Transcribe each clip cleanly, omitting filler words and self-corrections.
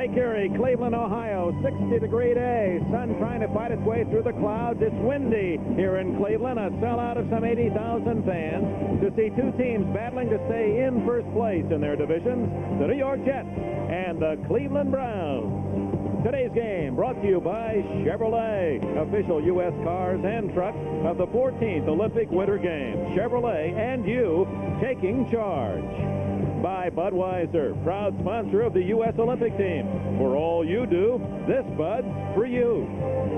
Lake Erie, Cleveland, Ohio, 60-degree day. Sun trying to fight its way through the clouds. It's windy here in Cleveland. A sellout of some 80,000 fans to see two teams battling to stay in first place in their divisions, the New York Jets and the Cleveland Browns. Today's game brought to you by Chevrolet, official U.S. cars and trucks of the 14th Olympic Winter Games. Chevrolet and you taking charge. By Budweiser, proud sponsor of the U.S. Olympic team. For all you do, this Bud's for you.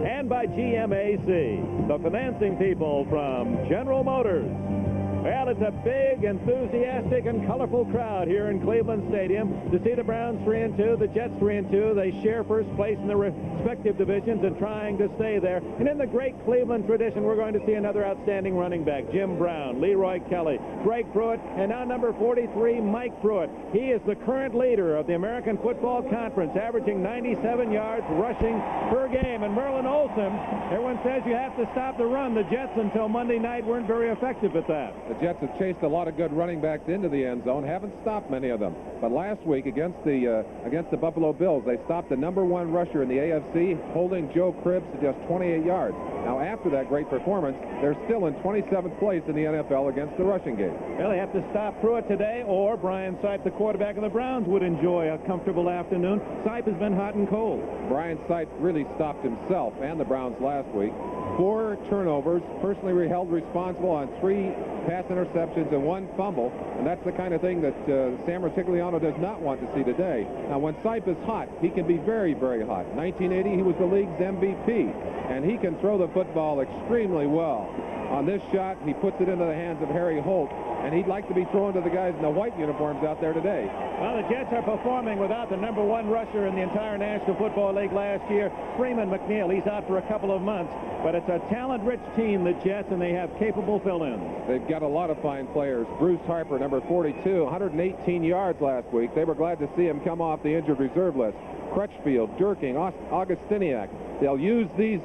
And by GMAC, the financing people from General Motors. Well, it's a big, enthusiastic, and colorful crowd here in Cleveland Stadium to see the Browns 3-2, the Jets 3-2. They share first place in their respective divisions and trying to stay there. And in the great Cleveland tradition, we're going to see another outstanding running back, Jim Brown, Leroy Kelly, Greg Pruitt, and now number 43, Mike Pruitt. He is the current leader of the American Football Conference, averaging 97 yards rushing per game. And Merlin Olsen, everyone says you have to stop the run. The Jets until Monday night weren't very effective at that. The Jets have chased a lot of good running backs into the end zone, haven't stopped many of them. But last week against the Buffalo Bills, they stopped the #1 rusher in the AFC, holding Joe Cribbs to just 28 yards. Now, after that great performance, they're still in 27th place in the NFL against the rushing game. Well, they have to stop Pruitt today, or Brian Sipe, the quarterback of the Browns, would enjoy a comfortable afternoon. Sipe has been hot and cold. Brian Sipe really stopped himself and the Browns last week. 4 turnovers, personally held responsible on 3 pass interceptions and 1 fumble, and that's the kind of thing that Sam Rutigliano does not want to see today. Now, when Sipe is hot, he can be very, very hot. 1980, he was the league's MVP, and he can throw the football extremely well. On this shot, he puts it into the hands of Harry Holt, and he'd like to be thrown to the guys in the white uniforms out there today. Well, the Jets are performing without the #1 rusher in the entire National Football League last year, Freeman McNeil. He's out for a couple of months, but it's a talent-rich team, the Jets, and they have capable fill-ins. They've got a lot of fine players. Bruce Harper, number 42, 118 yards last week. They were glad to see him come off the injured reserve list. Crutchfield, Durking, Augustiniak. They'll use these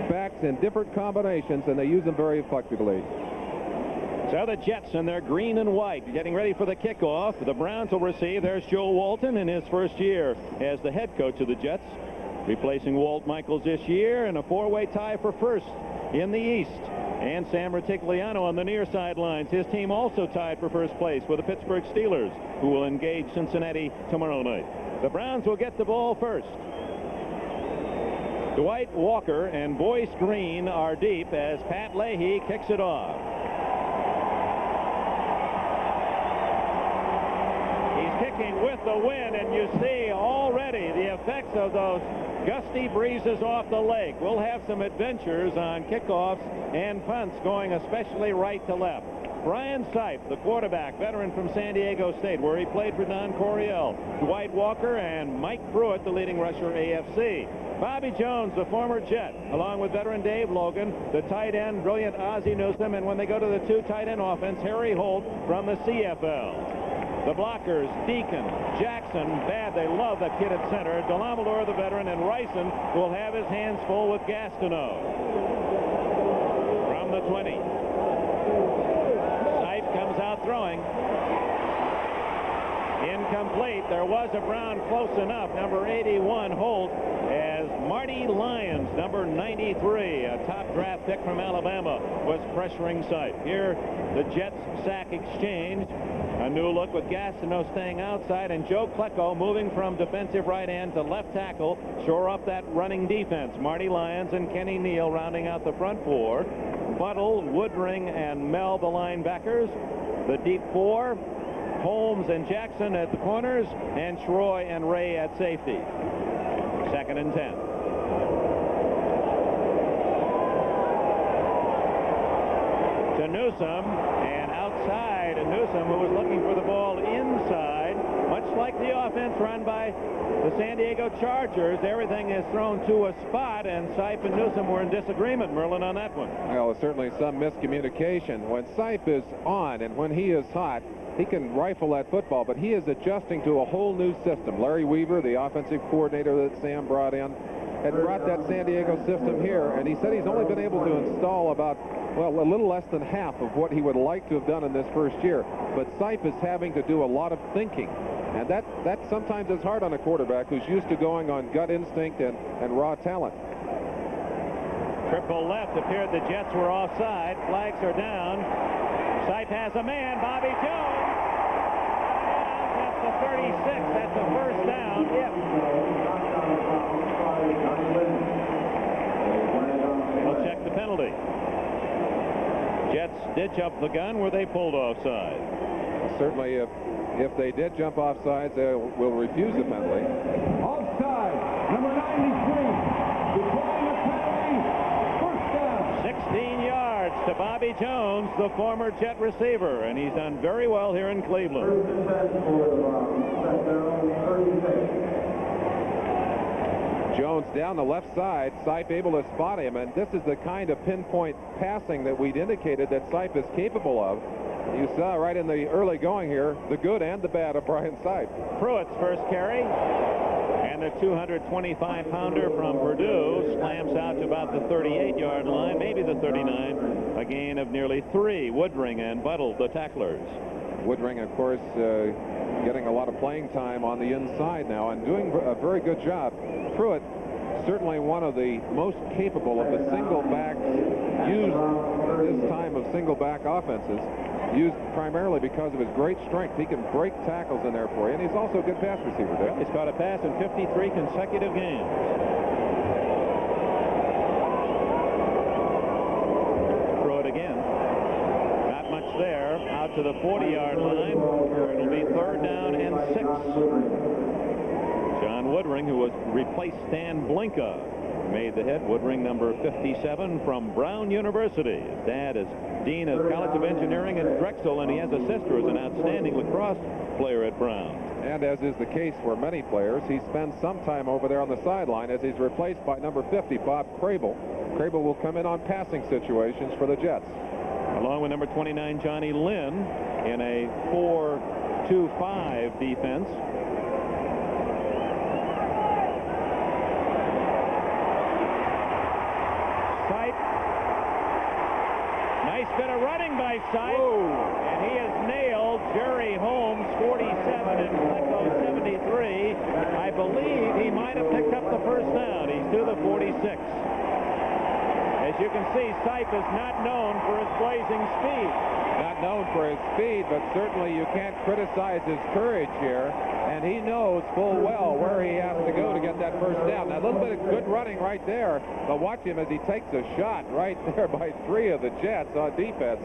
backs in different combinations, and they use them very effectively. So the Jets in their green and white getting ready for the kickoff. The Browns will receive. There's Joe Walton in his first year as the head coach of the Jets, replacing Walt Michaels this year in a 4-way tie for first in the East. And Sam Rutigliano on the near sidelines. His team also tied for first place with the Pittsburgh Steelers, who will engage Cincinnati tomorrow night. The Browns will get the ball first. Dwight Walker and Boyce Green are deep as Pat Leahy kicks it off. Kicking with the wind, and you see already the effects of those gusty breezes off the lake. We'll have some adventures on kickoffs and punts going especially right to left. Brian Sipe, the quarterback, veteran from San Diego State, where he played for Don Coryell. Dwight Walker and Mike Pruitt, the leading rusher AFC. Bobby Jones, the former Jet, along with veteran Dave Logan, the tight end, brilliant Ozzie Newsome, and when they go to the 2 tight end offense, Harry Holt from the CFL. The blockers, Deacon, Jackson, Bad, they love that kid at center. Delamador, the veteran, and Ryson will have his hands full with Gastineau. From the 20. Sipe comes out throwing. Incomplete. There was a Brown close enough. Number 81, Holt, as Marty Lyons, number 93, a top draft pick from Alabama, was pressuring Sipe. Here, the Jets sack exchange. A new look with Gastineau staying outside, and Joe Klecko moving from defensive right end to left tackle, shore up that running defense. Marty Lyons and Kenny Neal rounding out the front 4. Buttle, Woodring, and Mel, the linebackers. The deep 4, Holmes and Jackson at the corners, and Troy and Ray at safety. 2nd and 10. To Newsome, and outside Newsome, who was looking for the ball inside. Much like the offense run by the San Diego Chargers, everything is thrown to a spot, and Sipe and Newsome were in disagreement, Merlin, on that one. Well, certainly some miscommunication. When Sipe is on and when he is hot, he can rifle that football, but he is adjusting to a whole new system. Larry Weaver, the offensive coordinator that Sam brought in, had brought that San Diego system here, and he said he's only been able to install about, well, a little less than half of what he would like to have done in this first year. But Sipe is having to do a lot of thinking. And that sometimes is hard on a quarterback who's used to going on gut instinct and raw talent. Triple left. Appeared the Jets were offside. Flags are down. Sipe has a man. Bobby Jones. That's the 36. That's the first down. Yep. We'll check the penalty. Jets did jump the gun. Were they pulled offside? Certainly, if they did jump offside, they will refuse the penalty. Offside, number 93. Declining the penalty. First down. 16 yards to Bobby Jones, the former Jet receiver, and he's done very well here in Cleveland. Jones down the left side. Sipe able to spot him, and this is the kind of pinpoint passing that we'd indicated that Sipe is capable of. You saw right in the early going here the good and the bad of Brian Sipe. Pruitt's first carry, and the 225-pounder from Purdue slams out to about the 38-yard line, maybe the 39. A gain of nearly 3. Woodring and Buttle, the tacklers. Woodring, of course, getting a lot of playing time on the inside now and doing a very good job. Pruitt, certainly one of the most capable of the single backs used at this time of single back offenses, used primarily because of his great strength. He can break tackles in there for you, and he's also a good pass receiver, Dick. He's caught a pass in 53 consecutive games. Pruitt again. Not much there. Out to the 40-yard line. It'll be 3rd down and 6. John Woodring, who was replaced Stan Blinka, made the hit. Woodring, number 57 from Brown University. His dad is Dean of College of Engineering at Drexel, and he has a sister who's an outstanding lacrosse player at Brown. And as is the case for many players, he spends some time over there on the sideline as he's replaced by number 50, Bob Crable. Crable will come in on passing situations for the Jets. Along with number 29, Johnny Lynn, in a 4-2-5 defense. Nice bit of running by Sipe, and he has nailed Jerry Holmes, 47, and Klecko, 73. I believe he might have picked up the first down. He's to the 46. As you can see, Sipe is not known for his blazing speed. Not known for his speed, but certainly you can't criticize his courage here. And he knows full well where he has to go to get that first down. Now, a little bit of good running right there, but watch him as he takes a shot right there by 3 of the Jets on defense.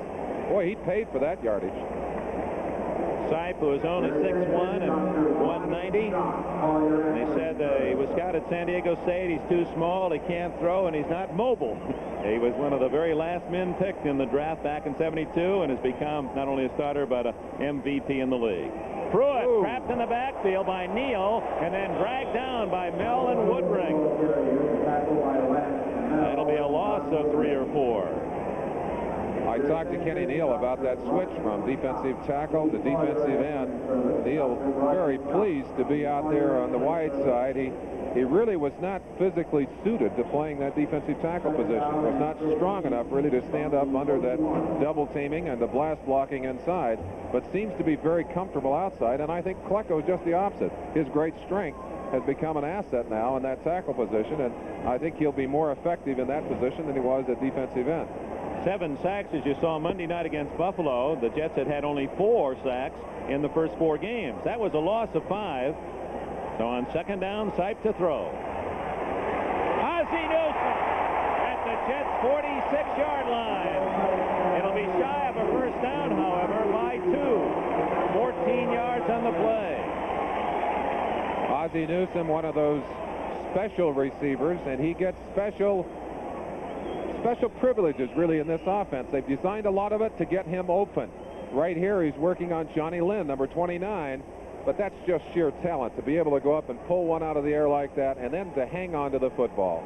Boy, he paid for that yardage. Sipe, who is only 6'1" and 190. They said he was scouted at San Diego State. He's too small, he can't throw, and he's not mobile. He was one of the very last men picked in the draft back in '72 and has become not only a starter but an MVP in the league. Pruitt trapped in the backfield by Neal and then dragged down by Melvin Woodring. That'll be a loss of 3 or 4. I talked to Kenny Neal about that switch from defensive tackle to defensive end. Neal very pleased to be out there on the wide side. He really was not physically suited to playing that defensive tackle position. Was not strong enough really to stand up under that double teaming and the blast blocking inside, but seems to be very comfortable outside. And I think Klecko is just the opposite. His great strength has become an asset now in that tackle position, and I think he'll be more effective in that position than he was at defensive end. 7 sacks, as you saw Monday night against Buffalo. The Jets had only 4 sacks in the first 4 games. That was a loss of 5. So on 2nd down, Sipe to throw. Ozzie Newsome at the Jets' 46-yard line. It'll be shy of a first down, however, by 2. 14 yards on the play. Ozzie Newsome, one of those special receivers, and he gets special privileges really in this offense. They've designed a lot of it to get him open. Right here he's working on Johnny Lynn, number 29, but that's just sheer talent to be able to go up and pull one out of the air like that and then to hang on to the football.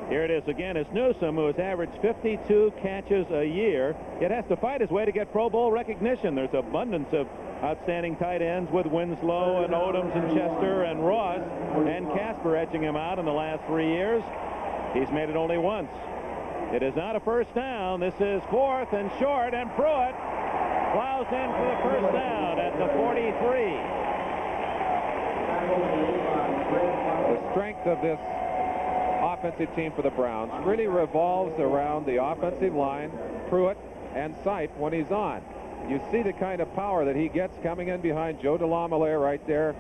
Here it is again. It's Newsome, who has averaged 52 catches a year. Yet has to fight his way to get Pro Bowl recognition. There's abundance of outstanding tight ends with Winslow and Odoms and Chester and Ross and Casper edging him out in the last 3 years. He's made it only once. It is not a first down. This is 4th and short, and Pruitt plows in for the first down at the 43. The strength of this offensive team for the Browns really revolves around the offensive line, Pruitt and Seif when he's on. You see the kind of power that he gets coming in behind Joe DeLamielleure right there,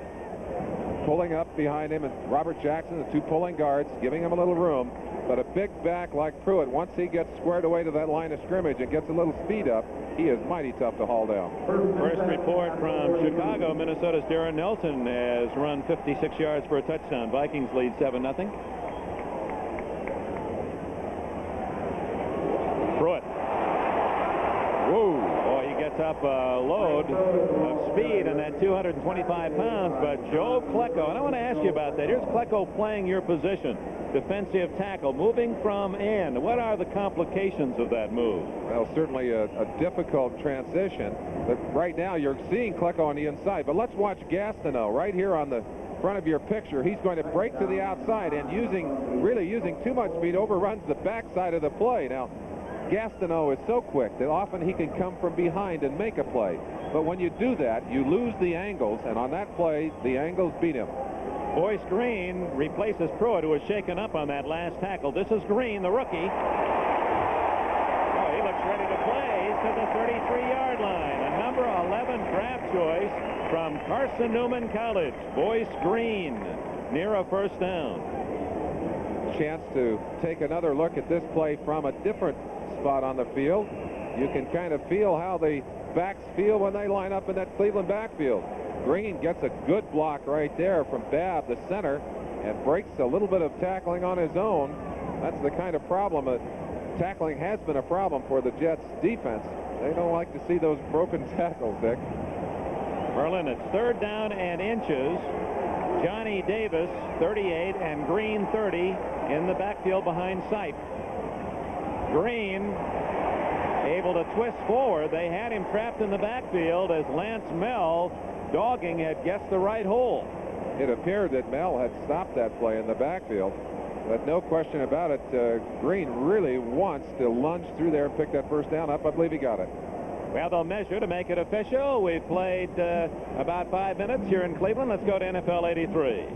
pulling up behind him, and Robert Jackson, the two pulling guards, giving him a little room. But a big back like Pruitt, once he gets squared away to that line of scrimmage and gets a little speed up, he is mighty tough to haul down. First report from Chicago. Minnesota's Darren Nelson has run 56 yards for a touchdown. Vikings lead 7-0. Pruitt. Whoa. Boy, he gets up a load of speed and that 225 pounds. But Joe Klecko, and I want to ask you about that. Here's Klecko playing your position. Defensive tackle, moving from end. What are the complications of that move? Well, certainly a difficult transition. But right now you're seeing Klecko on the inside. But let's watch Gastineau right here on the front of your picture. He's going to break to the outside and really using too much speed, overruns the backside of the play. Now, Gastineau is so quick that often he can come from behind and make a play. But when you do that, you lose the angles, and on that play, the angles beat him. Boyce Green replaces Pruitt, who was shaken up on that last tackle. This is Green, the rookie. Oh, he looks ready to play. He's to the 33-yard line. A number 11 draft choice from Carson Newman College. Boyce Green near a first down. Chance to take another look at this play from a different spot on the field. You can kind of feel how the backs feel when they line up in that Cleveland backfield. Green gets a good block right there from Babb, the center, and breaks a little bit of tackling on his own. That's the kind of problem. Tackling has been a problem for the Jets defense. They don't like to see those broken tackles, Dick. Merlin, it's third down and inches. Johnny Davis, 38, and Green, 30, in the backfield behind Seif. Green able to twist forward. They had him trapped in the backfield as Lance Mel, dogging, had guessed the right hole. It appeared that Mel had stopped that play in the backfield, but no question about it, Green really wants to lunge through there and pick that first down up. I believe he got it. Well, they'll measure to make it official. We've played about 5 minutes here in Cleveland. Let's go to NFL 83.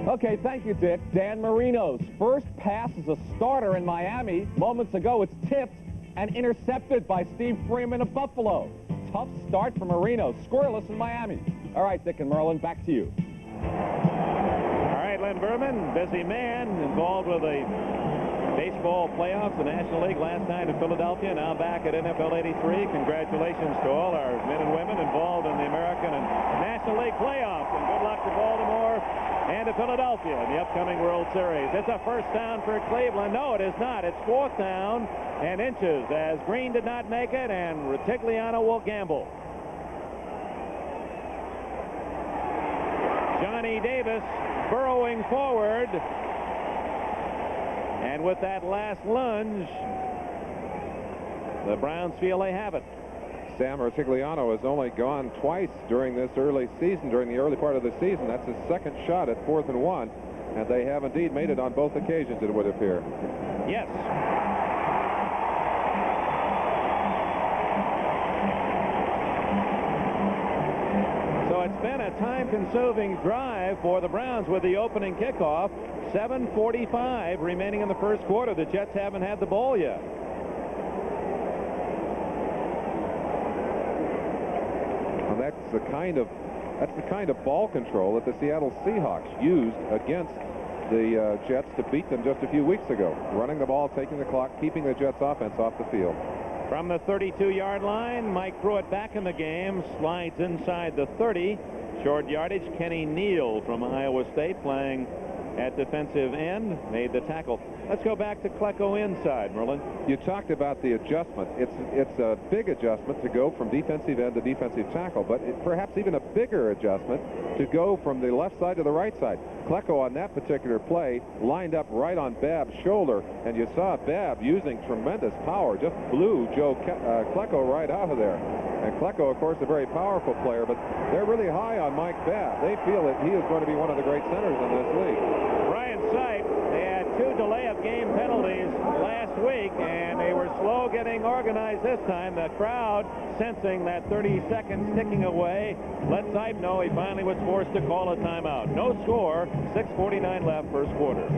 Okay, thank you, Dick. Dan Marino's first pass as a starter in Miami. Moments ago, it's tipped and intercepted by Steve Freeman of Buffalo. Tough start for Marino. Scoreless in Miami. All right, Dick and Merlin, back to you. All right, Len Berman, busy man, involved with the baseball playoffs, the National League last night in Philadelphia, now back at NFL 83. Congratulations to all our men and women involved in the American and National League playoffs, and good luck to Baltimore and to Philadelphia in the upcoming World Series. It's a first down for Cleveland. No, it is not. It's fourth down and inches as Green did not make it, and Retigliano will gamble. Johnny Davis burrowing forward. And with that last lunge, the Browns feel they have it. Sam Retigliano has only gone twice during this early season, during the early part of the season. That's his second shot at 4th and 1, and they have indeed made it on both occasions, it would appear. Yes. So it's been a time-consuming drive for the Browns with the opening kickoff. 7:45 remaining in the first quarter. The Jets haven't had the ball yet. And that's the kind of ball control that the Seattle Seahawks used against the Jets to beat them just a few weeks ago. Running the ball, taking the clock, keeping the Jets offense off the field. From the 32-yard line, Mike Pruitt back in the game, slides inside the 30. Short yardage, Kenny Neal from Iowa State playing at defensive end, made the tackle. Let's go back to Klecko inside, Merlin. You talked about the adjustment. It's a big adjustment to go from defensive end to defensive tackle, but perhaps even a bigger adjustment to go from the left side to the right side. Klecko on that particular play lined up right on Babb's shoulder, and you saw Babb using tremendous power, just blew Joe Klecko right out of there. And Klecko, of course, a very powerful player, but they're really high on Mike Babb. They feel that he is going to be one of the great centers in this league. Ryan Seif, they had 2 delay of game penalties last week, and they were slow getting organized this time. The crowd, sensing that 30 seconds ticking away, let Sipe know he finally was forced to call a timeout. No score, 6:49 left, first quarter.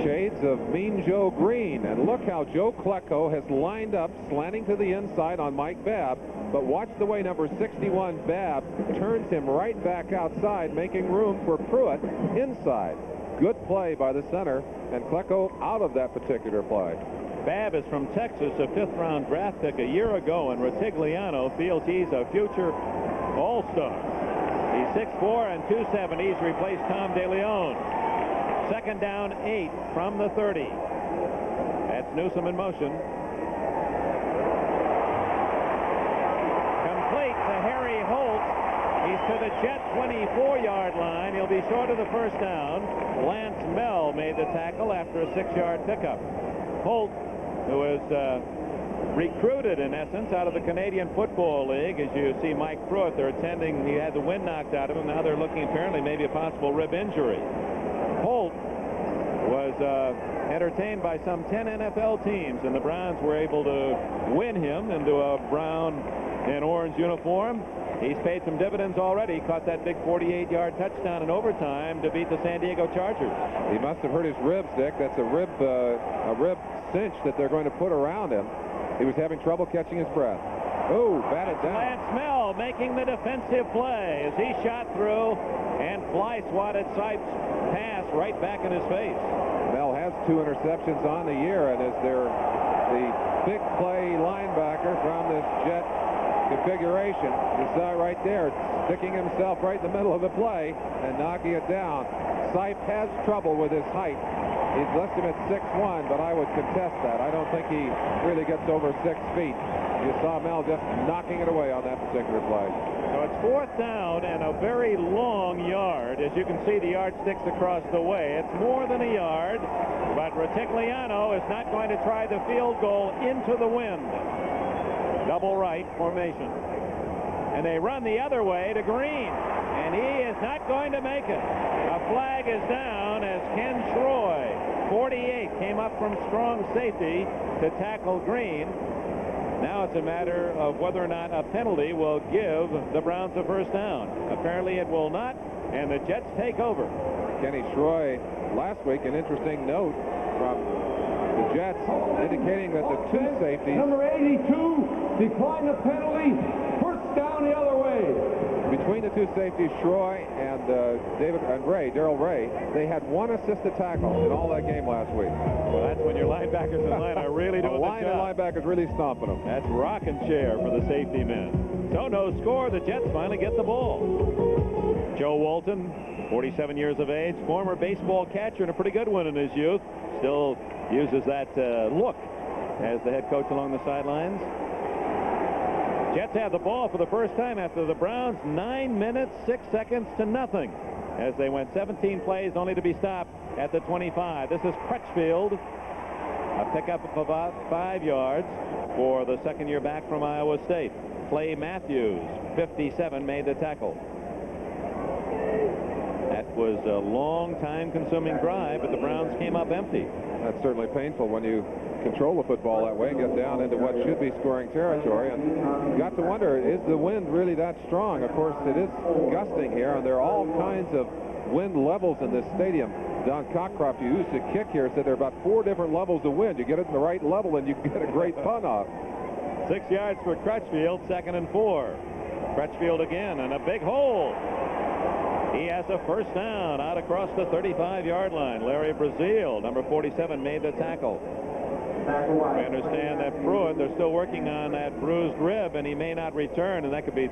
Shades of Mean Joe Green, and look how Joe Klecko has lined up, slanting to the inside on Mike Babb. But watch the way number 61 Babb turns him right back outside, making room for Pruitt inside. Good play by the center, and Klecko out of that particular play. Babb is from Texas, a 5th-round draft pick a year ago, and Retigliano feels he's a future all-star. He's 6'4" and 270. He's replaced Tom DeLeon. Second down, 8 from the 30. That's Newsome in motion. Complete to Harry Holt. He's to the Jet 24-yard line. He'll be short of the first down. Lance Mell made the tackle after a 6-yard pickup. Holt, who was recruited, in essence, out of the Canadian Football League. As you see Mike Pruitt, they're attending. He had the wind knocked out of him. Now they're looking apparently maybe a possible rib injury. Holt was entertained by some 10 NFL teams, and the Browns were able to win him into a brown and orange uniform. He's paid some dividends already. Caught that big 48-yard touchdown in overtime to beat the San Diego Chargers. He must have hurt his ribs, Dick. That's a rib cinch that they're going to put around him. He was having trouble catching his breath. Oh, batted down. Lance Mell making the defensive play as he shot through and fly swatted Sipe's pass right back in his face. Mell has 2 interceptions on the year, and is the big play linebacker from this Jet configuration. You saw it right there, sticking himself right in the middle of the play and knocking it down. Sipe has trouble with his height. He's listed at 6'1", but I would contest that. I don't think he really gets over 6 feet. You saw Mel just knocking it away on that particular play. So it's 4th down and a very long yard. As you can see, the yardsticks across the way. It's more than a yard, but Retigliano is not going to try the field goal into the wind. Double right formation. And they run the other way to Green, and he is not going to make it. A flag is down as Ken Troy, 48, came up from strong safety to tackle Green. Now it's a matter of whether or not a penalty will give the Browns a first down. Apparently it will not, and the Jets take over. Kenny Troy last week, an interesting note from the Jets indicating that the 2 safeties. Number 82 declined the penalty. First down the other way. Between the 2 safeties, Troy and Darrell Ray, they had 1 assisted tackle in all that game last week. Well, that's when your linebackers in line are really doing the job. The line of linebackers really stomping them. That's rocking chair for the safety men. So no score. The Jets finally get the ball. Joe Walton, 47 years of age, former baseball catcher and a pretty good one in his youth. Still uses that look as the head coach along the sidelines. Jets have the ball for the first time after the Browns 9 minutes 6 seconds to nothing as they went 17 plays only to be stopped at the 25. This is Crutchfield, a pickup of about 5 yards for the second-year back from Iowa State. Clay Matthews, 57, made the tackle. That was a long time-consuming drive, but the Browns came up empty. That's certainly painful when you control the football that way and get down into what should be scoring territory. And you got to wonder, is the wind really that strong? Of course, it is gusting here, and there are all kinds of wind levels in this stadium. Don Cockcroft, who used to kick here, said there are about 4 different levels of wind. You get it in the right level, and you can get a great pun off. 6 yards for Crutchfield, 2nd and 4. Crutchfield again, and a big hole. He has a first down out across the 35-yard line. Larry Brazil, number 47, made the tackle. We understand that Pruitt, they're still working on that bruised rib, and he may not return, and that could be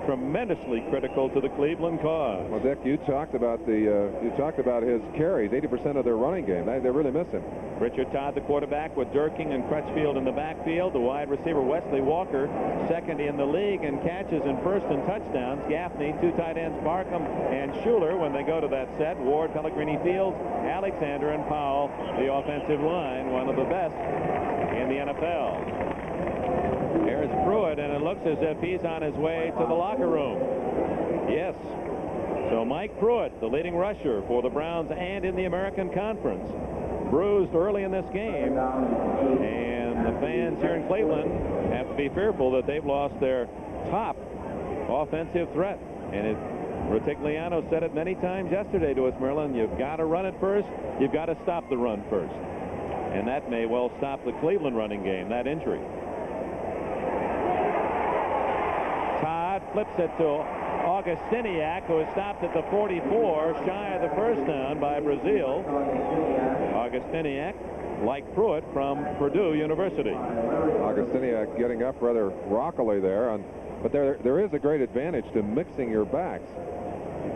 tremendously critical to the Cleveland cause. Well, Dick, you talked about his carries, 80% of their running game. They really miss him. Richard Todd, the quarterback, with Durking and Crutchfield in the backfield. The wide receiver, Wesley Walker, second in the league in catches and first in touchdowns. Gaffney, 2 tight ends, Barkham and Schuler when they go to that set. Ward, Pellegrini, Fields, Alexander, and Powell, the offensive line, one of the best in the NFL. There's Pruitt, and it looks as if he's on his way to the locker room. Yes. So Mike Pruitt, the leading rusher for the Browns and in the American Conference. bruised early in this game, and the fans here in Cleveland have to be fearful that they've lost their top offensive threat. And Rutigliano said it many times yesterday to us, Merlin, you've got to run it first, you've got to stop the run first. And that may well stop the Cleveland running game, that injury. Todd flips it to Augustiniak, who is stopped at the 44, shy of the first down by Brazil. Augustiniak, like Pruitt, from Purdue University. Augustiniak getting up rather rockily there, but there is a great advantage to mixing your backs.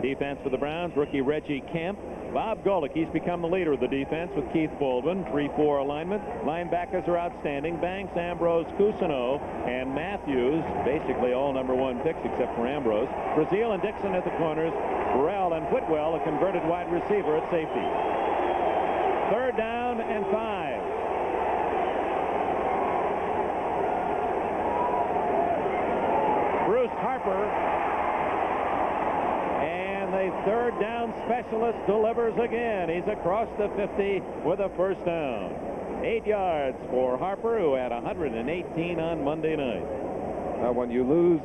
Defense for the Browns, rookie Reggie Kemp. Bob Golick, he's become the leader of the defense with Keith Baldwin. 3-4 alignment. Linebackers are outstanding. Banks, Ambrose, Cousineau, and Matthews, basically all #1 picks except for Ambrose. Brazil and Dixon at the corners. Burrell and Whitwell, a converted wide receiver, at safety. 3rd down and 5. Bruce Harper, the 3rd down specialist, delivers again. He's across the 50 with a first down. 8 yards for Harper, who had 118 on Monday night. Now, when you lose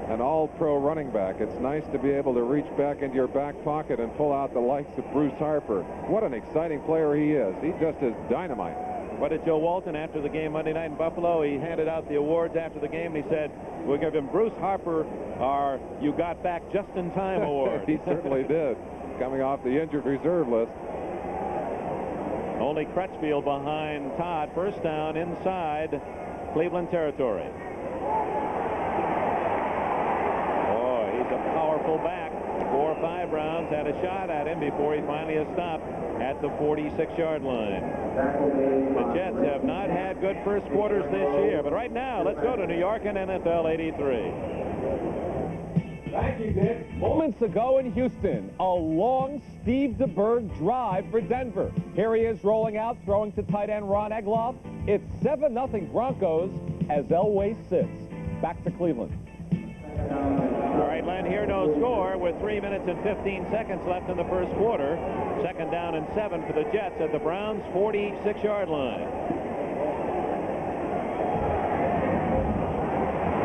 an all-pro running back, it's nice to be able to reach back into your back pocket and pull out the likes of Bruce Harper. What an exciting player he is. He just is dynamite. What did Joe Walton after the game Monday night in Buffalo? He handed out the awards after the game, and he said, we'll give him Bruce Harper our You Got Back Just in Time award. He certainly did, coming off the injured reserve list. Only Crutchfield behind Todd. First down inside Cleveland territory. Boy, he's a powerful back. 4 or 5 rounds had a shot at him before he finally is stopped at the 46-yard line. The Jets have not had good first quarters this year, but right now, let's go to New York and NFL 83. Thank you, Dick. Moments ago in Houston, a long Steve DeBerg drive for Denver. Here he is rolling out, throwing to tight end Ron Egloff. It's 7-0 Broncos as Elway sits. Back to Cleveland. All right, Len, here no score with 3 minutes and 15 seconds left in the first quarter. 2nd down and 7 for the Jets at the Browns' 46-yard line.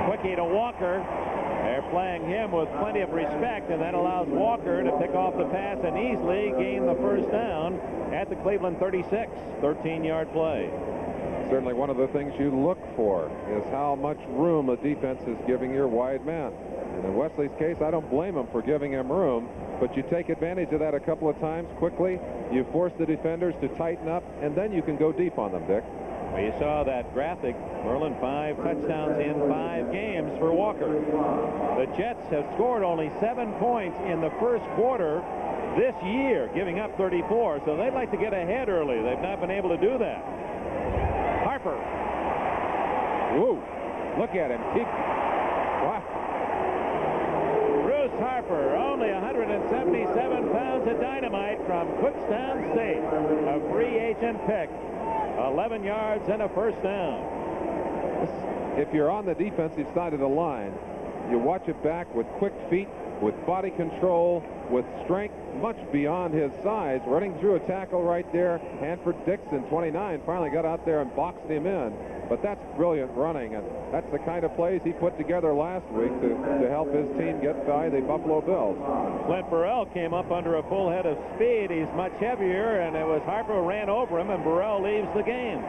Quickie to Walker. They're playing him with plenty of respect, and that allows Walker to pick off the pass and easily gain the first down at the Cleveland 36. 13-yard play. Certainly one of the things you look for is how much room a defense is giving your wide man. And in Wesley's case, I don't blame him for giving him room, but you take advantage of that a couple of times quickly. You force the defenders to tighten up, and then you can go deep on them, Dick. Well, you saw that graphic. Merlin, 5 touchdowns in 5 games for Walker. The Jets have scored only 7 points in the first quarter this year, giving up 34, so they'd like to get ahead early. They've not been able to do that. Harper. Whoa, look at him. Wow. Bruce Harper, only 177 pounds of dynamite from Kutztown State. A free agent pick. 11 yards and a first down. If you're on the defensive side of the line, you watch it back with quick feet, with body control, with strength much beyond his size, running through a tackle right there. Hanford Dixon, 29, finally got out there and boxed him in. But that's brilliant running, and that's the kind of plays he put together last week to help his team get by the Buffalo Bills. Clint Burrell came up under a full head of speed. He's much heavier, and it was Harper who ran over him, and Burrell leaves the game.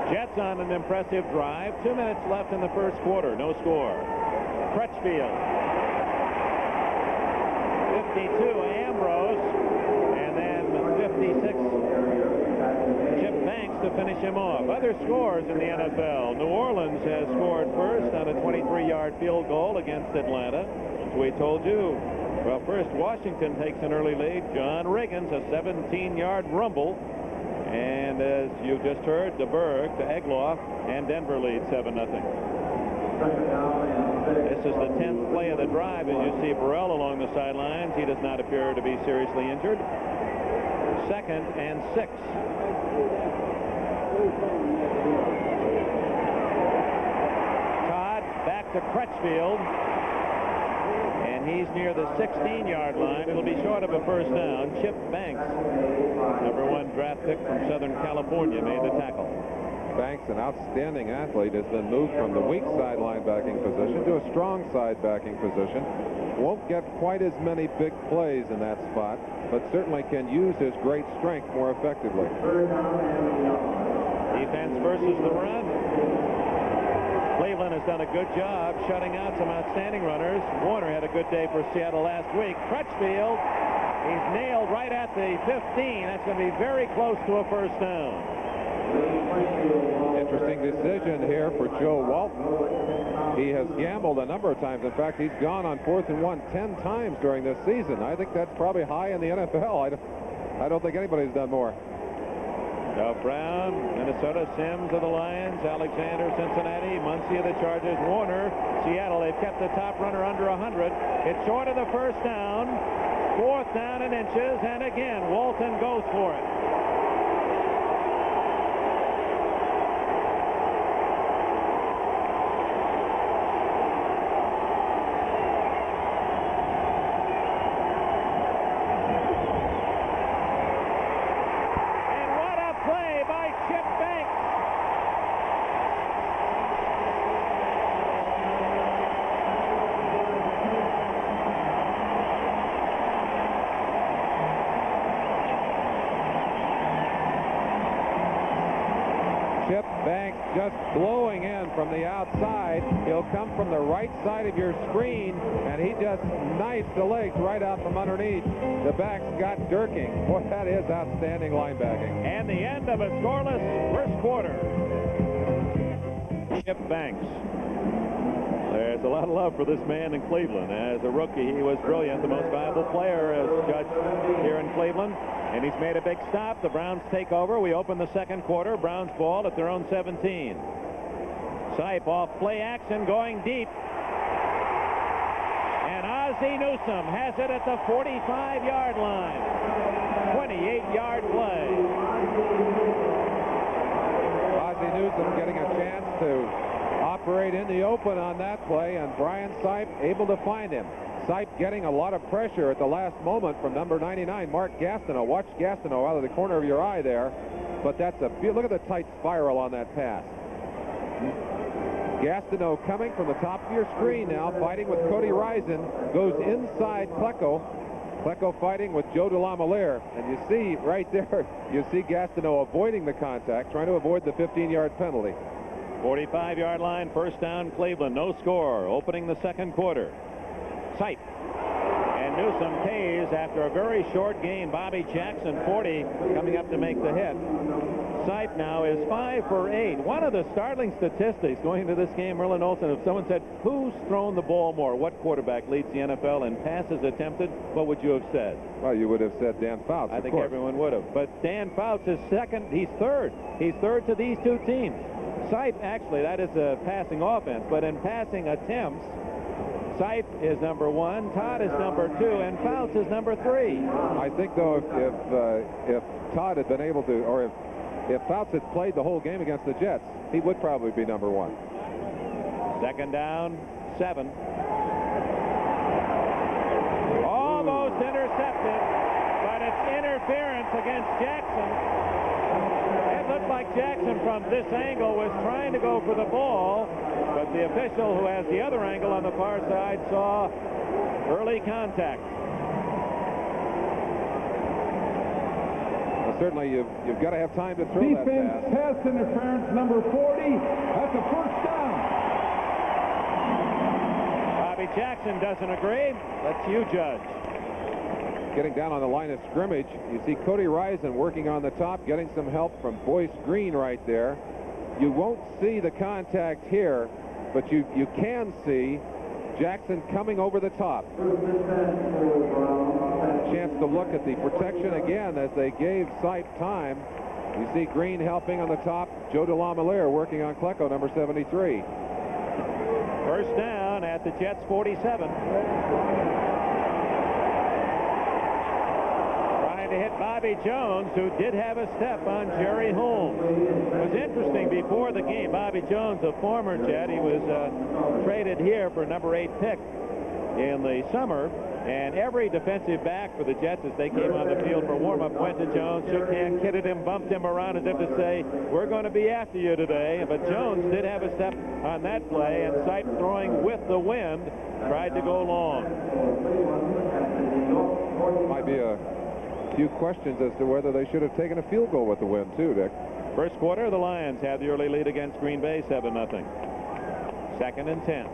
Jets on an impressive drive. 2 minutes left in the first quarter. No score. Crutchfield. 52, Ambrose, and then 56, Chip Banks to finish him off. Other scores in the NFL. New Orleans has scored first on a 23-yard field goal against Atlanta. As we told you, well, first Washington takes an early lead. John Riggins, a 17-yard rumble. And as you just heard, DeBerg to Egloff, and Denver leads 7-0. This is the 10th play of the drive, as you see Burrell along the sidelines. He does not appear to be seriously injured. 2nd and 6. Todd back to Crutchfield. and he's near the 16-yard line. It'll be short of a first down. Chip Banks, #1 draft pick from Southern California, made the tackle. Banks, an outstanding athlete, has been moved from the weak side linebacking position to a strong side backing position. Won't get quite as many big plays in that spot, but certainly can use his great strength more effectively. Defense versus the run. Cleveland has done a good job shutting out some outstanding runners. Warner had a good day for Seattle last week. Crutchfield, he's nailed right at the 15. That's going to be very close to a first down. Interesting decision here for Joe Walton. He has gambled a number of times. In fact, he's gone on 4th and 1 10 times during this season. I think that's probably high in the NFL. I don't think anybody's done more. Brown, Minnesota, Sims of the Lions, Alexander, Cincinnati, Muncie of the Chargers, Warner, Seattle. They've kept the top runner under 100. It's short of the first down. 4th down in inches, and again, Walton goes for it. Chip Banks just blowing in from the outside. He'll come from the right side of your screen, and he just knifes the legs right out from underneath the back. Scott Durking. Boy, that is outstanding linebacking. And the end of a scoreless first quarter. Chip Banks. There's a lot of love for this man in Cleveland. As a rookie, he was brilliant, the most valuable player as judged here in Cleveland. And he's made a big stop. The Browns take over. We open the second quarter. Browns ball at their own 17. Sipe off play action going deep. And Ozzie Newsome has it at the 45-yard line. 28-yard play. Ozzie Newsome getting a chance to operate in the open on that play, and Brian Sipe able to find him. Sipe getting a lot of pressure at the last moment from number 99, Mark Gastineau. Watch Gastineau out of the corner of your eye there. But that's a look at the tight spiral on that pass. Gastineau coming from the top of your screen now, fighting with Cody Rison, goes inside Klecko. Klecko fighting with Joe DeLamielleure. And you see right there, you see Gastineau avoiding the contact, trying to avoid the 15-yard penalty. 45-yard line, first down, Cleveland. No score. Opening the second quarter. Sipe. And Newsome pays after a very short game. Bobby Jackson, 40, coming up to make the hit. Sipe now is 5 for 8. One of the startling statistics going into this game, Merlin Olsen, if someone said, who's thrown the ball more? What quarterback leads the NFL in passes attempted? What would you have said? Well, you would have said Dan Fouts. I think everyone would have. But Dan Fouts is second. He's third. He's third to these two teams. Sipe, actually, that is a passing offense. But in passing attempts, Sipe is number 1, Todd is number 2, and Fouts is number 3. I think, though, if Todd had been able to, or if Fouts had played the whole game against the Jets, he would probably be number 1. Second down, 7. Almost intercepted, but it's interference against Jackson. It looked like Jackson from this angle was trying to go for the ball, but the official who has the other angle on the far side saw early contact. Well, certainly you've got to have time to throw that Defense pass. pass interference number 40. That's a first down. Bobby Jackson doesn't agree. Let's you judge. Getting down on the line of scrimmage, you see Cody Rison working on the top, getting some help from Boyce Green right there. You won't see the contact here, but you can see Jackson coming over the top. Chance to look at the protection again as they gave Sipe time. You see Green helping on the top, Joe DeLamielleure working on Klecko, number 73. First down at the Jets 47. To hit Bobby Jones, who did have a step on Jerry Holmes. It was interesting before the game. Bobby Jones, a former Jet, he was traded here for number 8 pick. in the summer. And every defensive back for the Jets, as they came on the field for warm-up, went to Jones, shook hands, kidded him, bumped him around as if to say, we're going to be after you today. But Jones did have a step on that play, and Sipe, throwing with the wind, tried to go long. Might be a few questions as to whether they should have taken a field goal with the wind, too, Dick. First quarter, the Lions had the early lead against Green Bay, 7-0. Second and 10.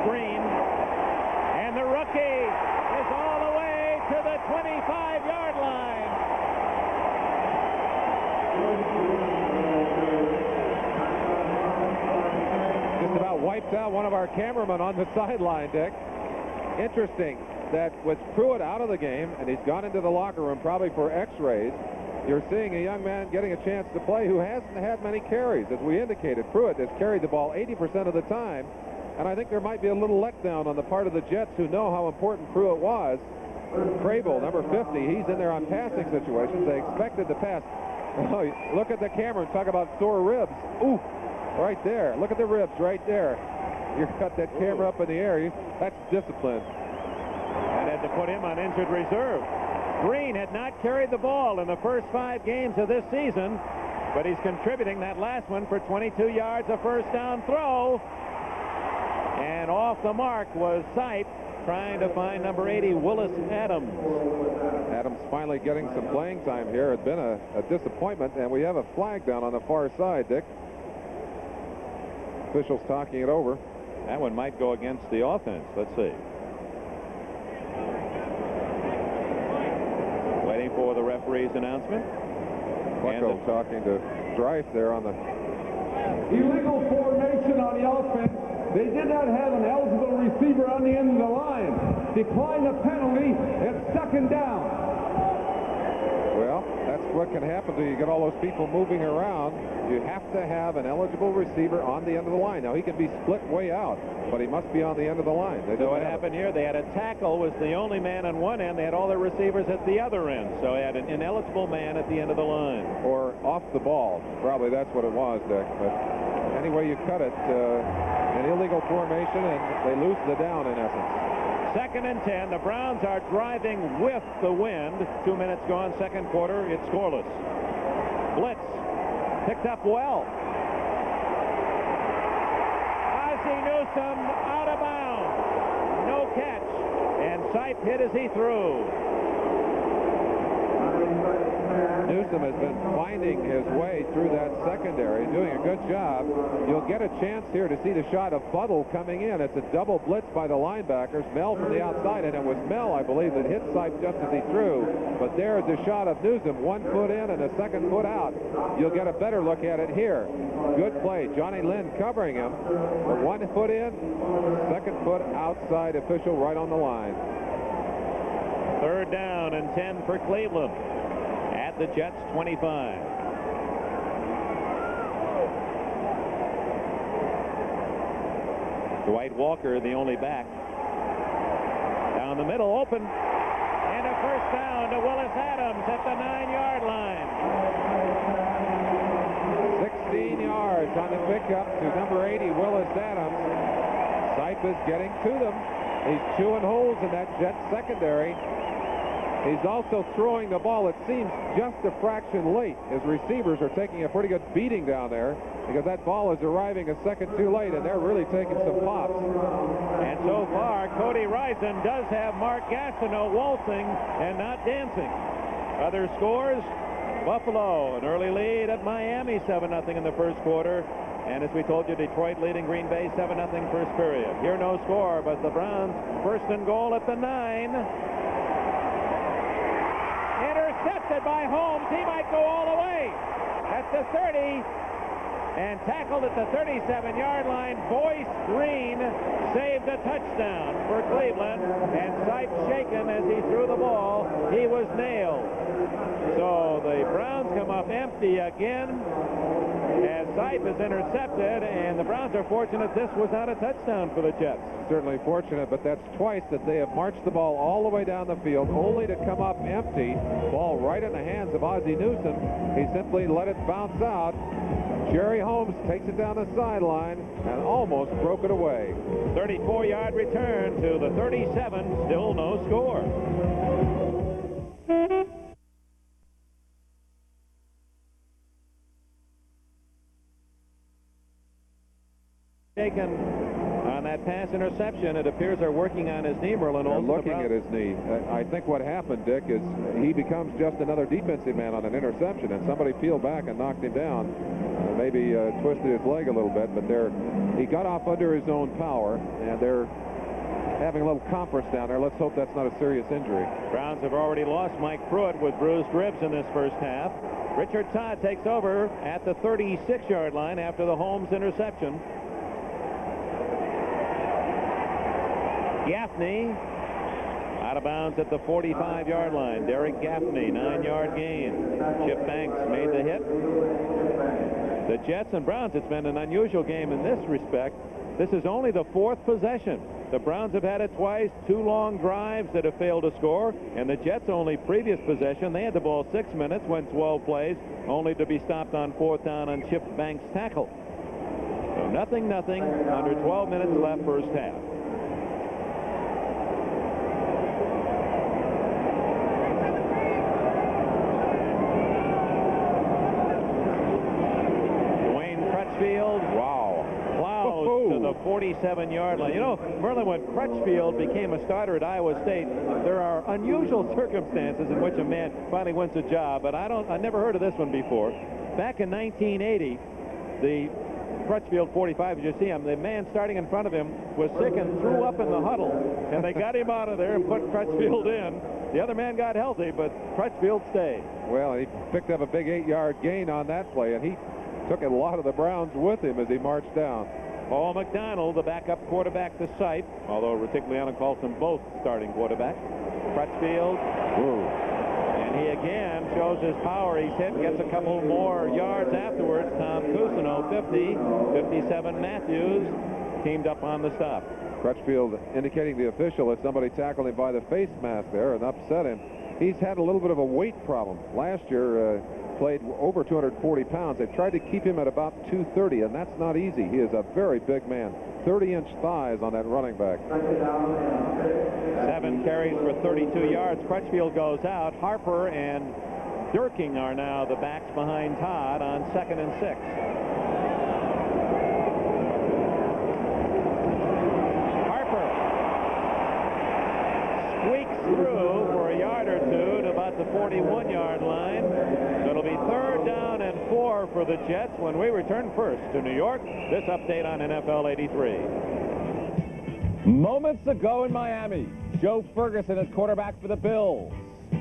Green, and the rookie is all the way to the 25-yard line. Just about wiped out one of our cameramen on the sideline, Dick. Interesting that with Pruitt out of the game, and he's gone into the locker room probably for x-rays, you're seeing a young man getting a chance to play who hasn't had many carries. As we indicated, Pruitt has carried the ball 80% of the time. And I think there might be a little letdown on the part of the Jets, who know how important Pruitt was. Crable, number 50, he's in there on passing situations. They expected the pass. Oh, look at the camera and talk about sore ribs. Ooh, right there. Look at the ribs right there. You got that camera up in the air. That's discipline. And had to put him on injured reserve. Green had not carried the ball in the first 5 games of this season, but he's contributing that last one for 22 yards, a first down throw. And off the mark was Sipe, trying to find number 80, Willis Adams. Adams finally getting some playing time here. It's been a disappointment, and we have a flag down on the far side, Dick. Officials talking it over. That one might go against the offense. Let's see. Waiting for the referee's announcement. Bucko talking to Strife there on the... Illegal formation on the offense. They did not have an eligible receiver on the end of the line. Decline the penalty. It's second down. Well, that's what can happen to you. You get all those people moving around. You have to have an eligible receiver on the end of the line. Now, he can be split way out, but he must be on the end of the line. So what happened here, they had a tackle, was the only man on one end. They had all their receivers at the other end. So they had an ineligible man at the end of the line. Or off the ball. Probably that's what it was, Dick. But anyway you cut it, an illegal formation, and they lose the down in essence. Second and 10. The Browns are driving with the wind. 2 minutes gone, second quarter. It's scoreless. Blitz. Picked up well. Ozzie Newsome out of bounds. No catch. And Sipe hit as he threw. Newsome has been finding his way through that secondary, doing a good job. You'll get a chance here to see the shot of Buttle coming in. It's a double blitz by the linebackers. Mel from the outside, and it was Mel, I believe, that hit Sipe just as he threw. But there's a shot of Newsome, 1 foot in and a second foot out. You'll get a better look at it here. Good play. Johnny Lynn covering him. 1 foot in, second foot outside, official right on the line. Third down and 10 for Cleveland. At the Jets 25. Dwight Walker, the only back. Down the middle, open. And a first down to Willis Adams at the 9-yard line. 16 yards on the pickup to number 80, Willis Adams. Sipe is getting to them. He's chewing holes in that Jets secondary. He's also throwing the ball, it seems, just a fraction late. His receivers are taking a pretty good beating down there because that ball is arriving a second too late, and they're really taking some pops. And so far, Cody Rison does have Mark Gastineau waltzing and not dancing. Other scores, Buffalo, an early lead at Miami, 7-0 in the first quarter. And as we told you, Detroit leading Green Bay 7-0 first period. Here no score, but the Browns first and goal at the 9. Intercepted by Holmes. He might go all the way. At the 30. And tackled at the 37-yard line. Boyce Green saved a touchdown for Cleveland. And Sipe shaken as he threw the ball. He was nailed. So the Browns come up empty again as Sipe is intercepted, and the Browns are fortunate this was not a touchdown for the Jets. Certainly fortunate, but that's twice that they have marched the ball all the way down the field, only to come up empty. Ball right in the hands of Ozzie Newsome. He simply let it bounce out. Jerry Holmes takes it down the sideline and almost broke it away. 34-yard return to the 37, still no score. Taken on that pass interception. It appears they're working on his knee, Merlin Olsen. They're looking at his knee. I think what happened, Dick, is he becomes just another defensive man on an interception, and somebody peeled back and knocked him down. Maybe twisted his leg a little bit, but he got off under his own power, and they're having a little conference down there. Let's hope that's not a serious injury. Browns have already lost Mike Pruitt with bruised ribs in this first half. Richard Todd takes over at the 36-yard line after the Holmes interception. Gaffney out of bounds at the 45-yard line. Derek Gaffney, 9-yard gain. Chip Banks made the hit. The Jets and Browns, it's been an unusual game in this respect. This is only the fourth possession. The Browns have had it twice, 2 long drives that have failed to score, and the Jets' only previous possession, they had the ball 6 minutes, went 12 plays, only to be stopped on 4th down on Chip Banks' tackle. So nothing, under 12 minutes left first half. Wow. Plows to the 47-yard line. You know, Merlin, when Crutchfield became a starter at Iowa State, there are unusual circumstances in which a man finally wins a job, but I never heard of this one before. Back in 1980, the Crutchfield 45, as you see him, the man starting in front of him was sick and threw up in the huddle, and they got him out of there and put Crutchfield in. The other man got healthy, but Crutchfield stayed. Well, he picked up a big 8-yard gain on that play, and he took a lot of the Browns with him as he marched down. Paul McDonald, the backup quarterback to Sipe, although Retigliano calls them both starting quarterback. Crutchfield. Ooh. And he again shows his power. He's hit, gets a couple more yards afterwards. Tom Cousineau, 50. 57 Matthews teamed up on the stop. Crutchfield indicating the official that somebody tackled him by the face mask there and upset him. He's had a little bit of a weight problem. Last year, played over 240 pounds. They've tried to keep him at about 230, and that's not easy. He is a very big man. 30-inch thighs on that running back. 7 carries for 32 yards. Crutchfield goes out. Harper and Durking are now the backs behind Todd on 2nd and 6. Harper squeaks through for a yard or two to about the 41-yard line. It'll be 3rd down and 4 for the Jets when we return first to New York. This update on NFL 83. Moments ago in Miami, Joe Ferguson is quarterback for the Bills.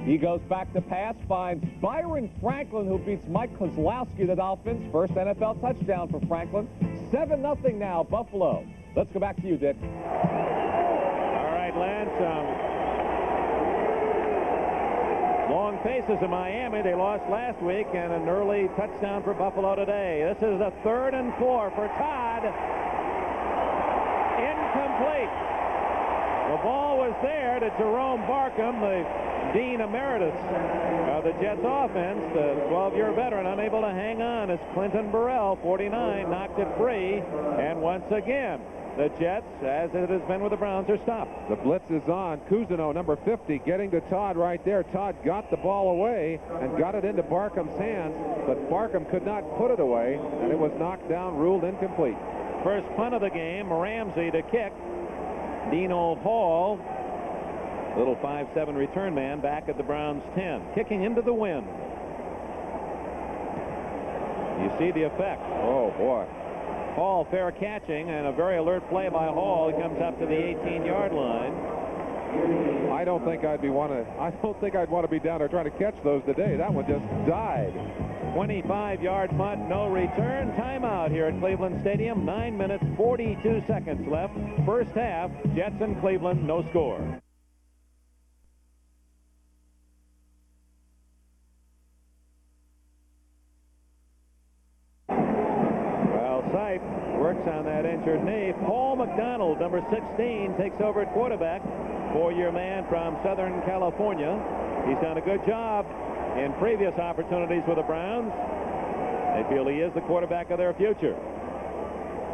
He goes back to pass, finds Byron Franklin, who beats Mike Kozlowski, the Dolphins. First NFL touchdown for Franklin. 7-0 now, Buffalo. Let's go back to you, Dick. All right, Lance. Long faces in Miami. They lost last week, and an early touchdown for Buffalo today. This is the 3rd and 4 for Todd. Incomplete. The ball was there to Jerome Barkham, the Dean Emeritus of the Jets offense, the 12-year veteran, unable to hang on as Clinton Burrell, 49, knocked it free. And once again, the Jets, as it has been with the Browns, are stopped. The blitz is on. Cousineau, number 50, getting to Todd right there. Todd got the ball away and got it into Barkham's hands, but Barkham could not put it away, and it was knocked down, ruled incomplete. First punt of the game, Ramsey to kick. Dino Hall, little 5'7" return man, back at the Browns' 10, kicking into the wind. You see the effect. Oh, boy. Hall fair catching, and a very alert play by Hall. He comes up to the 18-yard line. I don't think I'd want to be down there trying to catch those today. That one just died. 25-yard punt, no return. Timeout here at Cleveland Stadium. 9 minutes, 42 seconds left. First half, Jets and Cleveland, no score. site, works on that injured knee. Paul McDonald, number 16, takes over at quarterback. 4-year man from Southern California. He's done a good job in previous opportunities with the Browns. They feel he is the quarterback of their future.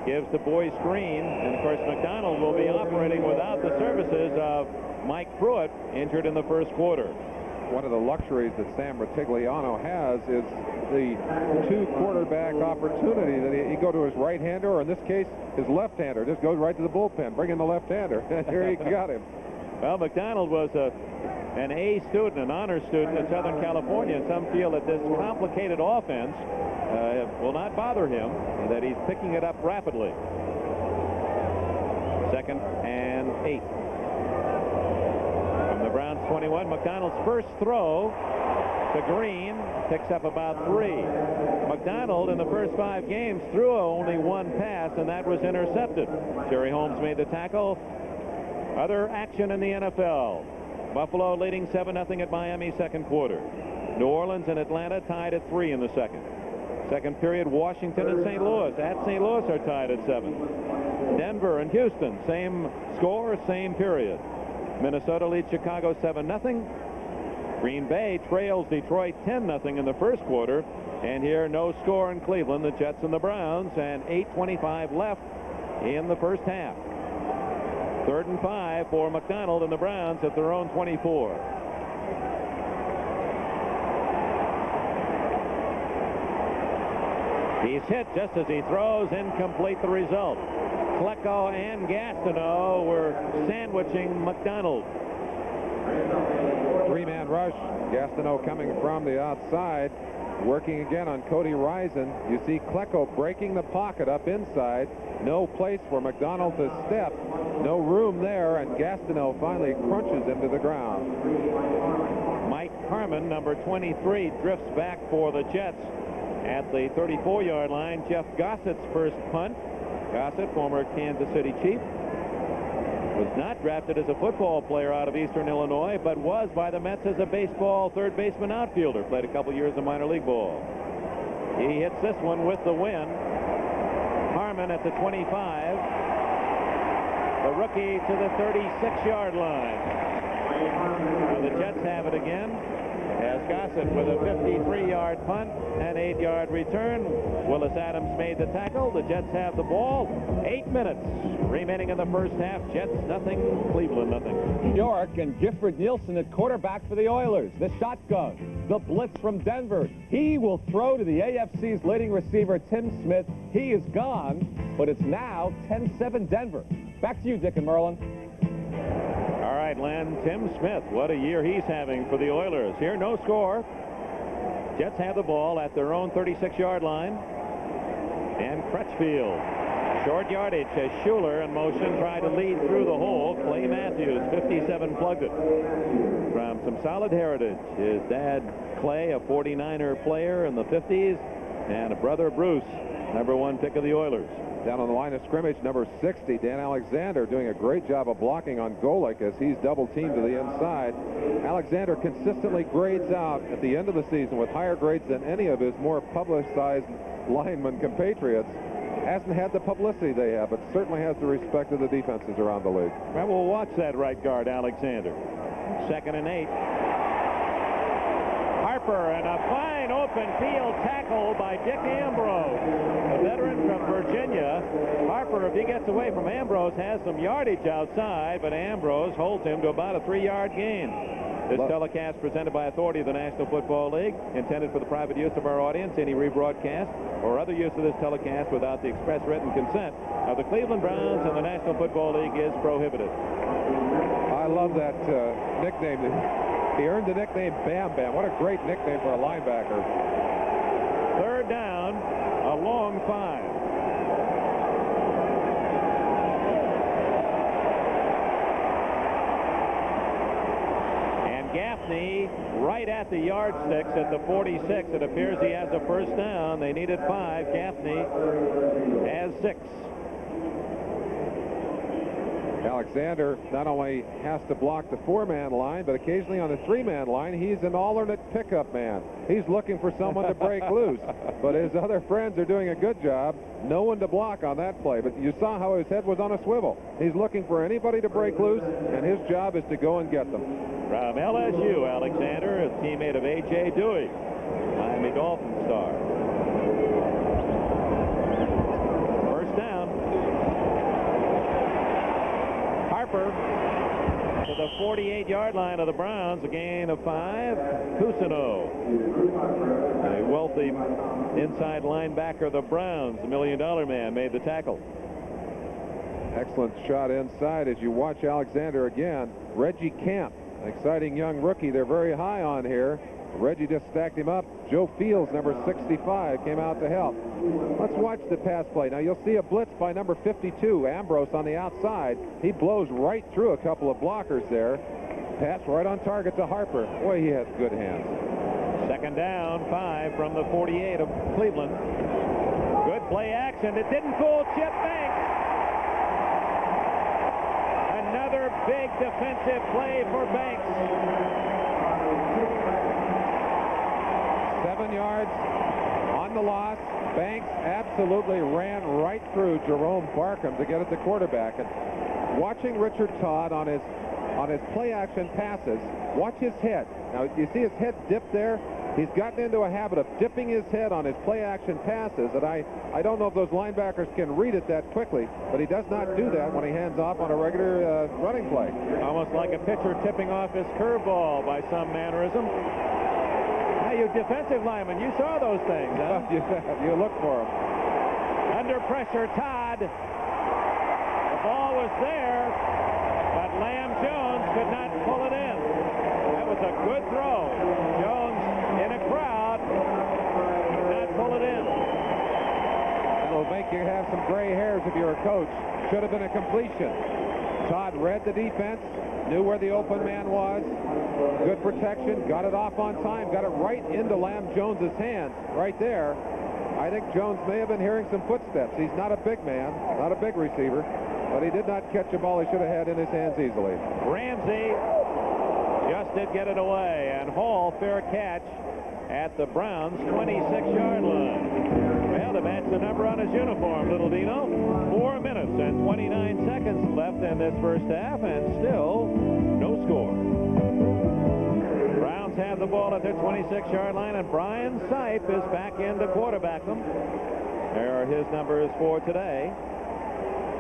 Gives to Boyce Green, and of course McDonald will be operating without the services of Mike Pruitt, injured in the first quarter. One of the luxuries that Sam Rutigliano has is the two-quarterback opportunity that he go to his right-hander, or in this case, his left-hander. Just goes right to the bullpen, bring in the left-hander. And here he got him. Well, McDonald was an A student, an honor student in Southern California, and some feel that this complicated offense will not bother him, and that he's picking it up rapidly. 2nd and 8. From the Browns 21, McDonald's first throw to Green picks up about 3. McDonald in the first 5 games threw only 1 pass, and that was intercepted. Jerry Holmes made the tackle. Other action in the NFL. Buffalo leading 7-0 at Miami, second quarter. New Orleans and Atlanta tied at 3 in the second. Second period, Washington and St. Louis. At St. Louis are tied at 7. Denver and Houston, same score, same period. Minnesota leads Chicago 7-0. Green Bay trails Detroit 10-0 in the first quarter. And here, no score in Cleveland, the Jets and the Browns, and 8:25 left in the first half. 3rd and 5 for McDonald and the Browns at their own 24. He's hit just as he throws. Incomplete the result. Klecko and Gastineau were sandwiching McDonald. 3-man rush. Gastineau coming from the outside. Working again on Cody Rison. You see Klecko breaking the pocket up inside. No place for McDonald to step. No room there, and Gastineau finally crunches him to the ground. Mike Harmon, number 23, drifts back for the Jets at the 34-yard line. Jeff Gossett's first punt. Gossett, former Kansas City Chief, was not drafted as a football player out of Eastern Illinois, but was by the Mets as a baseball third baseman outfielder. Played a couple years of minor league ball. He hits this one with the wind. Harmon at the 25. The rookie to the 36-yard line. Now the Jets have it again, as Gossett with a 53-yard punt and 8-yard return. Willis Adams made the tackle. The Jets have the ball. 8 minutes remaining in the first half. Jets nothing, Cleveland nothing. New York and Gifford Nielsen at quarterback for the Oilers. The shotgun, the blitz from Denver. He will throw to the AFC's leading receiver, Tim Smith. He is gone, but it's now 10-7 Denver. Back to you, Dick and Merlin. All right, Len, Tim Smith, what a year he's having for the Oilers. Here, no score. Jets have the ball at their own 36-yard line. And Crutchfield, short yardage as Schuler in motion tried to lead through the hole. Clay Matthews, 57, plugged it. From some solid heritage. His dad, Clay, a 49er player in the 50s, and a brother, Bruce, number 1 pick of the Oilers. Down on the line of scrimmage, number 60, Dan Alexander, doing a great job of blocking on Golick as he's double-teamed to the inside. Alexander consistently grades out at the end of the season with higher grades than any of his more publicized lineman compatriots. Hasn't had the publicity they have, but certainly has the respect of the defenses around the league. Well, we'll watch that right guard, Alexander. 2nd and 8. Harper, and a fine open field tackle by Dick Ambrose, a veteran from Virginia. Harper, if he gets away from Ambrose, has some yardage outside, but Ambrose holds him to about a 3-yard gain. This telecast presented by authority of the National Football League, intended for the private use of our audience. Any rebroadcast or other use of this telecast without the express written consent of the Cleveland Browns and the National Football League is prohibited. I love that nickname. He earned the nickname Bam Bam. What a great nickname for a linebacker. 3rd down, a long 5. And Gaffney right at the yardsticks at the 46. It appears he has a first down. They needed 5. Gaffney has 6. Alexander not only has to block the 4-man line, but occasionally on the 3-man line, he's an alternate pickup man. He's looking for someone to break loose. But his other friends are doing a good job. No one to block on that play. But you saw how his head was on a swivel. He's looking for anybody to break loose, and his job is to go and get them. From LSU, Alexander, a teammate of A.J. Dewey, Miami Dolphins star. First down. Harper to the 48-yard line of the Browns, a gain of 5. Cousineau, a wealthy inside linebacker of the Browns, the $1 million man, made the tackle. Excellent shot inside as you watch Alexander again. Reggie Camp, an exciting young rookie. They're very high on here. Reggie just stacked him up. Joe Fields, number 65, came out to help. Let's watch the pass play. Now you'll see a blitz by number 52, Ambrose, on the outside. He blows right through a couple of blockers there. Pass right on target to Harper. Boy, he has good hands. Second down, 5 from the 48 of Cleveland. Good play action. It didn't fool Chip Banks. Another big defensive play for Banks. 7 yards on the loss. Banks absolutely ran right through Jerome Barkham to get at the quarterback. And watching Richard Todd on his play-action passes, watch his head. Now, you see his head dip there? He's gotten into a habit of dipping his head on his play-action passes, and I don't know if those linebackers can read it that quickly, but he does not do that when he hands off on a regular running play. Almost like a pitcher tipping off his curveball by some mannerism. Now, you defensive linemen, you saw those things, huh? You look for them. Under pressure, Todd. The ball was there, but Lamb Jones could not pull it in. That was a good throw. Jones in a crowd could not pull it in. It'll make you have some gray hairs if you're a coach. Should have been a completion. Todd read the defense, knew where the open man was. Good protection, got it off on time, got it right into Lamb Jones's hands right there. I think Jones may have been hearing some footsteps. He's not a big man, not a big receiver, but he did not catch a ball he should have had in his hands easily. Ramsey just did get it away, and Hall, fair catch at the Browns' 26-yard line. Well, to match the number on his uniform, Little Dino. 4 minutes and 29 seconds left in this first half, and still no score. Browns have the ball at their 26-yard line, and Brian Sipe is back in to quarterback them. There are his numbers for today.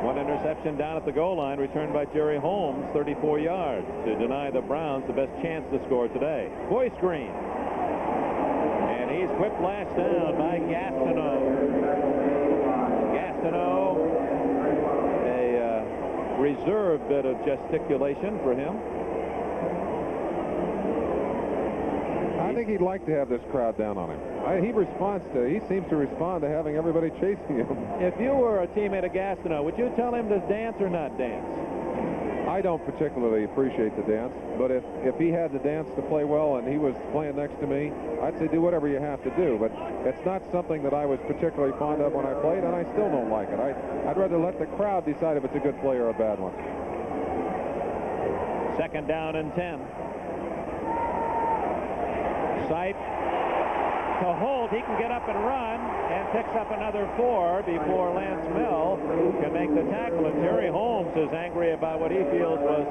1 interception down at the goal line, returned by Jerry Holmes, 34 yards, to deny the Browns the best chance to score today. Boy screen. And he's whiplashed down by Gastineau. Gastineau, a reserve bit of gesticulation for him. I think he'd like to have this crowd down on him. He seems to respond to having everybody chasing him. If you were a teammate of Gastineau, would you tell him to dance or not dance? I don't particularly appreciate the dance, but if he had the dance to play well and he was playing next to me, I'd say do whatever you have to do, but it's not something that I was particularly fond of when I played, and I still don't like it. I'd rather let the crowd decide if it's a good play or a bad one. Second down and 10. Sipe to Holt. He can get up and run and picks up another 4 before Lance Mell can make the tackle. And Jerry Holmes is angry about what he feels was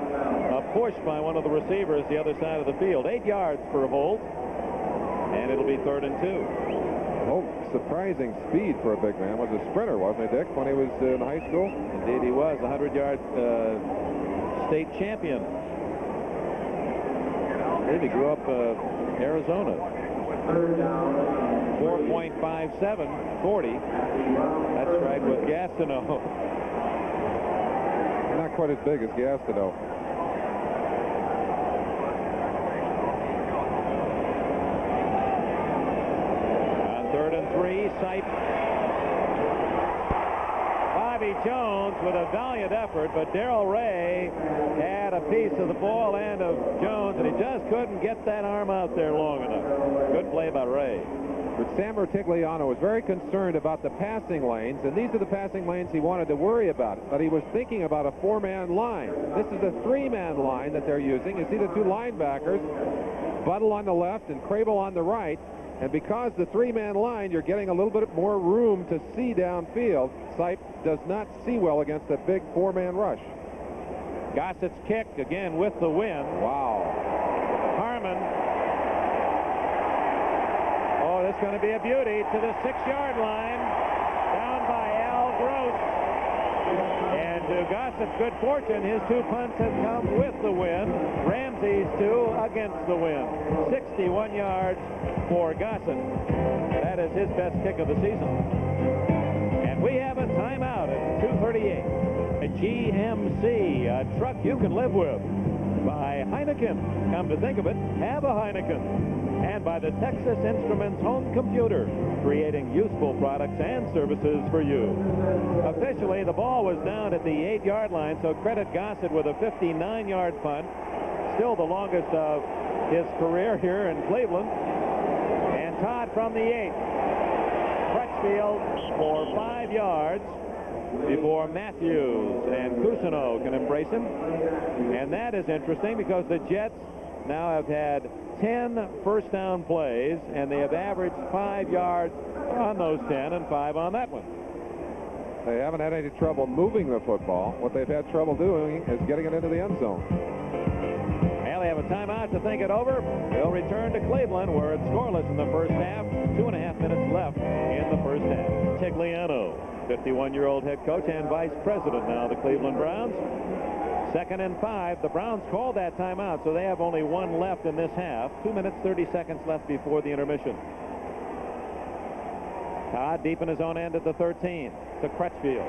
a push by one of the receivers the other side of the field. 8 yards for Holt, and it'll be 3rd and 2. Holt, surprising speed for a big man. Was a sprinter, wasn't he, Dick, when he was in high school? Indeed he was. A 100-yard state champion. I believe he grew up Arizona. 4.57, 40. That's right, with Gastineau. Not quite as big as Gastineau. On 3rd and 3, Sipe. Bobby Jones with a valiant effort, but Darrell Ray had a piece of the ball and of Jones, and he just couldn't get that arm out there long enough. Good play by Ray. But Sam Rutigliano was very concerned about the passing lanes, and these are the passing lanes he wanted to worry about. But he was thinking about a 4-man line. This is a 3-man line that they're using. You see the 2 linebackers, Buttle on the left and Crable on the right. And because the 3-man line, you're getting a little bit more room to see downfield. Sipe does not see well against a big 4-man rush. Gossett's kick again with the wind. Wow. Harmon. Oh, this is going to be a beauty to the 6-yard line. Down by Al Gross. And to Gossett's good fortune, his 2 punts have come with the wind. Ramsey's 2 against the wind. 61 yards for Gossett. That is his best kick of the season. And we have a timeout at 2:38. A GMC, a truck you can live with. By Heineken. Come to think of it, have a Heineken. And by the Texas Instruments home computer, creating useful products and services for you. Officially, the ball was down at the 8-yard line, so credit Gossett with a 59-yard punt. Still the longest of his career here in Cleveland. And Todd from the 8. Crutchfield for 5 yards before Matthews and Cousineau can embrace him. And that is interesting because the Jets now have had 10 first down plays, and they have averaged 5 yards on those 10 and 5 on that one. They haven't had any trouble moving the football. What they've had trouble doing is getting it into the end zone. And they have a timeout to think it over. They'll return to Cleveland, where it's scoreless in the first half. 2.5 minutes left in the first half. Tigliano, 51-year-old head coach and vice president now of the Cleveland Browns. 2nd and 5. The Browns called that timeout, so they have only 1 left in this half. 2 minutes, 30 seconds left before the intermission. Todd deep in his own end at the 13 to Crutchfield.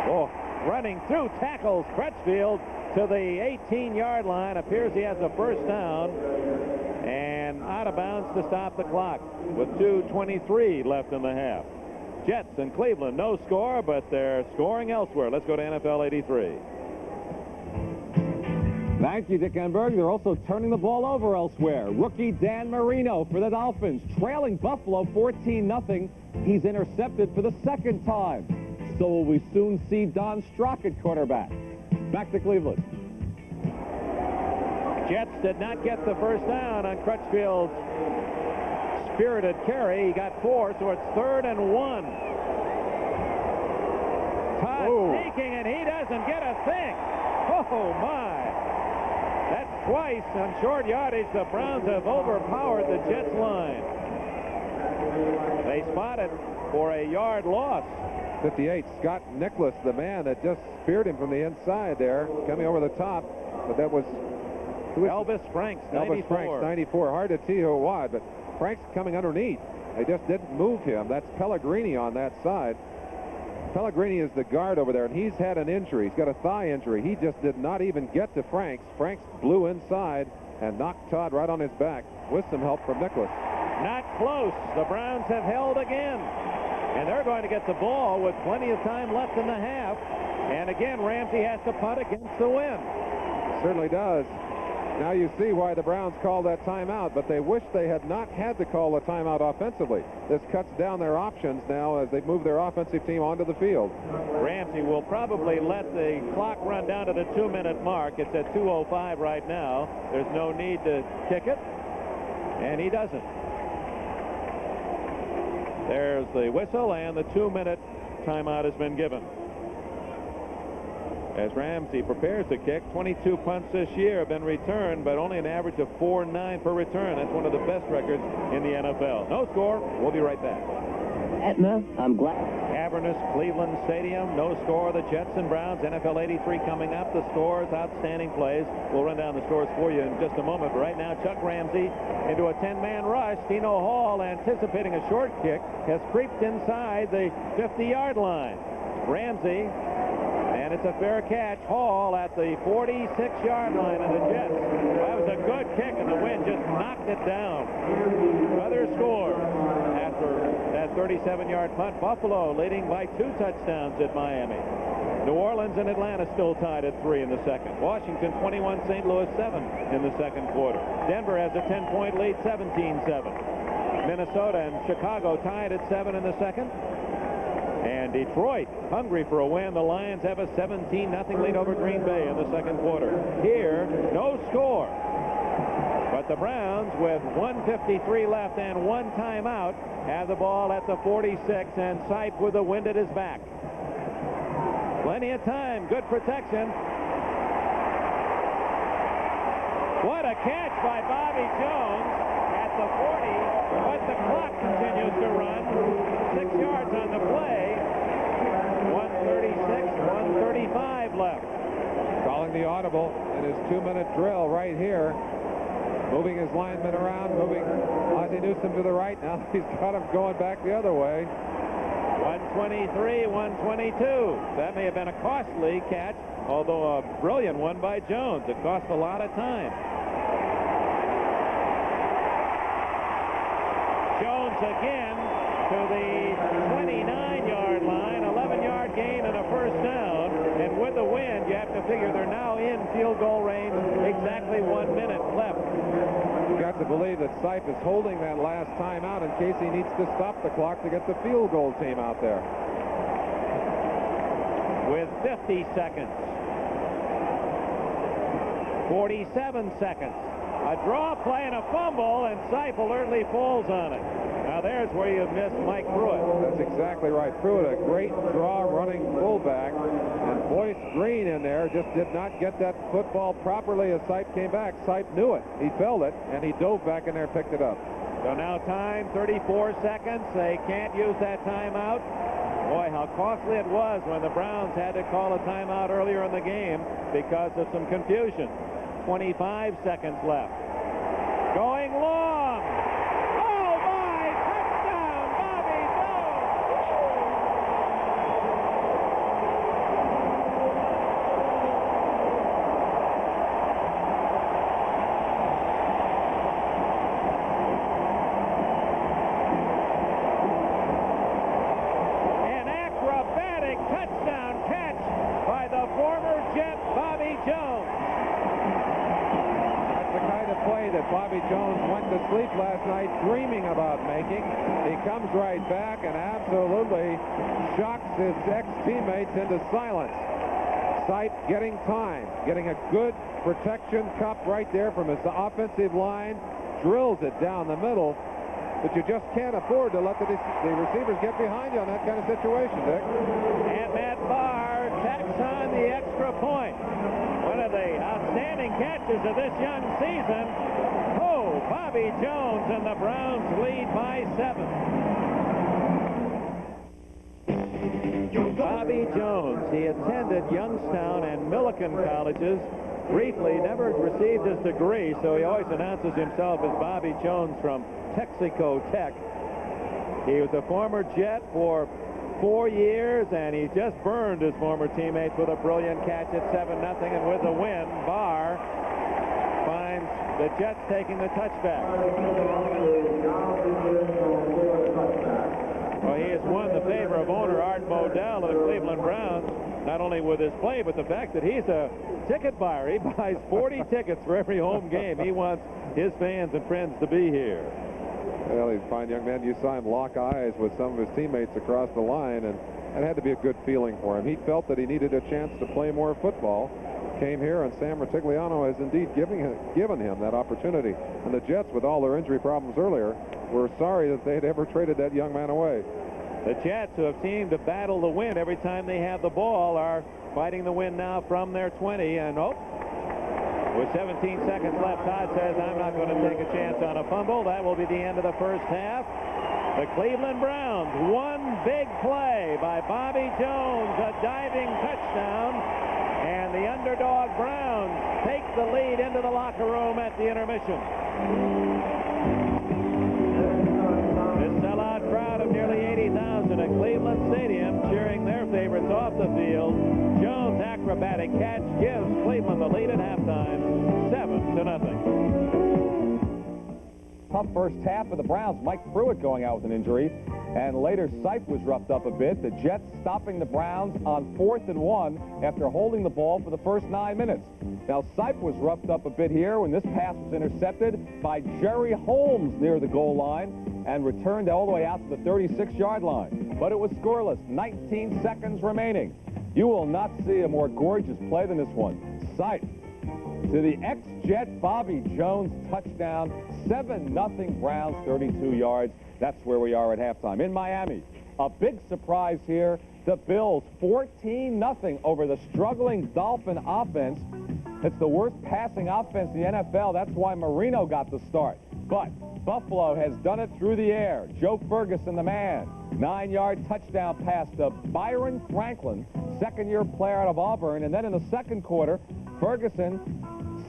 Oh, running through tackles Crutchfield to the 18-yard line. Appears he has a first down and out of bounds to stop the clock with 2:23 left in the half. Jets in Cleveland, no score, but they're scoring elsewhere. Let's go to NFL 83. Thank you, Dick Enberg. They're also turning the ball over elsewhere. Rookie Dan Marino for the Dolphins, trailing Buffalo 14-0. He's intercepted for the 2nd time. So will we soon see Don Strock at quarterback. Back to Cleveland. Jets did not get the first down on Crutchfield's spirited carry. He got 4, so it's 3rd and 1. Todd sneaking, and he doesn't get a thing. Oh, my. That's twice on short yardage. The Browns have overpowered the Jets line. They spot it for a yard loss. 58, Scott Nicholas, the man that just speared him from the inside there, coming over the top. But that was Elvis Franks, 94. Elvis Franks, 94. Hard to see who it was, but Franks coming underneath. They just didn't move him. That's Pellegrini on that side. Pellegrini is the guard over there, and he's had an injury. He's got a thigh injury. He just did not even get to Franks. Franks blew inside and knocked Todd right on his back with some help from Nicholas. Not close. The Browns have held again. And they're going to get the ball with plenty of time left in the half. And again, Ramsey has to punt against the wind. Certainly does. Now you see why the Browns called that timeout, but they wish they had not had to call a timeout offensively. This cuts down their options now as they move their offensive team onto the field. Ramsey will probably let the clock run down to the 2-minute mark. It's at 2:05 right now. There's no need to kick it, and he doesn't. There's the whistle, and the 2-minute timeout has been given. As Ramsey prepares to kick, 22 punts this year have been returned, but only an average of 4.9 per return. That's one of the best records in the NFL. No score. We'll be right back. Etna, I'm glad. Cavernous Cleveland Stadium, no score. The Jets and Browns, NFL 83 coming up. The scores, outstanding plays. We'll run down the scores for you in just a moment. But right now, Chuck Ramsey into a 10-man rush. Tino Hall, anticipating a short kick, has creeped inside the 50-yard line. Ramsey, and it's a fair catch. Hall at the 46-yard line of the Jets. That was a good kick, and the wind just knocked it down. Other scores after that 37-yard punt. Buffalo leading by 2 touchdowns at Miami. New Orleans and Atlanta still tied at 3 in the second. Washington 21, St. Louis 7 in the second quarter. Denver has a 10-point lead, 17-7. Minnesota and Chicago tied at 7 in the second. And Detroit hungry for a win. The Lions have a 17-0 lead over Green Bay in the second quarter. Here, no score. But the Browns, with 1:53 left and one timeout, have the ball at the 46, and Sipe with the wind at his back. Plenty of time. Good protection. What a catch by Bobby Jones at the 40, but the clock continues to run. 6 yards on the play. 1:36, 1:35 left. Calling the audible in his 2-minute drill right here. Moving his linemen around, moving Ozzie Newsome to the right. Now he's got him going back the other way. 123, 122. That may have been a costly catch, although a brilliant one by Jones. It cost a lot of time. Jones again to the 29-yard line, 11-yard gain and a first down. And with the wind, you have to figure they're now in field goal range. Exactly 1 minute left. You've got to believe that Sipe is holding that last timeout in case he needs to stop the clock to get the field goal team out there. With 50 seconds. 47 seconds. A draw play and a fumble, and Sipe alertly falls on it. Now there's where you missed Mike Pruitt. That's exactly right. Pruitt, a great draw running fullback, and Boyce Green in there just did not get that football properly as Sipe came back. Sipe knew it. He felt it, and he dove back in there and picked it up. So now time, 34 seconds. They can't use that timeout. Boy, how costly it was when the Browns had to call a timeout earlier in the game because of some confusion. 25 seconds left. Going long. Oh, my! Touchdown, Bobby An acrobatic touchdown catch by the former Jet Bobby Jones. Play that Bobby Jones went to sleep last night dreaming about making. He comes right back and absolutely shocks his ex-teammates into silence. Sipe getting time, getting a good protection cup right there from his offensive line, drills it down the middle, but you just can't afford to let the receivers get behind you on that kind of situation, Dick. And Matt Barr tacks on the extra point. One of the outstanding catches of this young season. Oh, Bobby Jones, and the Browns lead by 7. Bobby Jones, he attended Youngstown and Millikan colleges. Briefly, never received his degree, so he always announces himself as Bobby Jones from Texaco Tech. He was a former Jet for 4 years, and he just burned his former teammates with a brilliant catch at 7-0. And with the win, Barr finds the Jets taking the touchback. Well, he has won the favor of owner Art Modell of the Cleveland Browns, not only with his play, but the fact that he's a ticket buyer. He buys 40 tickets for every home game. He wants his fans and friends to be here. Well, he's a fine young man. You saw him lock eyes with some of his teammates across the line, and it had to be a good feeling for him. He felt that he needed a chance to play more football. Came here, and Sam Rutigliano has indeed given him that opportunity. And the Jets, with all their injury problems earlier, were sorry that they had ever traded that young man away. The Jets, who have seemed to battle the wind every time they have the ball, are fighting the wind now from their 20. And with 17 seconds left, Todd says, I'm not going to take a chance on a fumble. That will be the end of the first half. The Cleveland Browns, one big play by Bobby Jones, a diving touchdown, and the underdog Browns take the lead into the locker room at the intermission. This sellout crowd of nearly 80,000 at Cleveland Stadium cheering their favorites off the field. Jones' acrobatic catch gives Cleveland the lead at halftime, 7-0. tough first half for the Browns. Mike Pruitt going out with an injury. And later, Sipe was roughed up a bit. The Jets stopping the Browns on 4th and 1 after holding the ball for the first 9 minutes. Now, Sipe was roughed up a bit here when this pass was intercepted by Jerry Holmes near the goal line and returned all the way out to the 36-yard line. But it was scoreless, 19 seconds remaining. You will not see a more gorgeous play than this one. Sipe to the ex-Jet Bobby Jones touchdown, 7-0 Browns, 32 yards. That's where we are at halftime. In Miami, a big surprise here. The Bills 14-0 over the struggling Dolphin offense. It's the worst passing offense in the NFL. That's why Marino got the start. But Buffalo has done it through the air. Joe Ferguson, the man. 9-yard touchdown pass to Byron Franklin, second-year player out of Auburn. And then in the second quarter, Ferguson,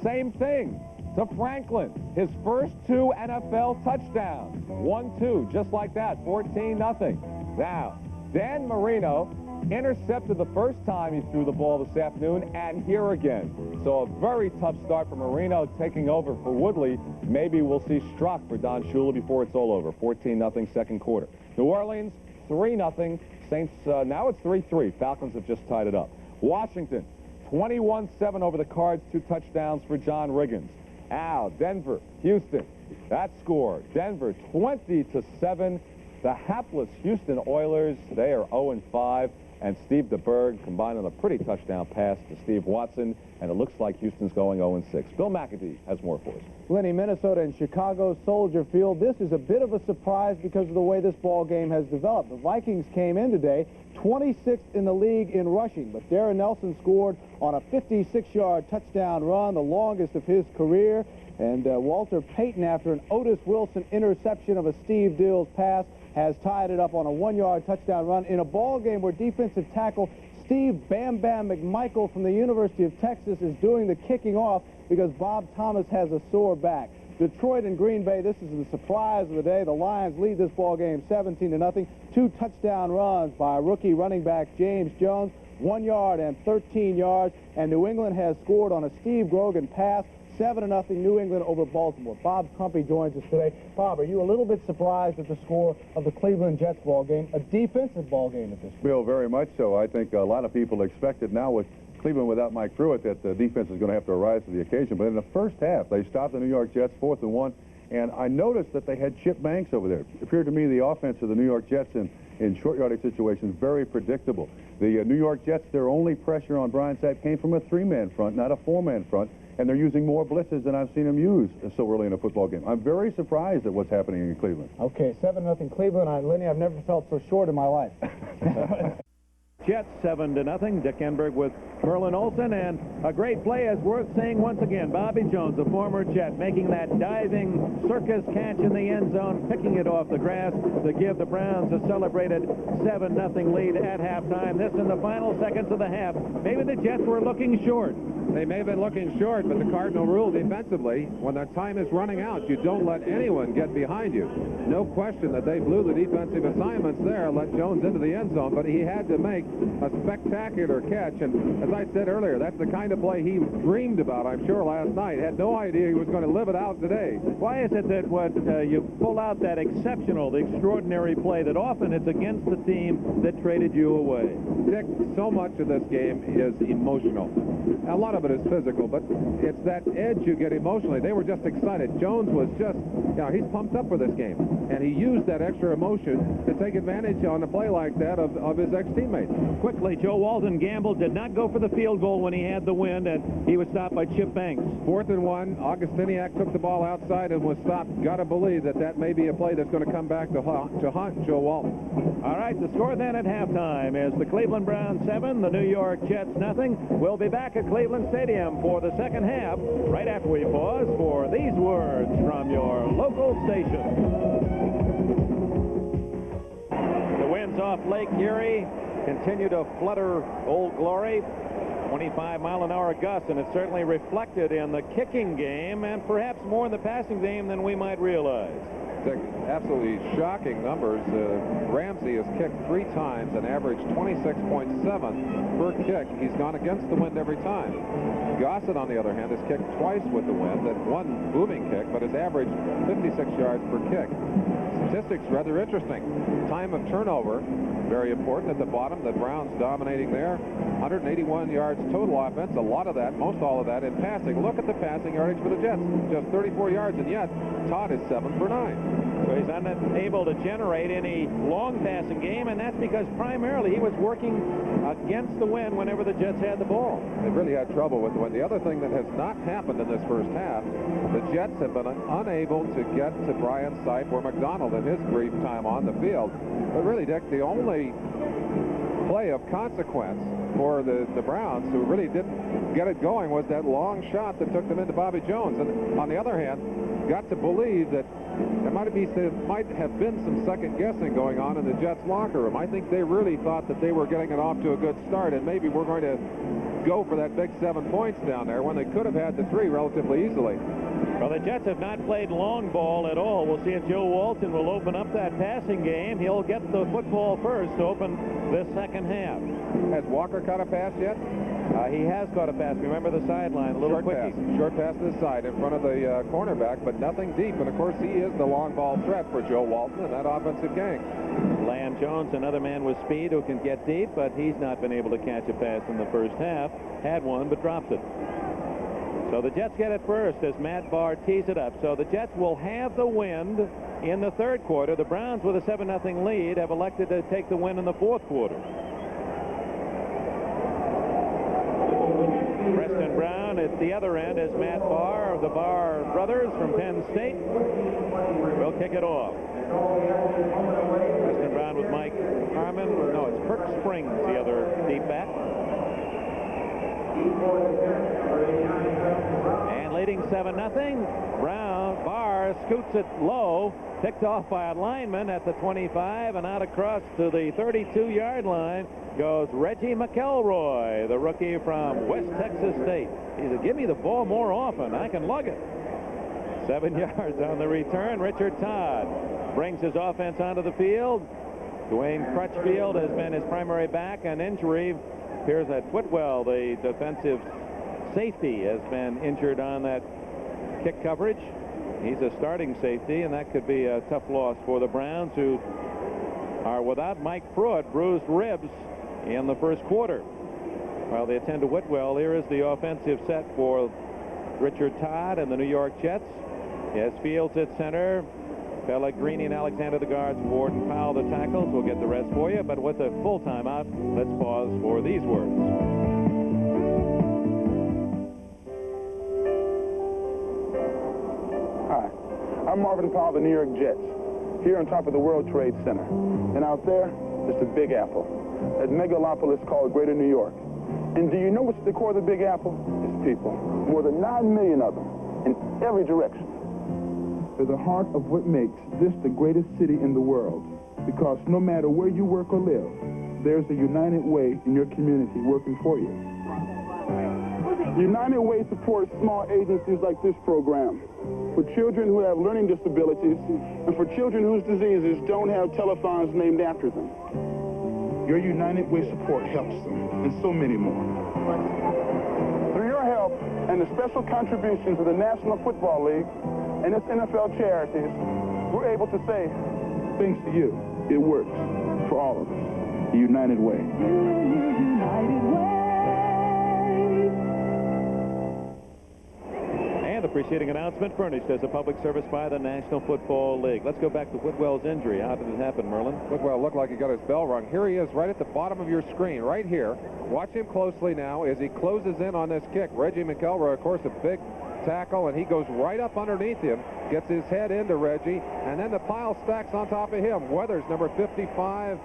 same thing to Franklin. His first 2 NFL touchdowns. 1-2, just like that, 14-0. Now, Dan Marino intercepted the first time he threw the ball this afternoon, and here again. So a very tough start for Marino taking over for Woodley. Maybe we'll see Strzok for Don Shula before it's all over. 14-0 second quarter. New Orleans, 3-0. Saints, now it's 3-3. Falcons have just tied it up. Washington, 21-7 over the Cards, 2 touchdowns for John Riggins. Now, Denver, Houston, that score. Denver, 20-7. The hapless Houston Oilers, they are 0-5. And Steve DeBerg combined on a pretty touchdown pass to Steve Watson. And it looks like Houston's going 0-6. Bill McAdee has more for us. Lenny, Minnesota and Chicago, Soldier Field. This is a bit of a surprise because of the way this ball game has developed. The Vikings came in today 26th in the league in rushing, but Darren Nelson scored on a 56-yard touchdown run, the longest of his career. And Walter Payton, after an Otis Wilson interception of a Steve Dills pass, has tied it up on a 1-yard touchdown run in a ball game where defensive tackle Steve Bam Bam McMichael from the University of Texas is doing the kicking off because Bob Thomas has a sore back. Detroit and Green Bay, this is the surprise of the day. The Lions lead this ball game 17-0. 2 touchdown runs by rookie running back James Jones, 1 yard and 13 yards. And New England has scored on a Steve Grogan pass, 7-0 New England over Baltimore. Bob Crumpy joins us today. Bob, are you a little bit surprised at the score of the Cleveland Jets ball game, a defensive ball game at this point? Bill, very much so. I think a lot of people expected now with Cleveland without Mike Pruitt that the defense is going to have to rise to the occasion. But in the first half, they stopped the New York Jets 4th and 1. And I noticed that they had Chip Banks over there. It appeared to me the offense of the New York Jets in short yardage situations very predictable. The New York Jets, their only pressure on Brian Sapp came from a 3-man front, not a 4-man front. And they're using more blitzes than I've seen them use so early in a football game. I'm very surprised at what's happening in Cleveland. Okay, 7-0 Cleveland. Lenny, I've never felt so short in my life. Jets 7-0. Dick Enberg with Merlin Olsen, and a great play is worth saying once again. Bobby Jones, a former Jet, making that diving circus catch in the end zone, picking it off the grass to give the Browns a celebrated 7-0 lead at halftime. This in the final seconds of the half. Maybe the Jets were looking short. They may have been looking short, but the Cardinal rule defensively, when the time is running out, you don't let anyone get behind you. No question that they blew the defensive assignments there, let Jones into the end zone, but he had to make a spectacular catch. And as I said earlier, that's the kind of play he dreamed about, I'm sure, last night. Had no idea he was going to live it out today. Why is it that you pull out that exceptional, the extraordinary play that often it's against the team that traded you away? Dick, so much of this game is emotional. A lot of it is physical, but it's that edge you get emotionally. They were just excited. Jones was just, he's pumped up for this game. And he used that extra emotion to take advantage on a play like that of his ex-teammates. Quickly, Joe Walton Gamble did not go for the field goal when he had the wind, and he was stopped by Chip Banks. 4th and 1. Augustiniak took the ball outside and was stopped. Got to believe that may be a play that's going to come back to haunt Joe Walton. All right, the score then at halftime is the Cleveland Browns 7, the New York Jets nothing. We'll be back at Cleveland Stadium for the second half right after we pause for these words from your local station. The winds off Lake Erie continue to flutter Old Glory. 25-mile-an-hour gusts, and it's certainly reflected in the kicking game and perhaps more in the passing game than we might realize. Dick, absolutely shocking numbers. Ramsey has kicked 3 times and averaged 26.7 per kick. He's gone against the wind every time. Gossett, on the other hand, has kicked twice with the wind and 1 booming kick, but has averaged 56 yards per kick. Statistics rather interesting. Time of turnover, very important at the bottom. The Browns dominating there. 181 yards total offense. A lot of that, most all of that in passing. Look at the passing yardage for the Jets. Just 34 yards, and yet Todd is 7 for 9. So he's unable to generate any long passing game, and that's because primarily he was working against the wind whenever the Jets had the ball. They really had trouble with the wind. The other thing that has not happened in this first half, the Jets have been unable to get to Brian Sipe or McDonald in his brief time on the field. But really, Dick, the only play of consequence for the Browns, who really didn't get it going, was that long shot that took them into Bobby Jones. And on the other hand, got to believe that there might have been some second guessing going on in the Jets locker room. I think they really thought that they were getting it off to a good start, and maybe we're going to go for that big 7 points down there when they could have had the 3 relatively easily. Well, the Jets have not played long ball at all. We'll see if Joe Walton will open up that passing game. He'll get the football first to open this second half. Has Walker caught a pass yet? He has caught a pass. Remember the sideline, a little quickie. Short pass to the side in front of the cornerback, but nothing deep. And, of course, he is the long ball threat for Joe Walton and that offensive gang. Lamb Jones, another man with speed who can get deep, but he's not been able to catch a pass in the first half. Had one, but dropped it. So the Jets get it first as Matt Barr tees it up. So the Jets will have the wind in the third quarter. The Browns, with a 7-0 lead, have elected to take the win in the fourth quarter. Preston Brown at the other end as Matt Barr of the Barr brothers from Penn State will kick it off. Preston Brown with Mike Harmon. No, it's Kirk Springs, the other deep back. And leading 7-0. Barr scoots it low, picked off by a lineman at the 25, and out across to the 32-yard line goes Reggie McElroy, the rookie from West Texas State. He said, give me the ball more often. I can lug it. 7 yards on the return. Richard Todd brings his offense onto the field. Dwayne Crutchfield has been his primary back. An injury appears that Whitwell, the defensive safety, has been injured on that kick coverage. He's a starting safety, and that could be a tough loss for the Browns, who are without Mike Pruitt, bruised ribs in the first quarter. While they attend to Whitwell, here is the offensive set for Richard Todd and the New York Jets. He has Fields at center, Pellegrini and Alexander the guards, Ward and Powell the tackles. We'll get the rest for you, but with a full timeout, let's pause for these words. Hi, I'm Marvin Powell of the New York Jets, here on top of the World Trade Center. And out there, there's the Big Apple, that megalopolis called Greater New York. And do you know what's at the core of the Big Apple? It's people. More than 9 million of them, in every direction. They're the heart of what makes this the greatest city in the world. Because no matter where you work or live, there's a United Way in your community working for you. United Way supports small agencies like this program for children who have learning disabilities and for children whose diseases don't have telephones named after them. Your United Way support helps them, and so many more. Through your help and the special contributions of the National Football League and its NFL charities, we're able to say, thanks to you, it works for all of us. The United Way. United Way. And the preceding announcement furnished as a public service by the National Football League. Let's go back to Whitwell's injury. How did it happen, Merlin? Whitwell looked like he got his bell rung. Here he is right at the bottom of your screen, right here. Watch him closely now as he closes in on this kick. Reggie McElroy, of course, a big tackle, and he goes right up underneath him, gets his head into Reggie, and then the pile stacks on top of him. Weathers, number 55,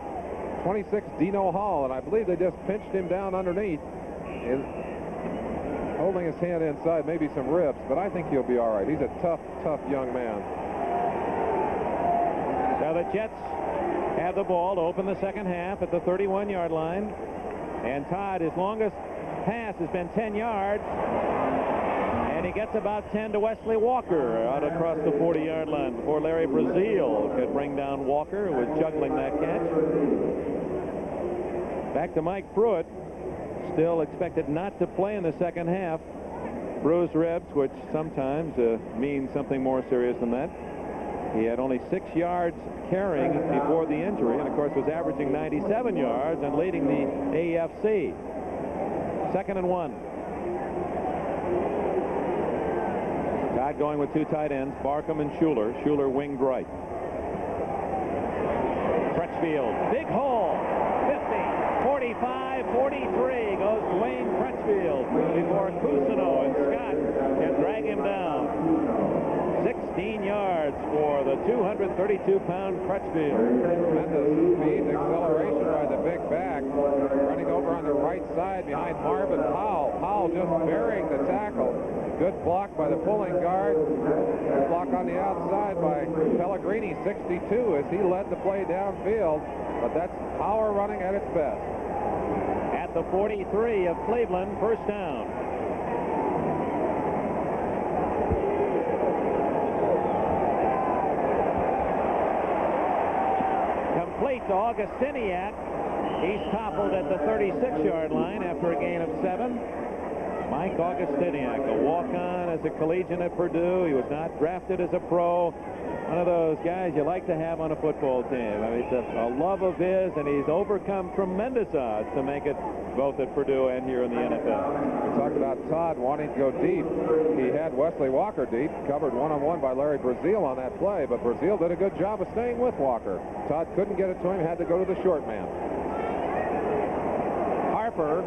26, Dino Hall, and I believe they just pinched him down underneath, holding his hand inside, maybe some ribs, but I think he'll be all right. He's a tough, tough young man. So the Jets have the ball to open the second half at the 31-yard line, and Todd, his longest pass has been 10 yards. And he gets about 10 to Wesley Walker out across the 40-yard line before Larry Brazil could bring down Walker, who was juggling that catch. Back to Mike Pruitt, still expected not to play in the second half. Bruised ribs, which sometimes means something more serious than that. He had only 6 yards carrying before the injury, and of course was averaging 97 yards and leading the AFC. 2nd and 1. Todd going with 2 tight ends, Barkham and Schuler. Schuler winged right. Crutchfield, big hole, 50, 45, 43 goes Dwayne Crutchfield before Cousineau and Scott can drag him down. 16 yards for the 232-pound Crutchfield. Tremendous speed and acceleration by the big back, running over on the right side behind Marvin Powell. Powell just burying the tackle. Good block by the pulling guard. Good block on the outside by Pellegrini, 62, as he led the play downfield. But that's power running at its best. At the 43 of Cleveland, first down. Complete to Augustiniak. He's toppled at the 36-yard line after a gain of 7. Mike Augustiniak, a walk-on as a collegiate at Purdue. He was not drafted as a pro. One of those guys you like to have on a football team. I mean, it's a love of his, and he's overcome tremendous odds to make it both at Purdue and here in the NFL. We talked about Todd wanting to go deep. He had Wesley Walker deep, covered one-on-one by Larry Brazil on that play, but Brazil did a good job of staying with Walker. Todd couldn't get it to him, had to go to the short man. Harper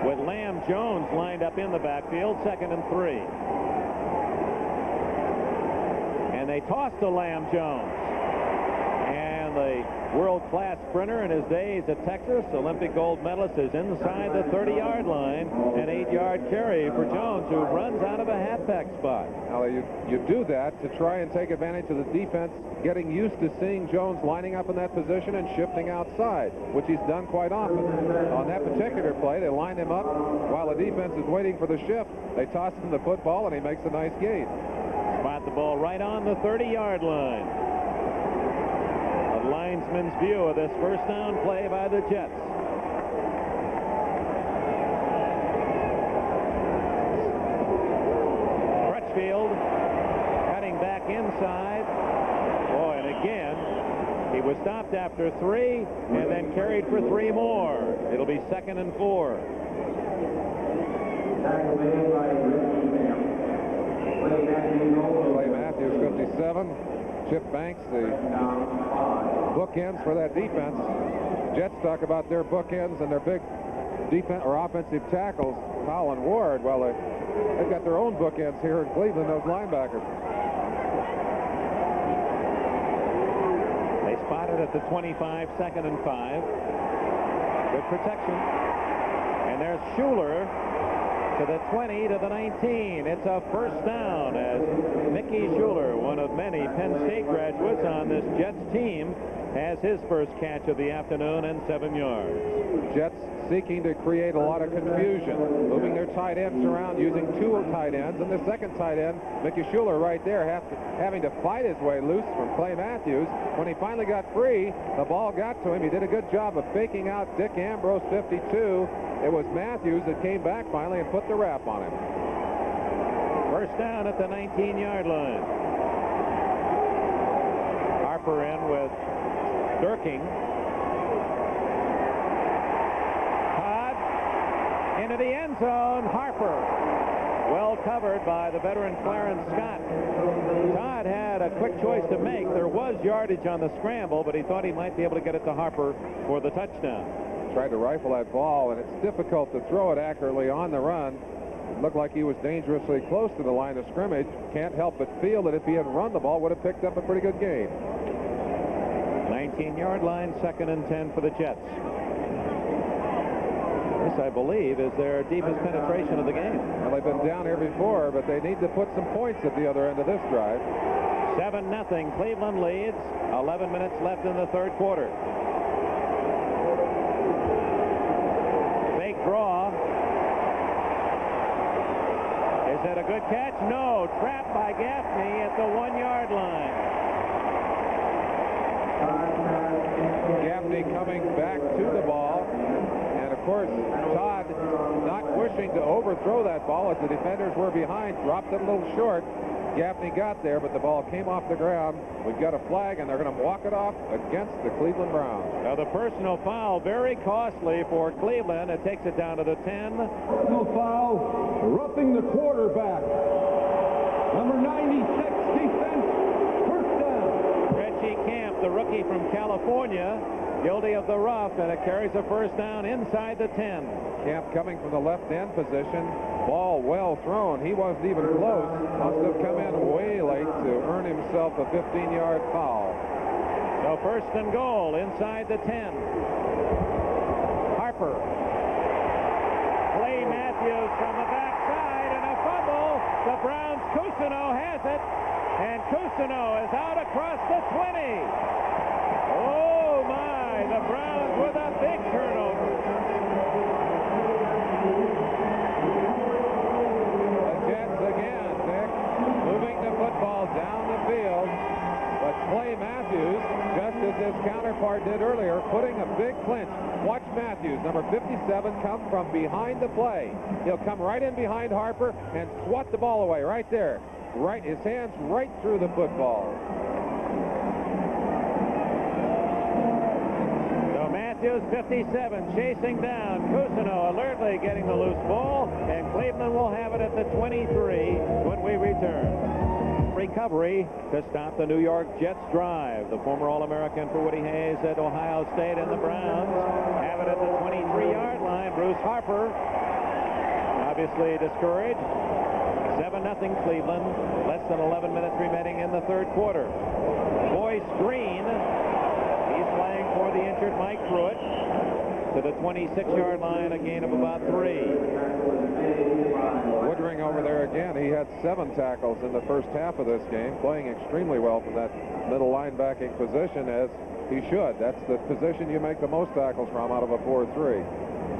with Lamb Jones lined up in the backfield, 2nd and 3. And they toss to Lamb Jones. And the world-class sprinter in his days at Texas, Olympic gold medalist, is inside the 30-yard line. An 8-yard carry for Jones, who runs out of a halfback spot. Now, you do that to try and take advantage of the defense getting used to seeing Jones lining up in that position and shifting outside, which he's done quite often. On that particular play, they lined him up while the defense is waiting for the shift. They toss him the football, and he makes a nice gain. Spot the ball right on the 30-yard line. A linesman's view of this first down play by the Jets. Crutchfield cutting back inside. Boy, and again, he was stopped after 3 and then carried for 3 more. It'll be 2nd and 4. Clay Matthews, 57. Chip Banks, the bookends for that defense. Jets talk about their bookends and their big defense or offensive tackles, Powell and Ward. Well, they've got their own bookends here in Cleveland, those linebackers. They spotted at the 25, 2nd and 5. Good protection. And there's Schuler to the 20, to the 19. It's a first down as Mickey Schuler, one of many Penn State graduates on this Jets team, has his first catch of the afternoon and 7 yards. Jets seeking to create a lot of confusion, moving their tight ends around, using 2 tight ends, and the second tight end, Mickey Schuler, right there, having to fight his way loose from Clay Matthews. When he finally got free, the ball got to him. He did a good job of faking out Dick Ambrose, 52. It was Matthews that came back finally and put the wrap on him. First down at the 19-yard line. Harper in with Durking. Todd into the end zone. Harper well covered by the veteran Clarence Scott. Todd had a quick choice to make. There was yardage on the scramble, but he thought he might be able to get it to Harper for the touchdown. Tried to rifle that ball, and it's difficult to throw it accurately on the run. It looked like he was dangerously close to the line of scrimmage. Can't help but feel that if he had run the ball, would have picked up a pretty good gain. 19-yard line, 2nd and 10 for the Jets. This, I believe, is their deepest penetration of the game. Well, they've been down here before, but they need to put some points at the other end of this drive. 7-0. Cleveland leads. 11 minutes left in the third quarter. Fake draw is that a good catch? No. Trapped by Gaffney at the 1-yard line. Gaffney coming back to the ball. And, of course, Todd, not wishing to overthrow that ball as the defenders were behind, dropped it a little short. Gaffney got there, but the ball came off the ground. We've got a flag, and they're going to walk it off against the Cleveland Browns. Now, the personal foul, very costly for Cleveland. It takes it down to the 10. Personal foul, roughing the quarterback. Number 96, defense, first down. Reggie Camp, the rookie from California, guilty of the rough, and it carries a first down inside the 10. Camp coming from the left end position. Ball well thrown. He wasn't even close. Must have come in way late to earn himself a 15-yard foul. So first and goal inside the 10. Harper. Clay Matthews from the backside and a fumble. The Browns' Cousineau has it. And Cousineau is out across the 20. Oh, my. The Browns with a big turnover. Football down the field, but Clay Matthews, just as his counterpart did earlier, putting a big clinch. Watch Matthews, number 57, come from behind the play. He'll come right in behind Harper and swat the ball away right there. Right, his hands right through the football. So Matthews, 57, chasing down Cousineau, alertly getting the loose ball, and Cleveland will have it at the 23 when we return. Recovery to stop the New York Jets drive. The former All-American for Woody Hayes at Ohio State, and the Browns have it at the 23-yard line. Bruce Harper, obviously discouraged. 7-0 Cleveland. Less than 11 minutes remaining in the third quarter. Boyce Green, he's playing for the injured Mike Pruitt, to the 26-yard line, a gain of about 3. Woodring over there again. He had 7 tackles in the first half of this game, playing extremely well from that middle linebacking position, as he should. That's the position you make the most tackles from out of a 4-3.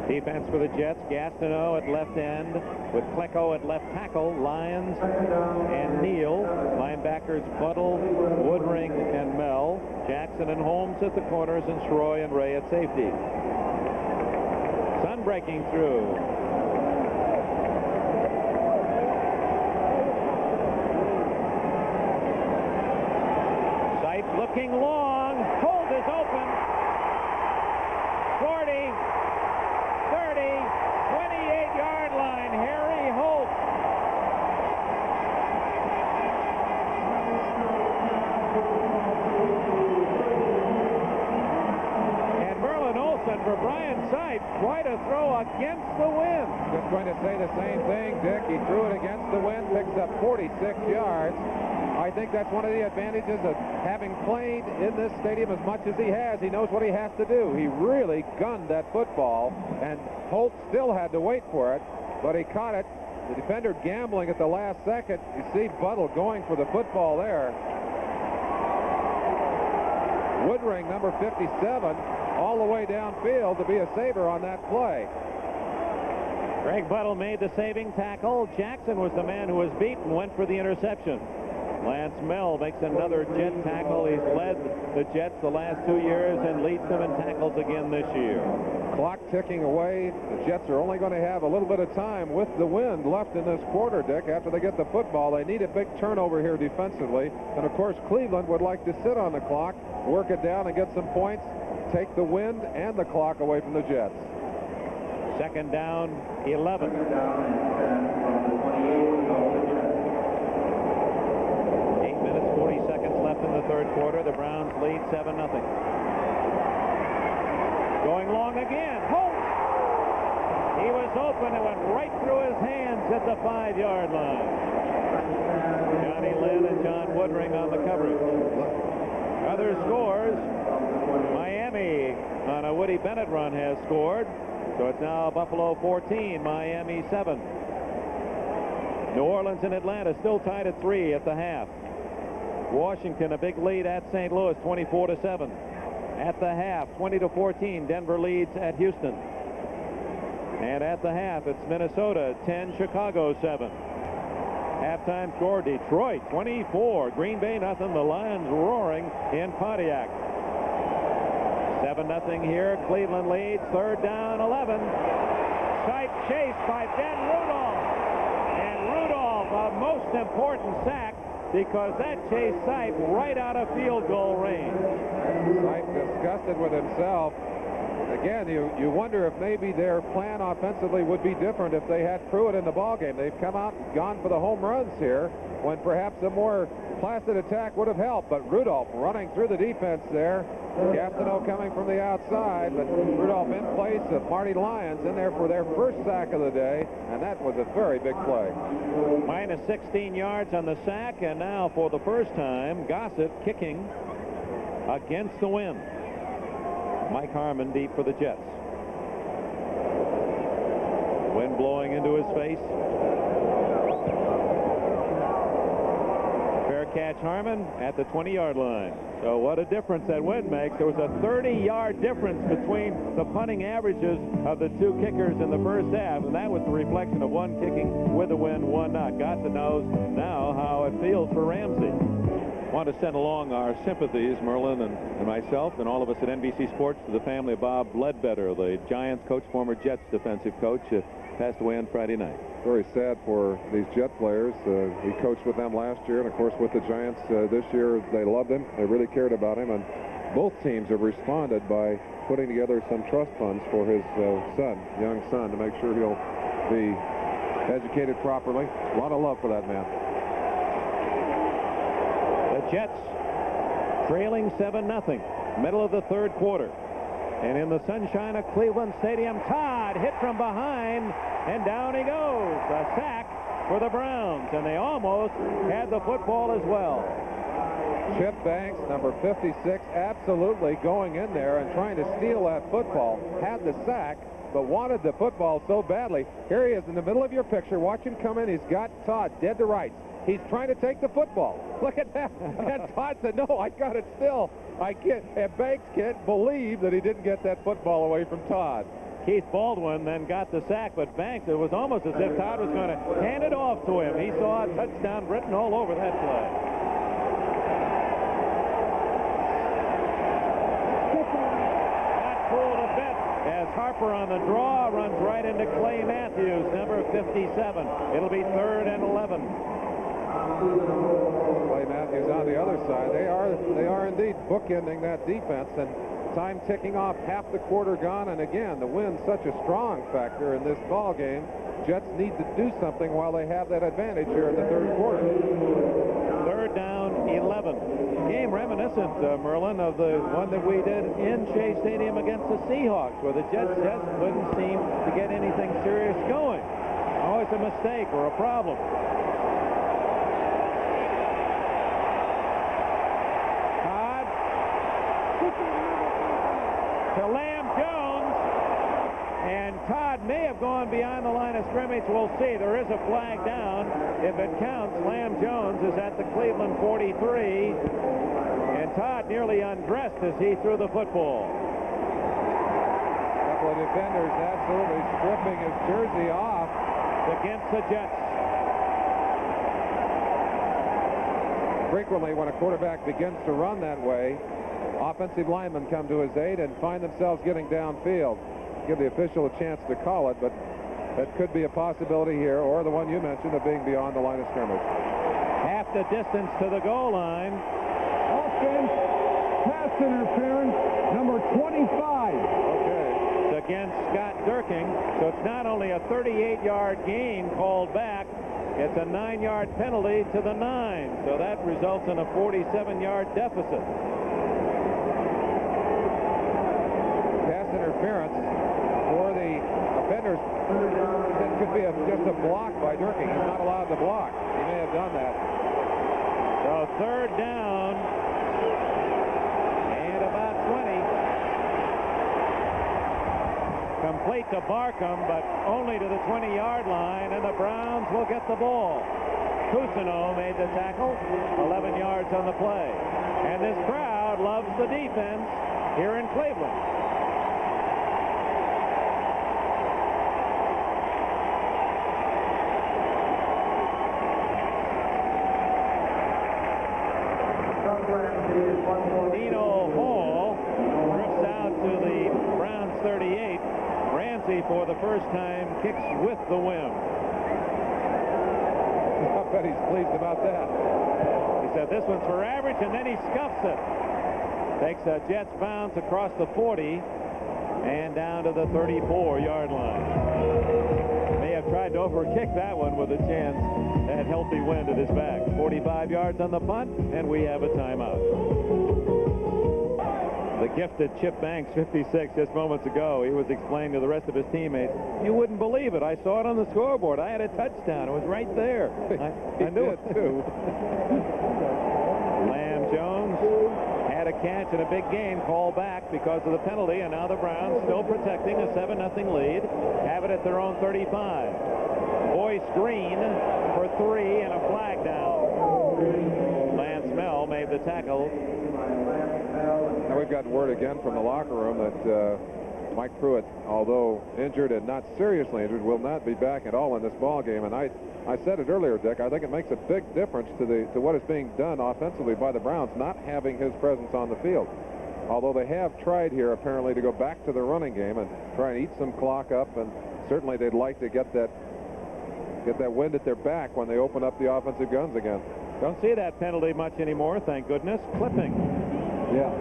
Defense for the Jets, Gastineau at left end, with Klecko at left tackle, Lyons and Neal. Linebackers Buttle, Woodring, and Mel. Jackson and Holmes at the corners, and Shroy and Ray at safety. Sun breaking through. Sight looking long. Holt is open. 40, 30, 28-yard line. Harry Holt. And Merlin Olsen for Brian Sipe. Quite a throw against the wind. Just going to say the same thing, Dick. He threw it against the wind, picks up 46 yards. I think that's one of the advantages of having played in this stadium as much as he has. He knows what he has to do. He really gunned that football, and Holt still had to wait for it, but he caught it. The defender gambling at the last second. You see Buttle going for the football there. Woodring, number 57, all the way downfield to be a saver on that play. Greg Buttle made the saving tackle. Jackson was the man who was beaten, went for the interception. Lance Mel makes another Jet tackle. He's led the Jets the last 2 years and leads them in tackles again this year. Clock ticking away. The Jets are only going to have a little bit of time with the wind left in this quarter, Dick. After they get the football, they need a big turnover here defensively. And, of course, Cleveland would like to sit on the clock, work it down and get some points, take the wind and the clock away from the Jets. Second down, 11. 8 minutes, 40 seconds left in the third quarter. The Browns lead 7-0. Going long again. Holt! He was open and went right through his hands at the 5-yard line. Johnny Lynn and John Woodring on the coverage. Other scores. Miami on a Woody Bennett run has scored. So it's now Buffalo 14, Miami 7. New Orleans and Atlanta still tied at 3 at the half. Washington a big lead at St. Louis, 24-7. At the half, 20-14, Denver leads at Houston. And at the half, it's Minnesota 10, Chicago 7. Halftime score, Detroit 24, Green Bay nothing. The Lions roaring in Pontiac. 7-0 here. Cleveland leads. Third down, 11. Sipe chased by Ben Rudolph. And Rudolph, a most important sack because that chased Sipe right out of field goal range. Sipe disgusted with himself. Again, you wonder if maybe their plan offensively would be different if they had Pruitt in the ballgame. They've come out and gone for the home runs here when perhaps a more placid attack would have helped. But Rudolph running through the defense there. Gastineau coming from the outside, but Rudolph in place of Marty Lyons in there for their first sack of the day, and that was a very big play. Minus 16 yards on the sack, and now for the first time, Gossett kicking against the wind. Mike Harmon deep for the Jets. Wind blowing into his face. Fair catch, Harmon at the 20-yard line. So what a difference that wind makes. There was a 30-yard difference between the punting averages of the two kickers in the first half, and that was the reflection of one kicking with the wind, one not. Gossett knows now how it feels for Ramsey. Want to send along our sympathies, Merlin and myself and all of us at NBC Sports, to the family of Bob Ledbetter, the Giants coach, former Jets defensive coach, passed away on Friday night. Very sad for these Jet players. He coached with them last year, and of course with the Giants this year. They loved him. They really cared about him, and both teams have responded by putting together some trust funds for his young son, to make sure he'll be educated properly. A lot of love for that man. The Jets trailing 7-0, middle of the third quarter. And in the sunshine of Cleveland Stadium, Todd hit from behind, and down he goes. A sack for the Browns, and they almost had the football as well. Chip Banks, number 56, absolutely going in there and trying to steal that football. Had the sack, but wanted the football so badly. Here he is in the middle of your picture. Watch him come in. He's got Todd dead to rights. He's trying to take the football. Look at that. And Todd said, no, I got it still. I can't. And Banks can't believe that he didn't get that football away from Todd. Keith Baldwin then got the sack, but Banks, it was almost as if Todd was going to hand it off to him. He saw a touchdown written all over that play. Not fooled a bit as Harper on the draw runs right into Clay Matthews, number 57. It'll be 3rd and 11. Clay Matthews on the other side. They are indeed bookending that defense, and time ticking off, half the quarter gone, and again the wind's such a strong factor in this ball game. Jets need to do something while they have that advantage here in the third quarter. 3rd down, 11. Game reminiscent, Merlin, of the one that we did in Shea Stadium against the Seahawks, where the Jets just couldn't seem to get anything serious going. Always a mistake or a problem. To Lamb Jones, and Todd may have gone beyond the line of scrimmage. We'll see. There is a flag down. If it counts, Lamb Jones is at the Cleveland 43, and Todd nearly undressed as he threw the football. A couple of defenders absolutely stripping his jersey off against the Jets. Frequently, when a quarterback begins to run that way, offensive linemen come to his aid and find themselves getting downfield. Give the official a chance to call it, but that could be a possibility here, or the one you mentioned of being beyond the line of scrimmage. Half the distance to the goal line. Offense, pass interference, number 25. Okay. It's against Scott Durking, so it's not only a 38-yard gain called back, it's a 9-yard penalty to the 9, so that results in a 47-yard deficit. Interference for the offenders. That could be just a block by Durking. He's not allowed to block. He may have done that. So 3rd down and about 20. Complete to Barkham, but only to the 20-yard line, and the Browns will get the ball. Cousineau made the tackle, 11 yards on the play. And this crowd loves the defense here in Cleveland. time kicks with the whim. I bet he's pleased about that. He said this one's for average, and then he scuffs it. Takes a Jets bounce across the 40 and down to the 34-yard line. May have tried to overkick that one with a chance at healthy wind at his back. 45 yards on the punt, and we have a timeout. The gifted Chip Banks, 56, just moments ago. He was explaining to the rest of his teammates, you wouldn't believe it. I saw it on the scoreboard. I had a touchdown. It was right there. I knew it, too. Lamb Jones had a catch in a big game, called back because of the penalty, and now the Browns still protecting a 7-0 lead. Have it at their own 35. Boyce Green for 3 and a flag down. Lance Mel made the tackle. Now we've got word again from the locker room that Mike Pruitt, although injured and not seriously injured, will not be back at all in this ball game. And I said it earlier, Dick, I think it makes a big difference to what is being done offensively by the Browns, not having his presence on the field. Although they have tried here apparently to go back to the running game and try and eat some clock up, and certainly they'd like to get that wind at their back when they open up the offensive guns again. Don't see that penalty much anymore, thank goodness. Clipping. Yeah.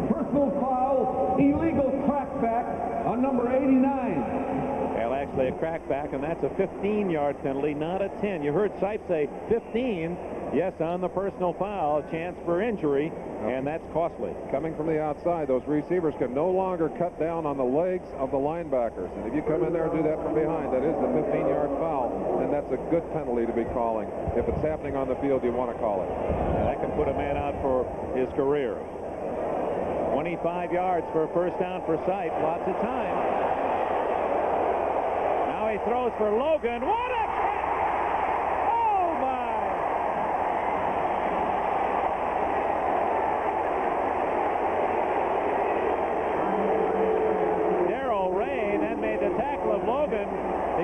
Personal foul, illegal crackback on number 89. Well, actually a crackback, and that's a 15-yard penalty, not a 10. You heard Sipe say 15. Yes, on the personal foul, a chance for injury, and that's costly. Coming from the outside, those receivers can no longer cut down on the legs of the linebackers. And if you come in there and do that from behind, that is the 15-yard foul, and that's a good penalty to be calling. If it's happening on the field, you want to call it. Yeah, that can put a man out for his career. 25 yards for a first down for Sipe. Lots of time. Now he throws for Logan. What a catch! Oh, my! Darrell Ray then made the tackle of Logan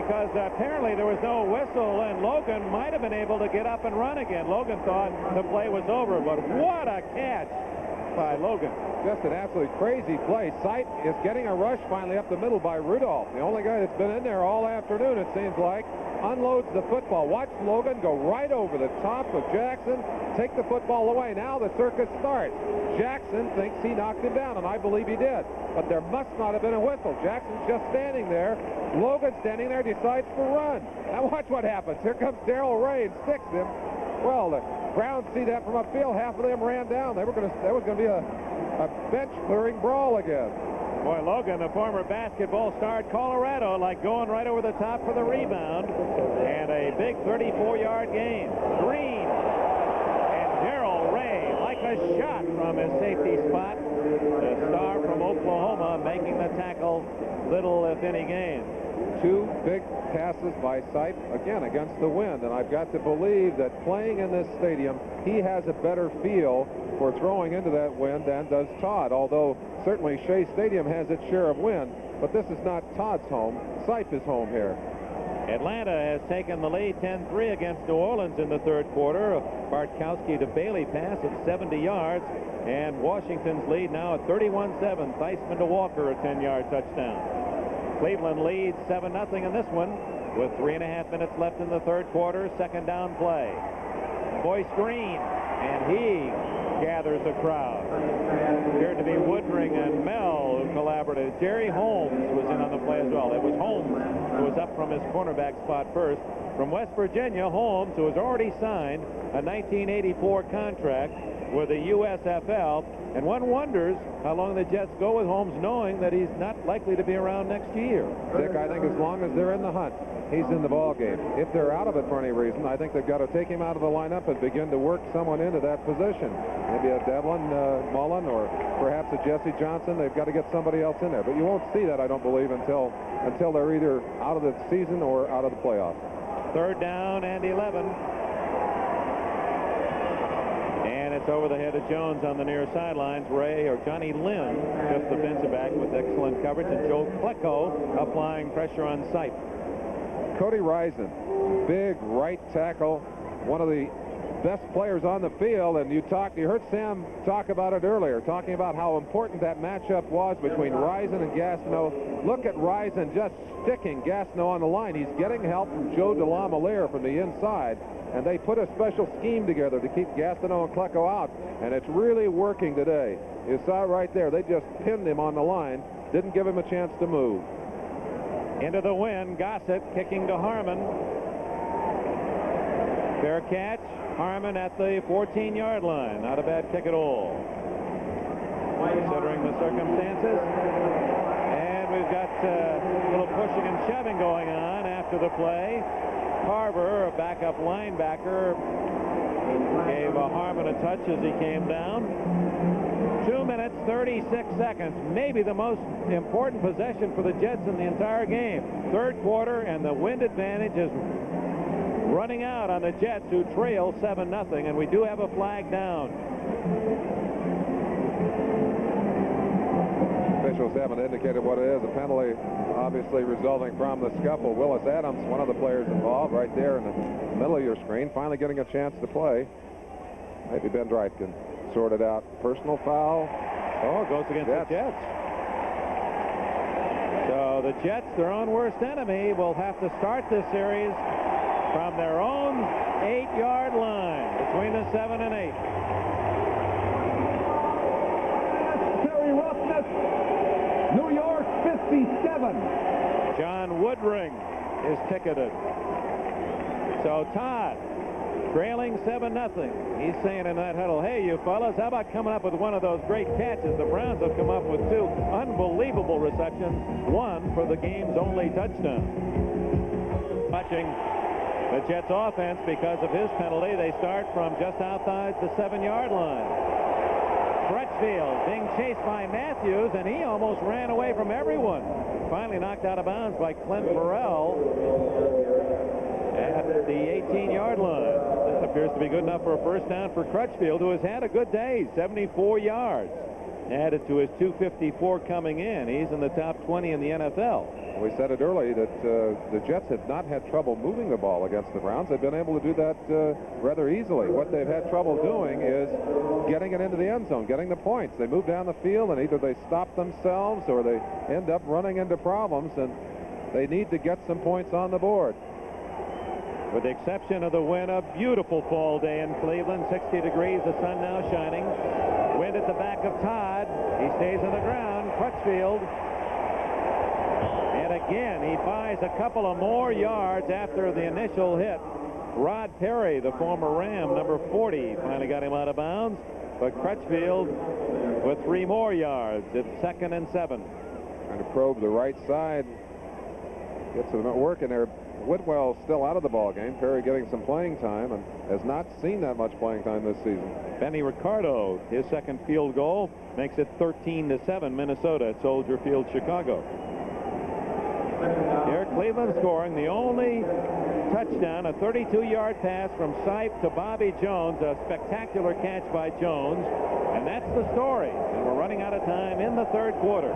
because apparently there was no whistle, and Logan might have been able to get up and run again. Logan thought the play was over, but what a catch by Logan. Just an absolutely crazy play. Sipe is getting a rush finally up the middle by Rudolph, the only guy that's been in there all afternoon, it seems like. Unloads the football. Watch Logan go right over the top of Jackson, take the football away. Now the circus starts. Jackson thinks he knocked him down, and I believe he did. But there must not have been a whistle. Jackson's just standing there. Logan standing there decides to run. Now watch what happens. Here comes Darrell Ray and sticks him. Well, the Browns see that from upfield. Half of them ran down. That was going to be a bench-clearing brawl again. Boy, Logan, the former basketball star at Colorado, like going right over the top for the rebound. And a big 34-yard gain. Green and Darrell Ray, like a shot from his safety spot. The star from Oklahoma making the tackle. Little, if any, gain. Two big passes by Sipe, again, against the wind. And I've got to believe that playing in this stadium, he has a better feel for throwing into that wind than does Todd, although certainly Shea Stadium has its share of wind, but this is not Todd's home. Sipe is home here. Atlanta has taken the lead 10-3 against New Orleans in the third quarter. A Bartkowski to Bailey pass of 70 yards, and Washington's lead now at 31-7. Theismann to Walker, a 10-yard touchdown. Cleveland leads 7-0 in this one with 3.5 minutes left in the third quarter. Second down play. Boyce Green, and he gathers a crowd. Appeared to be Woodring and Mel who collaborated. Jerry Holmes was in on the play as well. It was Holmes who was up from his cornerback spot first. From West Virginia, Holmes, who has already signed a 1984 contract with the USFL, and one wonders how long the Jets go with Holmes, knowing that he's not likely to be around next year. Dick, I think as long as they're in the hunt, he's in the ball game. If they're out of it for any reason, I think they've got to take him out of the lineup and begin to work someone into that position. Maybe a Devlin Mullen or perhaps a Jesse Johnson. They've got to get somebody else in there. But you won't see that, I don't believe, until they're either out of the season or out of the playoffs. Third down and 11. And it's over the head of Jones on the near sidelines. Ray, or Johnny Lynn, just the defensive back with excellent coverage, and Joe Klecko applying pressure on Sipe. Cody Risen, big right tackle, one of the best players on the field, and you heard Sam talk about it earlier, talking about how important that matchup was between Rison and Gastineau. Look at Rison just sticking Gastineau on the line. He's getting help from Joe DeLaMoliere from the inside, and they put a special scheme together to keep Gastineau and Klecko out, and it's really working today. You saw it right there. They just pinned him on the line, didn't give him a chance to move. Into the wind, Gossett kicking to Harmon. Fair catch. Harmon at the 14-yard line. Not a bad kick at all, considering the circumstances. And we've got a little pushing and shoving going on after the play. Carver, a backup linebacker, gave Harmon a touch as he came down. 2 minutes, 36 seconds. Maybe the most important possession for the Jets in the entire game. Third quarter, and the wind advantage is running out on the Jets, who trail 7-0, and we do have a flag down. Officials haven't indicated what it is. A penalty obviously resulting from the scuffle. Willis Adams, one of the players involved, right there in the middle of your screen, finally getting a chance to play. Maybe Ben Dreit can sort it out. Personal foul. Oh, it goes against the Jets. So the Jets, their own worst enemy, will have to start this series from their own 8-yard line, between the 7 and 8. Terry Roughness, New York 57. John Woodring is ticketed. So Todd, trailing 7-0. He's saying in that huddle, hey, you fellas, how about coming up with one of those great catches? The Browns have come up with 2 unbelievable receptions, one for the game's only touchdown. Watching the Jets offense, because of his penalty, they start from just outside the 7-yard line. Crutchfield being chased by Matthews, and he almost ran away from everyone. Finally knocked out of bounds by Clint Burrell at the 18-yard line. This appears to be good enough for a first down for Crutchfield, who has had a good day, 74 yards. Added to his 254 coming in. He's in the top 20 in the NFL. We said it early that the Jets have not had trouble moving the ball against the Browns. They've been able to do that rather easily. What they've had trouble doing is getting it into the end zone, getting the points. They move down the field, and either they stop themselves or they end up running into problems, and they need to get some points on the board. With the exception of the wind, a beautiful fall day in Cleveland, 60 degrees, the sun now shining. Wind at the back of Todd. He stays on the ground. Crutchfield. And again, he buys a couple of more yards after the initial hit. Rod Perry, the former Ram, number 40, finally got him out of bounds. But Crutchfield with 3 more yards. It's 2nd and 7. Trying to probe the right side. Gets some work in there. Whitwell still out of the ball game. Perry getting some playing time and has not seen that much playing time this season. Benny Ricardo, his second field goal, makes it 13-7 Minnesota at Soldier Field, Chicago. Here Cleveland scoring the only touchdown, a 32-yard pass from Sipe to Bobby Jones, a spectacular catch by Jones, and that's the story. And we're running out of time in the third quarter.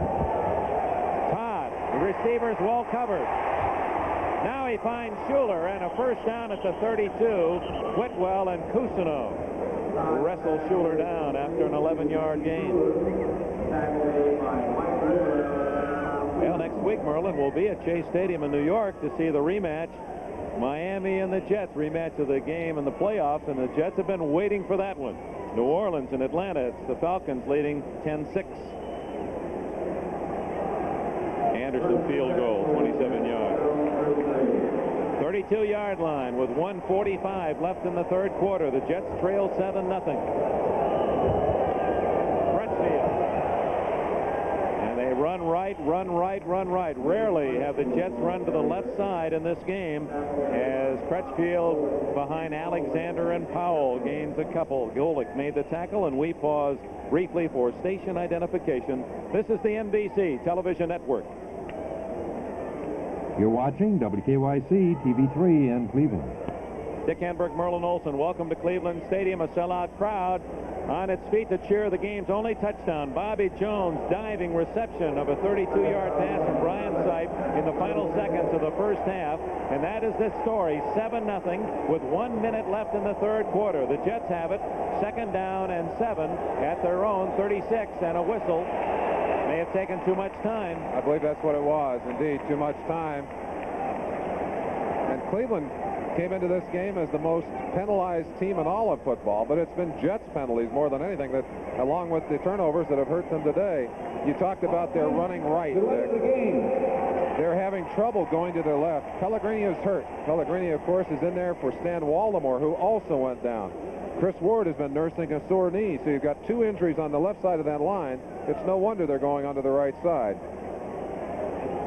Todd, the receivers well covered. Now he finds Schuler, and a first down at the 32. Whitwell and Cousineau wrestle Schuler down after an 11-yard gain. Well, next week, Merlin will be at Chase Stadium in New York to see the rematch. Miami and the Jets rematch of the game in the playoffs, and the Jets have been waiting for that one. New Orleans and Atlanta, it's the Falcons leading 10-6. Anderson field goal, 27 yards. 32-yard line with 1:45 left in the third quarter. The Jets trail 7-0. Crutchfield. And they run right, run right, run right. Rarely have the Jets run to the left side in this game, as Crutchfield behind Alexander and Powell gains a couple. Golick made the tackle, and we pause briefly for station identification. This is the NBC Television Network. You're watching WKYC TV3 in Cleveland. Dick Enberg, Merlin Olsen, welcome to Cleveland Stadium. A sellout crowd on its feet to cheer the game's only touchdown. Bobby Jones diving reception of a 32-yard pass from Brian Sipe in the final seconds of the first half, and that is this story, 7-0 with 1 minute left in the third quarter. The Jets have it, second down and 7 at their own 36, and a whistle. May have taken too much time. I believe that's what it was, indeed, too much time. And Cleveland came into this game as the most penalized team in all of football, but it's been Jets penalties more than anything, that, along with the turnovers, that have hurt them today. You talked about their running right, Dick. They're having trouble going to their left. Pellegrini is hurt. Pellegrini, of course, is in there for Stan Waldemar, who also went down. Chris Ward has been nursing a sore knee, so you've got 2 injuries on the left side of that line. It's no wonder they're going onto the right side.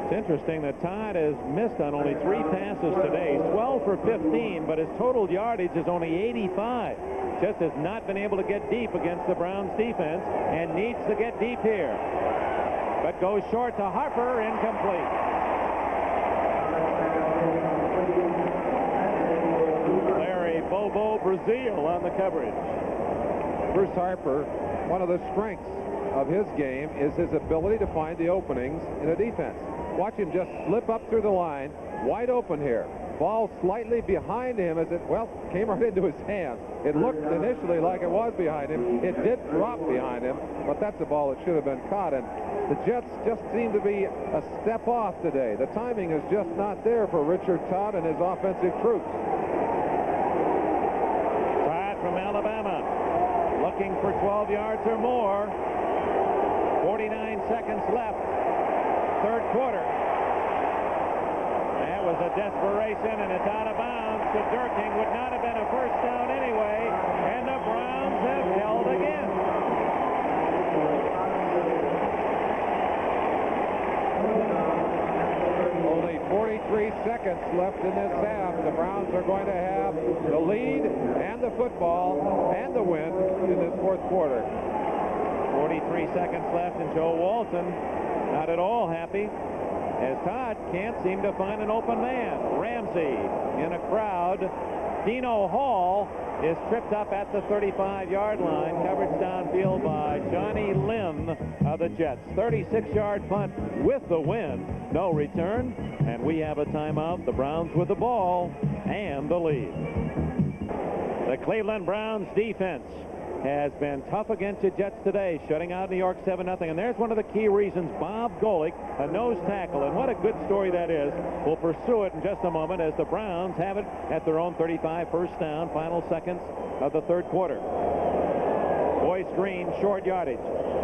It's interesting that Todd has missed on only 3 passes today. He's 12 for 15, but his total yardage is only 85. Just has not been able to get deep against the Browns defense and needs to get deep here. But goes short to Harper, incomplete. Larry Bobo Brazil on the coverage. Bruce Harper, one of the strengths of his game is his ability to find the openings in a defense. Watch him just slip up through the line, wide open here. Ball slightly behind him as it, well, came right into his hands. It looked initially like it was behind him. It did drop behind him, but that's a ball that should have been caught. And the Jets just seem to be a step off today. The timing is just not there for Richard Todd and his offensive troops. Todd from Alabama, looking for 12 yards or more. 49 seconds left, third quarter. That was a desperation, and it's out of bounds. To Durkin would not have been a first down anyway, and the Browns have held again. Only 43 seconds left in this half. The Browns are going to have the lead and the football and the win in this fourth quarter. 43 seconds left, and Joe Walton not at all happy, as Todd can't seem to find an open man. Ramsey in a crowd. Dino Hall is tripped up at the 35-yard line. Coverage downfield by Johnny Lynn of the Jets. 36-yard punt with the win. No return, and we have a timeout. The Browns with the ball and the lead. The Cleveland Browns defense has been tough against the Jets today, shutting out New York 7-0. And there's one of the key reasons. Bob Golick, a nose tackle, and what a good story that is. We'll pursue it in just a moment as the Browns have it at their own 35, first down, final seconds of the third quarter. Boyce Green, short yardage.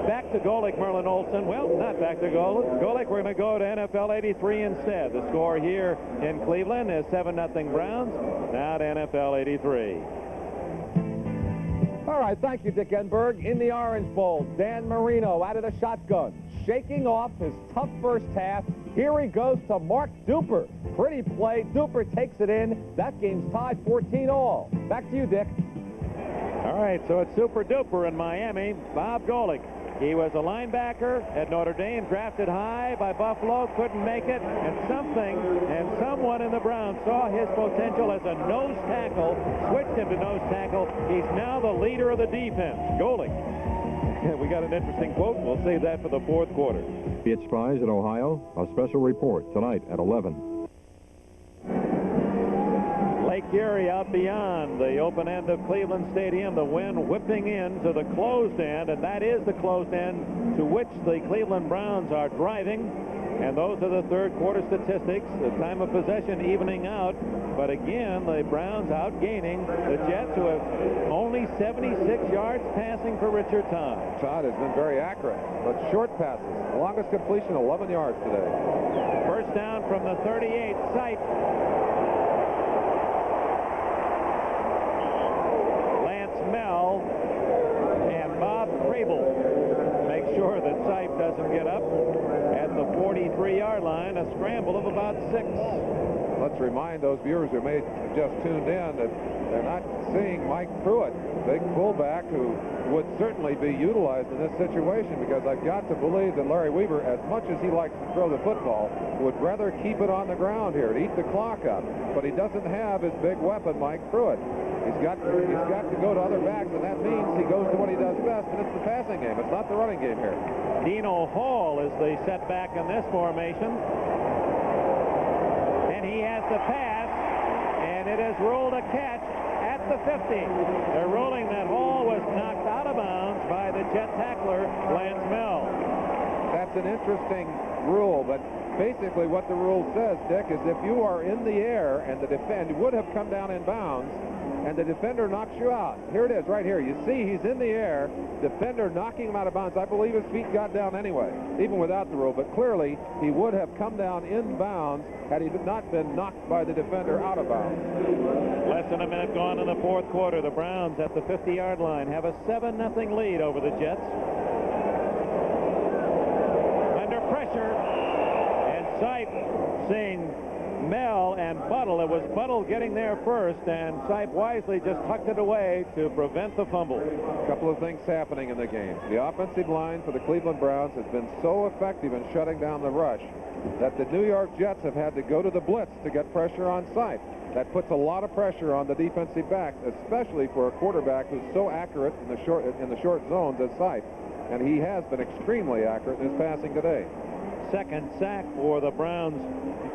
Back to Golick, Merlin Olsen. Well, not back to Golick. Golick, we're going to go to NFL 83 instead. The score here in Cleveland is 7-0 Browns. Now to NFL 83. All right, thank you, Dick Enberg. In the Orange Bowl, Dan Marino out of the shotgun, shaking off his tough first half. Here he goes to Mark Duper. Pretty play. Duper takes it in. That game's tied 14-all. Back to you, Dick. All right, so it's Super Duper in Miami. Bob Golick. He was a linebacker at Notre Dame, drafted high by Buffalo, couldn't make it, and someone in the Browns saw his potential as a nose tackle, switched him to nose tackle. He's now the leader of the defense. Golick. We got an interesting quote. We'll save that for the fourth quarter. It's Spies in Ohio. A special report tonight at 11. Lake Erie out beyond the open end of Cleveland Stadium. The wind whipping into the closed end, and that is the closed end to which the Cleveland Browns are driving. And those are the third quarter statistics. The time of possession evening out. But again, the Browns outgaining the Jets, who have only 76 yards passing for Richard Todd. Todd has been very accurate, but short passes. The longest completion, 11 yards today. First down from the 38. Sipe. Lance Mel and Bob Crable make sure that Sipe doesn't get up at the 43-yard line. A scramble of about 6. Let's remind those viewers who may have just tuned in that they're not seeing Mike Pruitt, big fullback, who would certainly be utilized in this situation, because I've got to believe that Larry Weaver, as much as he likes to throw the football, would rather keep it on the ground here and eat the clock up. But he doesn't have his big weapon, Mike Pruitt. He's got to go to other backs, and that means he goes to what he does best, and it's the passing game. It's not the running game here. Dino Hall is the setback in this formation. attempts to pass, and it has ruled a catch at the 50. They're ruling that Hall was knocked out of bounds by the Jet tackler, Lance Mel. That's an interesting rule, but basically what the rule says, Dick, is if you are in the air and the defender would have come down in bounds and the defender knocks you out. Here it is right here. You see he's in the air, defender knocking him out of bounds. I believe his feet got down anyway, even without the rule, but clearly he would have come down in bounds had he not been knocked by the defender out of bounds. Less than a minute gone in the fourth quarter. The Browns at the 50-yard line have a 7-0 lead over the Jets. Under pressure, and Sipe seeing Mel and Buttle. It was Buttle getting there first, and Sipe wisely just tucked it away to prevent the fumble. A couple of things happening in the game. The offensive line for the Cleveland Browns has been so effective in shutting down the rush that the New York Jets have had to go to the blitz to get pressure on Sipe. That puts a lot of pressure on the defensive backs, especially for a quarterback who's so accurate in the short zones as Sipe. And he has been extremely accurate in his passing today. Second sack for the Browns,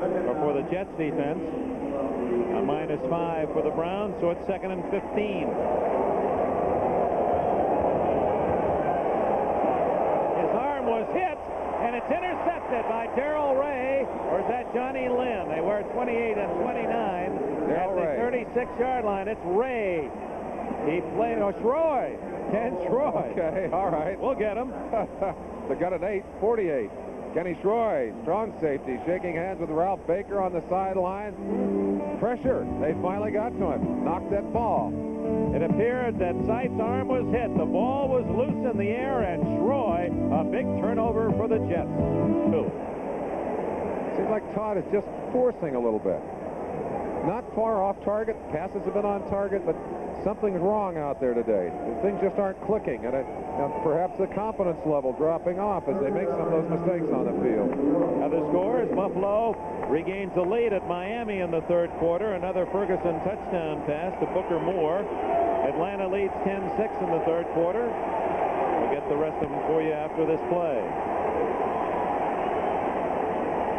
or for the Jets defense. A -5 for the Browns, so it's 2nd and 15. His arm was hit, and it's intercepted by Darrell Ray, or is that Johnny Lynn? They wear 28 and 29 at the 36-yard line. It's Ray. He played, Schroy. Ken Schroy. Okay, all right. We'll get him. They got an 8-48. Kenny Schroy, strong safety, shaking hands with Ralph Baker on the sideline. Pressure. They finally got to him. Knocked that ball. It appeared that Sipe's arm was hit. The ball was loose in the air, and Schroy, a big turnover for the Jets. Seems like Todd is just forcing a little bit. Not far off target. Passes have been on target, but something's wrong out there today. Things just aren't clicking, and perhaps the confidence level dropping off as they make some of those mistakes on the field. Now the score is Buffalo regains the lead at Miami in the third quarter. Another Ferguson touchdown pass to Booker Moore. Atlanta leads 10-6 in the third quarter. We'll get the rest of them for you after this play.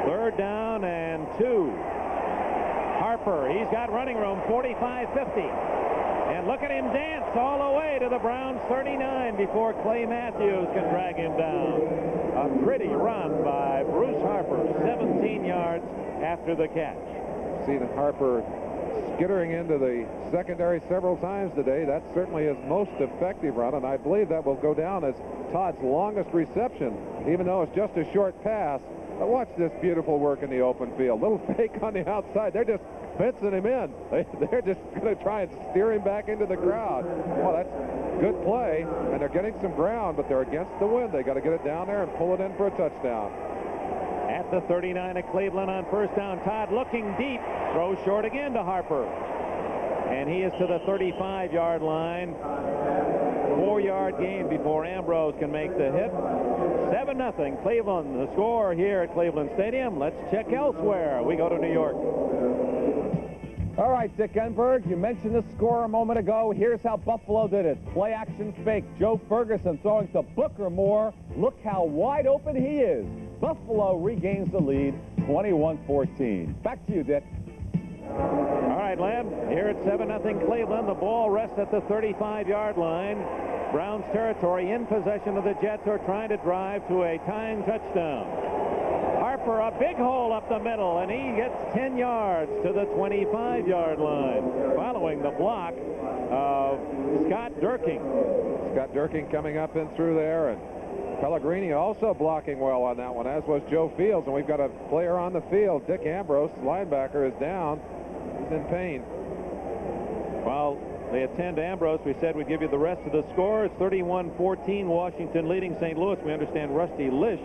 3rd down and 2. Harper, he's got running room, 45-50. And look at him dance all the way to the Browns 39 before Clay Matthews can drag him down. A pretty run by Bruce Harper, 17 yards after the catch. Seen Harper skittering into the secondary several times today. That's certainly his most effective run, and I believe that will go down as Todd's longest reception, even though it's just a short pass. But watch this beautiful work in the open field. Little fake on the outside. They're just fencing him in. They're just going to try and steer him back into the crowd. Well, that's good play, and they're getting some ground, but they're against the wind. They got to get it down there and pull it in for a touchdown. At the 39 of Cleveland on first down, Todd looking deep, throws short again to Harper. And he is to the 35-yard line. 4-yard gain before Ambrose can make the hit. 7-0 Cleveland, the score here at Cleveland Stadium. Let's check elsewhere. We go to New York. All right, Dick Enberg, you mentioned the score a moment ago. Here's how Buffalo did it. Play action fake. Joe Ferguson throwing to Booker Moore. Look how wide open he is. Buffalo regains the lead, 21-14. Back to you, Dick. All right, Len, here at 7-0 Cleveland. The ball rests at the 35-yard line. Browns territory, in possession of the Jets, are trying to drive to a tying touchdown. Harper, a big hole up the middle, and he gets 10 yards to the 25-yard line, following the block of Scott Durking. Scott Durking coming up in through there, and Pellegrini also blocking well on that one, as was Joe Fields. And we've got a player on the field. Dick Ambrose, linebacker, is down. He's in pain. Well, they attend to Ambrose. We said we'd give you the rest of the score. It's 31-14, Washington leading St. Louis. We understand Rusty Lish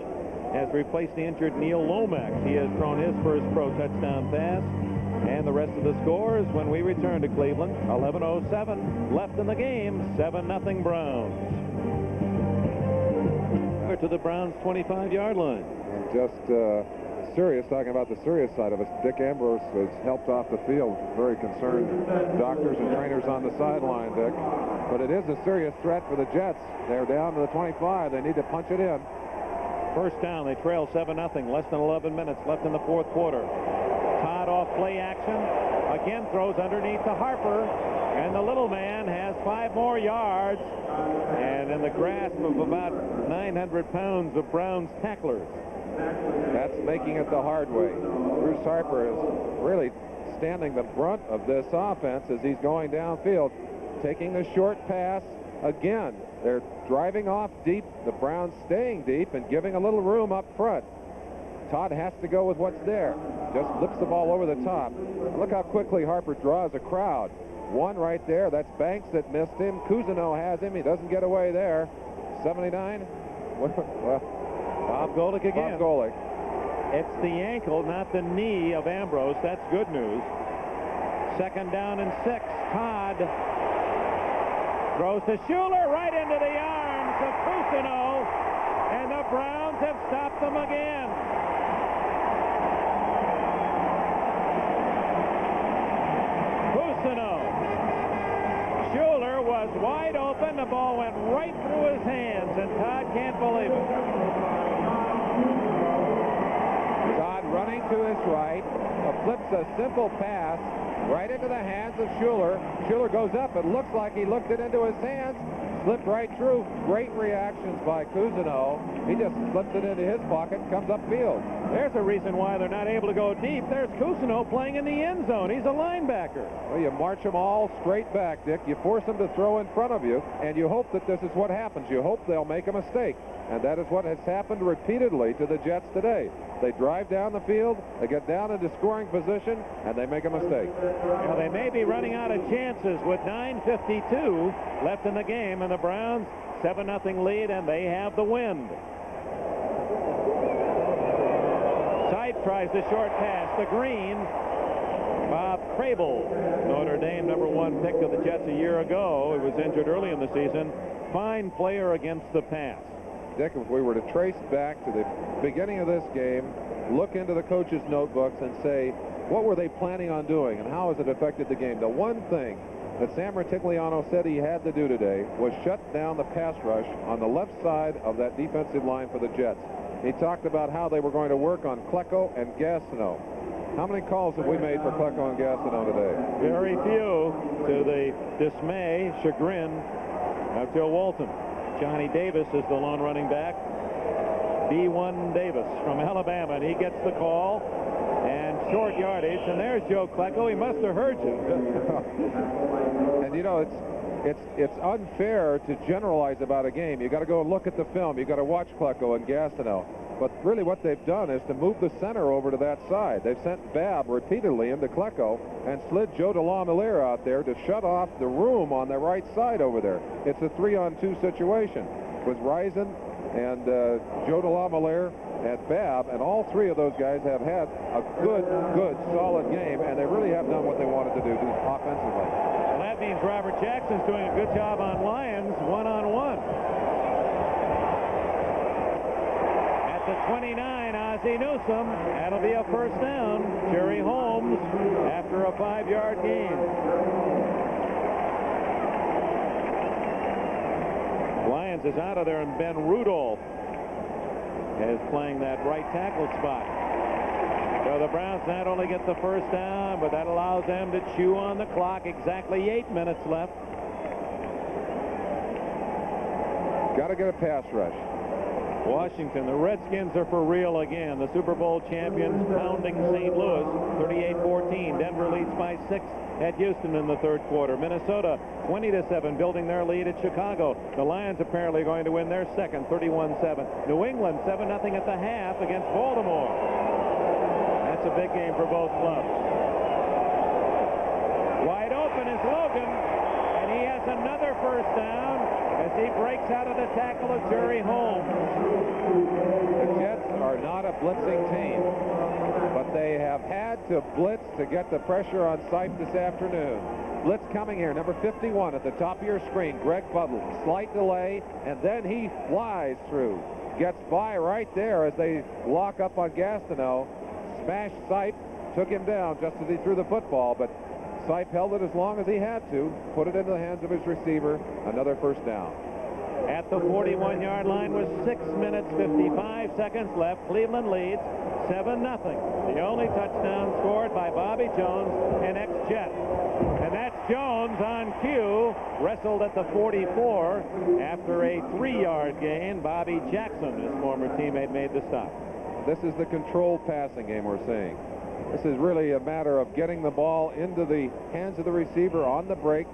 has replaced the injured Neil Lomax. He has thrown his first pro touchdown pass. And the rest of the score is when we return to Cleveland. 11:07 left in the game. 7-0 Browns. To the Browns' 25-yard line. And just serious, talking about the serious side of it, Dick Ambrose was helped off the field. Very concerned doctors and trainers on the sideline, Dick. But it is a serious threat for the Jets. They're down to the 25. They need to punch it in. First down, they trail 7-0. Less than 11 minutes left in the fourth quarter. Todd off play action. Again throws underneath to Harper. And the little man has 5 more yards. And in the grasp of about 900 pounds of Brown's tacklers. That's making it the hard way. Bruce Harper is really standing the brunt of this offense as he's going downfield, taking the short pass. Again, they're driving off deep. The Browns staying deep and giving a little room up front. Todd has to go with what's there. Just flips the ball over the top. Look how quickly Harper draws a crowd. One right there. That's Banks that missed him. Cousineau has him. He doesn't get away there. 79. Well, Bob Golick again. Bob Golick. It's the ankle, not the knee of Ambrose. That's good news. 2nd down and 6. Todd throws to Schuler right into the arms of Cousineau, and the Browns have stopped them again. Cousineau. Schuler was wide open. The ball went right through his hands, and Todd can't believe it. Todd running to his right, flips a simple pass right into the hands of Schuler. Schuler goes up. It looks like he looked it into his hands. Slipped right through. Great reactions by Cousineau. He just slipped it into his pocket and comes upfield. There's a reason why they're not able to go deep. There's Cousineau playing in the end zone. He's a linebacker. Well, you march them all straight back, Dick. You force them to throw in front of you, and you hope that this is what happens. You hope they'll make a mistake. And that is what has happened repeatedly to the Jets today. They drive down the field, they get down into scoring position, and they make a mistake. Well, they may be running out of chances with 9:52 left in the game, and the Browns 7-0 lead, and they have the wind. Sipe tries the short pass to Green. Bob Crable, Notre Dame #1 pick of the Jets a year ago. He was injured early in the season. Fine player against the pass. Dick, if we were to trace back to the beginning of this game, look into the coaches' notebooks and say, what were they planning on doing and how has it affected the game? The one thing that Sam Rutigliano said he had to do today was shut down the pass rush on the left side of that defensive line for the Jets. He talked about how they were going to work on Klecko and Gastineau. How many calls have we made for Klecko and Gastineau today? Very few, to the dismay, chagrin of Joe Walton. Johnny Davis is the lone running back. B1 Davis from Alabama, and he gets the call. And short yardage, and there's Joe Klecko. He must have heard you. And you know, it's unfair to generalize about a game. You got to go and look at the film. You got to watch Klecko and Gastineau. But really what they've done is to move the center over to that side. They've sent Babb repeatedly into Klecko and slid Joe DeLamielleure out there to shut off the room on the right side over there. It's a 3-on-2 situation with Rison and Joe DeLamielleure and Babb, and all three of those guys have had a good, solid game, and they really have done what they wanted to do offensively. Well, that means Robert Jackson's doing a good job on Lyons one-on-one. At the 29, Ozzie Newsome. That'll be a first down. Jerry Holmes after a 5-yard gain. Lyons is out of there, and Ben Rudolph is playing that right tackle spot. So the Browns not only get the first down, but that allows them to chew on the clock. Exactly 8 minutes left. Got to get a pass rush. Washington, the Redskins are for real again. The Super Bowl champions pounding St. Louis 38-14. Denver leads by 6 at Houston in the third quarter. Minnesota 20-7, building their lead at Chicago. The Lions apparently going to win their second 31-7. New England 7-0 at the half against Baltimore. That's a big game for both clubs. Wide open is Logan, and he has another first down as he breaks out of the tackle of Jerry Holmes. The Jets are not a blitzing team, but they have had to blitz to get the pressure on Sipe this afternoon. Blitz coming here, number 51 at the top of your screen, Greg Butler. Slight delay, and then he flies through. Gets by right there as they lock up on Gastineau. Smashed Sipe, took him down just as he threw the football, but Sipe held it as long as he had to, put it into the hands of his receiver. Another first down. at the 41-yard line with 6 minutes 55 seconds left. Cleveland leads 7-0. The only touchdown scored by Bobby Jones, an ex-Jet. And that's Jones on cue, wrestled at the 44 after a 3-yard gain. Bobby Jackson, his former teammate, made the stop. This is the controlled passing game we're seeing. This is really a matter of getting the ball into the hands of the receiver on the break.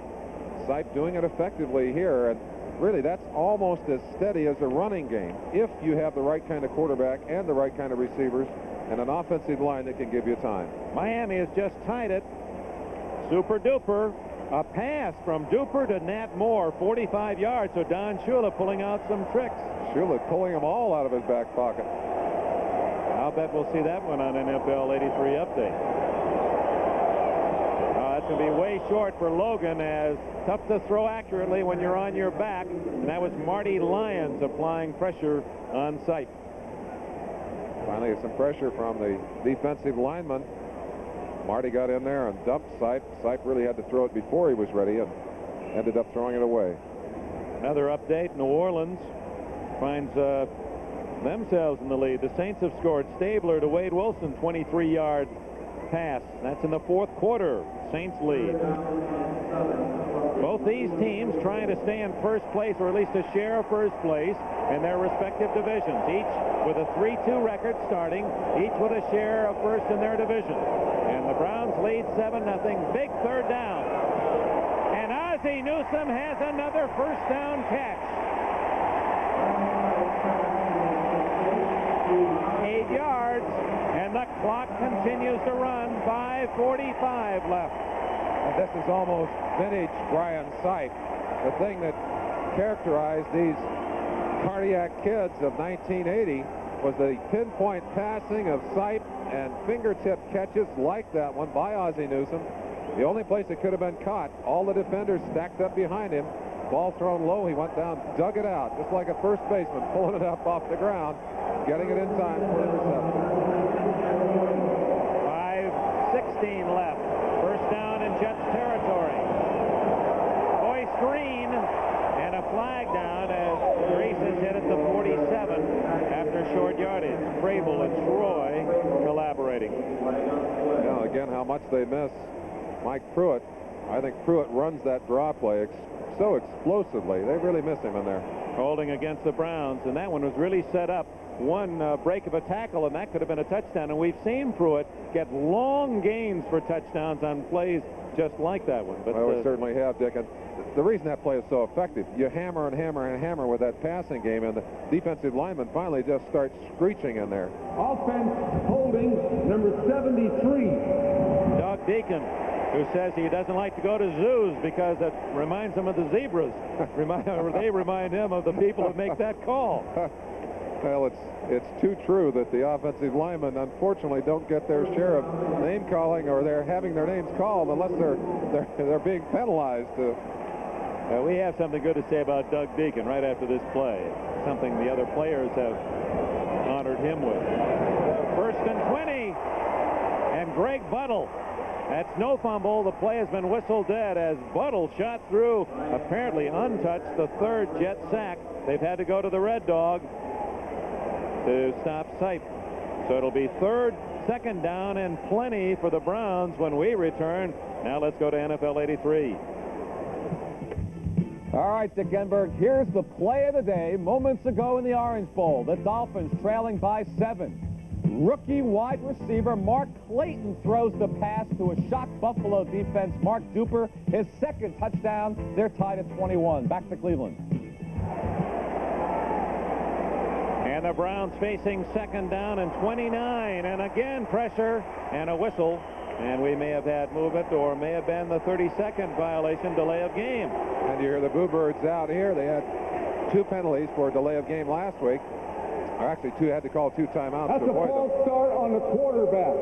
Sipe doing it effectively here, and really that's almost as steady as a running game if you have the right kind of quarterback and the right kind of receivers and an offensive line that can give you time. Miami has just tied it. Super duper. A pass from Duper to Nat Moore, 45 yards. So Don Shula pulling out some tricks. Shula pulling them all out of his back pocket. I'll bet we'll see that one on NFL 83 Update. That's going to be way short for Logan, as tough to throw accurately when you're on your back. And that was Marty Lyons applying pressure on Sipe. Finally, some pressure from the defensive lineman. Marty got in there and dumped Sipe. Sipe really had to throw it before he was ready and ended up throwing it away. Another update. New Orleans finds themselves in the lead. The Saints have scored. Stabler to Wade Wilson, 23-yard pass. That's in the fourth quarter. Saints lead. Both these teams trying to stay in first place, or at least a share of first place in their respective divisions. Each with a 3-2 record starting, each with a share of first in their division. And the Browns lead 7-0. Big third down. And Ozzie Newsome has another first down catch. 8 yards, and the clock continues to run. 5:45 left. And this is almost vintage Brian Sipe. The thing that characterized these cardiac kids of 1980 was the pinpoint passing of Sipe and fingertip catches like that one by Ozzie Newsome. The only place it could have been caught, all the defenders stacked up behind him. Ball thrown low, he went down, dug it out, just like a first baseman, pulling it up off the ground, getting it in time for the reception. 5:16 left. First down in Jets territory. Boyce Green, and a flag down as Grace is hit at the 47 after short yardage. Vrabel and Troy collaborating. Yeah, again, how much they miss Mike Pruitt. I think Pruitt runs that draw play so explosively. They really miss him in there. Holding against the Browns, and that one was really set up. One break of a tackle, and that could have been a touchdown. And we've seen Pruitt get long gains for touchdowns on plays just like that one. But well, we certainly have, Dick. And the reason that play is so effective, you hammer and hammer and hammer with that passing game, and the defensive lineman finally just starts screeching in there. Offense holding number 73. Doug Deacon, who says he doesn't like to go to zoos because it reminds him of the zebras. They remind him of the people who make that call. Well, it's too true that the offensive linemen unfortunately don't get their share of name calling, or they're having their names called unless they're being penalized. We have something good to say about Doug Deacon right after this play. Something the other players have honored him with. First and 20, and Greg Buttle. That's no fumble. The play has been whistled dead as Buttle shot through, apparently untouched, the third Jet sack. They've had to go to the Red Dog to stop Sipe. So it'll be second down and plenty for the Browns when we return. Now let's go to NFL 83. All right, Dick Enberg, here's the play of the day. Moments ago in the Orange Bowl, the Dolphins trailing by 7. Rookie wide receiver Mark Clayton throws the pass to a shocked Buffalo defense. Mark Duper, his second touchdown. They're tied at 21. Back to Cleveland. And the Browns facing second down and 29. And again, pressure and a whistle. And we may have had movement, or may have been the 32nd violation, delay of game. And you hear the Boo Birds out here. They had 2 penalties for delay of game last week. Or actually, had to call 2 timeouts. That's a false start on the quarterback.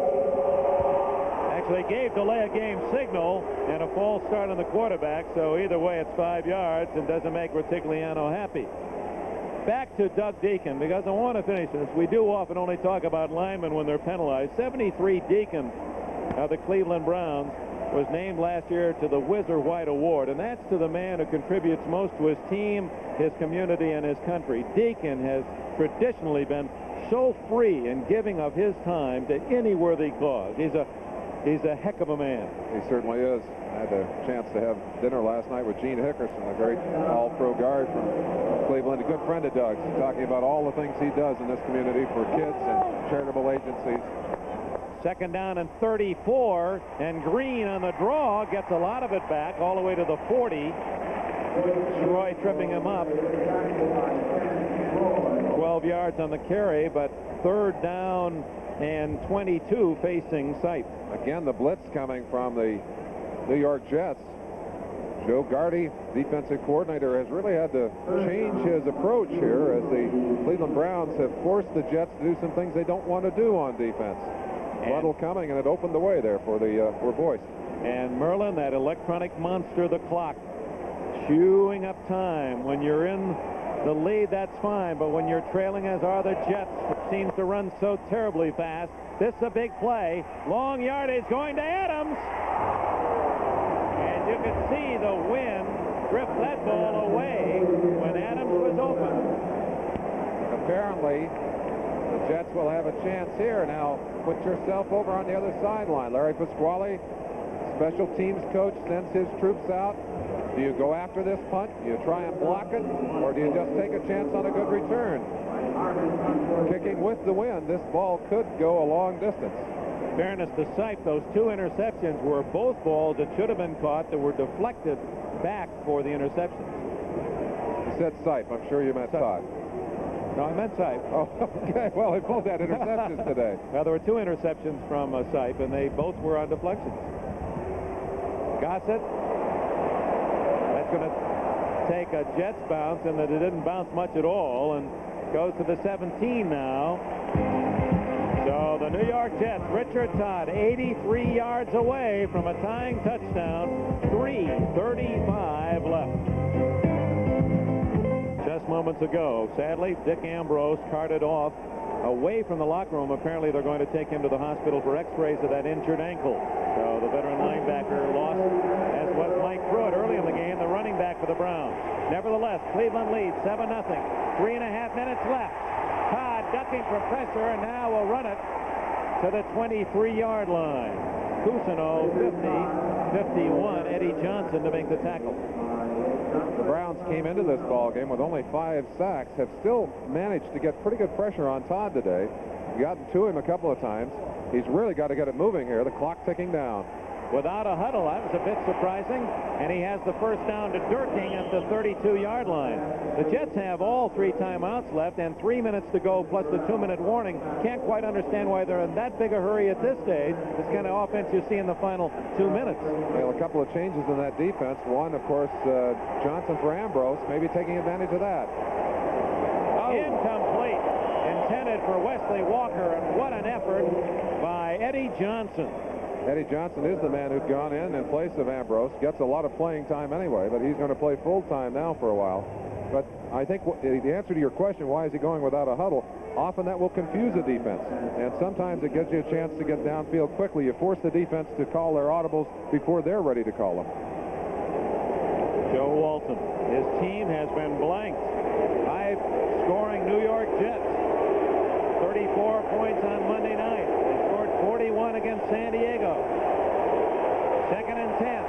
Actually gave delay of game signal and a false start on the quarterback. So either way, it's 5 yards and doesn't make Rutigliano happy. Back to Doug Deacon, because I want to finish this. We do often only talk about linemen when they're penalized. 73 Deacon of the Cleveland Browns was named last year to the Whizzer White Award, and that's to the man who contributes most to his team, his community, and his country. Deacon has traditionally been so free in giving of his time to any worthy cause. He's a heck of a man. He certainly is. I had a chance to have dinner last night with Gene Hickerson, a great all-pro guard from Cleveland, a good friend of Doug's, talking about all the things he does in this community for kids and charitable agencies. Second down and 34, and Green on the draw gets a lot of it back all the way to the 40. Troy tripping him up. 12 yards on the carry, but third down and 22 facing Sipe. Again, the blitz coming from the New York Jets. Joe Gardy, defensive coordinator, has really had to change his approach here as the Cleveland Browns have forced the Jets to do some things they don't want to do on defense. Waddle coming, and it opened the way there for Boyce. And Merlin, that electronic monster, the clock, chewing up time. When you're in the lead, that's fine, but when you're trailing, as are the Jets, which seems to run so terribly fast, this is a big play. Long yardage going to Adams. And you can see the wind drift that ball away when Adams was open. Apparently, the Jets will have a chance here. Now, put yourself over on the other sideline. Larry Pasquale, special teams coach, sends his troops out. Do you go after this punt? Do you try and block it? Or do you just take a chance on a good return? Kicking with the wind, this ball could go a long distance. In fairness to Sipe, those two interceptions were both balls that should have been caught that were deflected back for the interceptions. You said Sipe. I'm sure you meant Todd. No, I meant Sipe. Oh, okay. Well, they both had interceptions today. Well, there were two interceptions from Sipe, and they both were on deflections. Gossett. That's going to take a Jets bounce, and that it didn't bounce much at all, and goes to the 17 now. So the New York Jets, Richard Todd, 83 yards away from a tying touchdown. 3:35 left. Just moments ago, sadly, Dick Ambrose carted off away from the locker room. Apparently, they're going to take him to the hospital for x-rays of that injured ankle. So the veteran linebacker lost, as was Mike Pruitt early in the game, the running back for the Browns. Nevertheless, Cleveland leads 7-0. 3.5 minutes left. Todd ducking from pressure, and now will run it to the 23-yard line. Cousineau, 50-51. Eddie Johnson to make the tackle. The Browns came into this ball game with only 5 sacks, have still managed to get pretty good pressure on Todd today. Gotten to him a couple of times. He's really got to get it moving here. The clock ticking down. Without a huddle, that was a bit surprising, and he has the first down to Durking at the 32-yard line. The Jets have all 3 timeouts left and 3 minutes to go plus the 2-minute warning. Can't quite understand why they're in that big a hurry at this stage. This kind of offense you see in the final 2 minutes. Well, a couple of changes in that defense. One, of course, Johnson for Ambrose, maybe taking advantage of that. Incomplete. Intended for Wesley Walker, and what an effort by Eddie Johnson. Eddie Johnson is the man who'd gone in place of Ambrose. Gets a lot of playing time anyway, but he's going to play full-time now for a while. But I think the answer to your question, why is he going without a huddle, often that will confuse the defense. And sometimes it gives you a chance to get downfield quickly. You force the defense to call their audibles before they're ready to call them. Joe Walton. His team has been blanked. High-scoring New York Jets. 34 points on Monday night. They scored 41 against San Diego. 2nd and 10.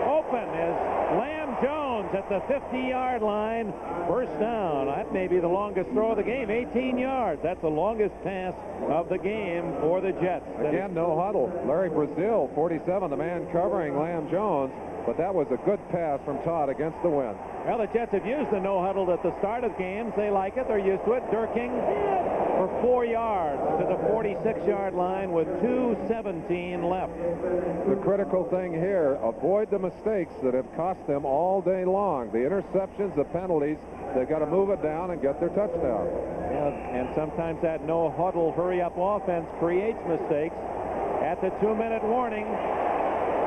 Open is Lamb Jones at the 50-yard line. First down. That may be the longest throw of the game. 18 yards. That's the longest pass of the game for the Jets. Again, no huddle. Larry Brazil, 47, the man covering Lamb Jones. But that was a good pass from Todd against the wind. Well, the Jets have used the no huddle at the start of games. They like it. They're used to it. Durking for 4 yards to the 46-yard line with 2:17 left. The critical thing here, avoid the mistakes that have cost them all day long. The interceptions, the penalties, they've got to move it down and get their touchdown. Yeah, and sometimes that no huddle hurry-up offense creates mistakes. At the 2-minute warning,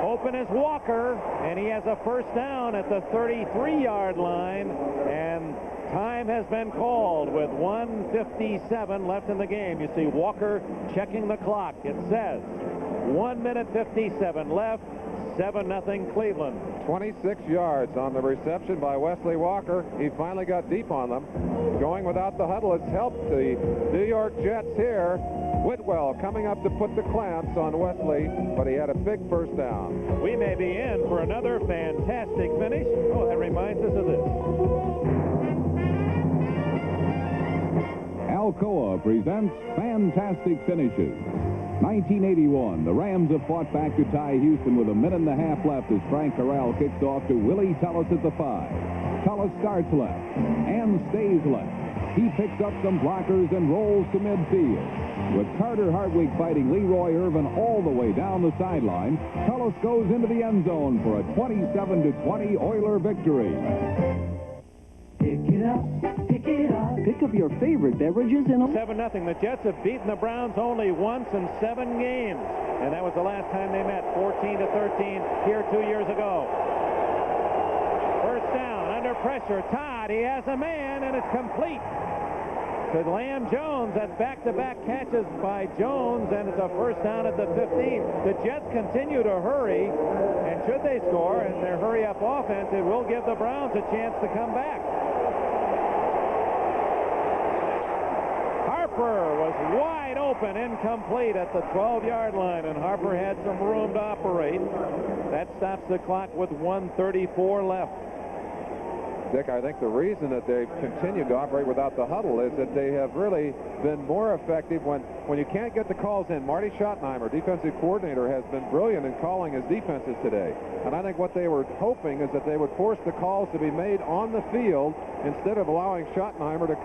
open is Walker, and he has a first down at the 33-yard line, and time has been called with 1:57 left in the game. You see Walker checking the clock. It says 1 minute 57 left, 7-0 Cleveland. 26 yards on the reception by Wesley Walker. He finally got deep on them. Going without the huddle has helped the New York Jets here. Whitwell coming up to put the clamps on Wesley, but he had a big first down. We may be in for another fantastic finish. Oh, that reminds us of this. Alcoa presents Fantastic Finishes. 1981, the Rams have fought back to tie Houston with a minute and a half left as Frank Corral kicks off to Willie Tullis at the 5. Tullis starts left and stays left. He picks up some blockers and rolls to midfield. With Carter Hartwig fighting Leroy Irvin all the way down the sideline, Tullis goes into the end zone for a 27-20 Oiler victory. Pick it up, pick it up. Pick up your favorite beverages in a... 7-0. The Jets have beaten the Browns only once in 7 games. And that was the last time they met, 14-13, here 2 years ago. First down, under pressure. Todd, he has a man, and it's complete to Lamb Jones. That's back-to-back catches by Jones, and it's a first down at the 15. The Jets continue to hurry, and should they score in their hurry-up offense, it will give the Browns a chance to come back. Harper was wide open, incomplete at the 12-yard line, and Harper had some room to operate. That stops the clock with 1:34 left. Dick, I think the reason that they've continued to operate without the huddle is that they have really been more effective when you can't get the calls in. Marty Schottenheimer, defensive coordinator, has been brilliant in calling his defenses today. And I think what they were hoping is that they would force the calls to be made on the field instead of allowing Schottenheimer to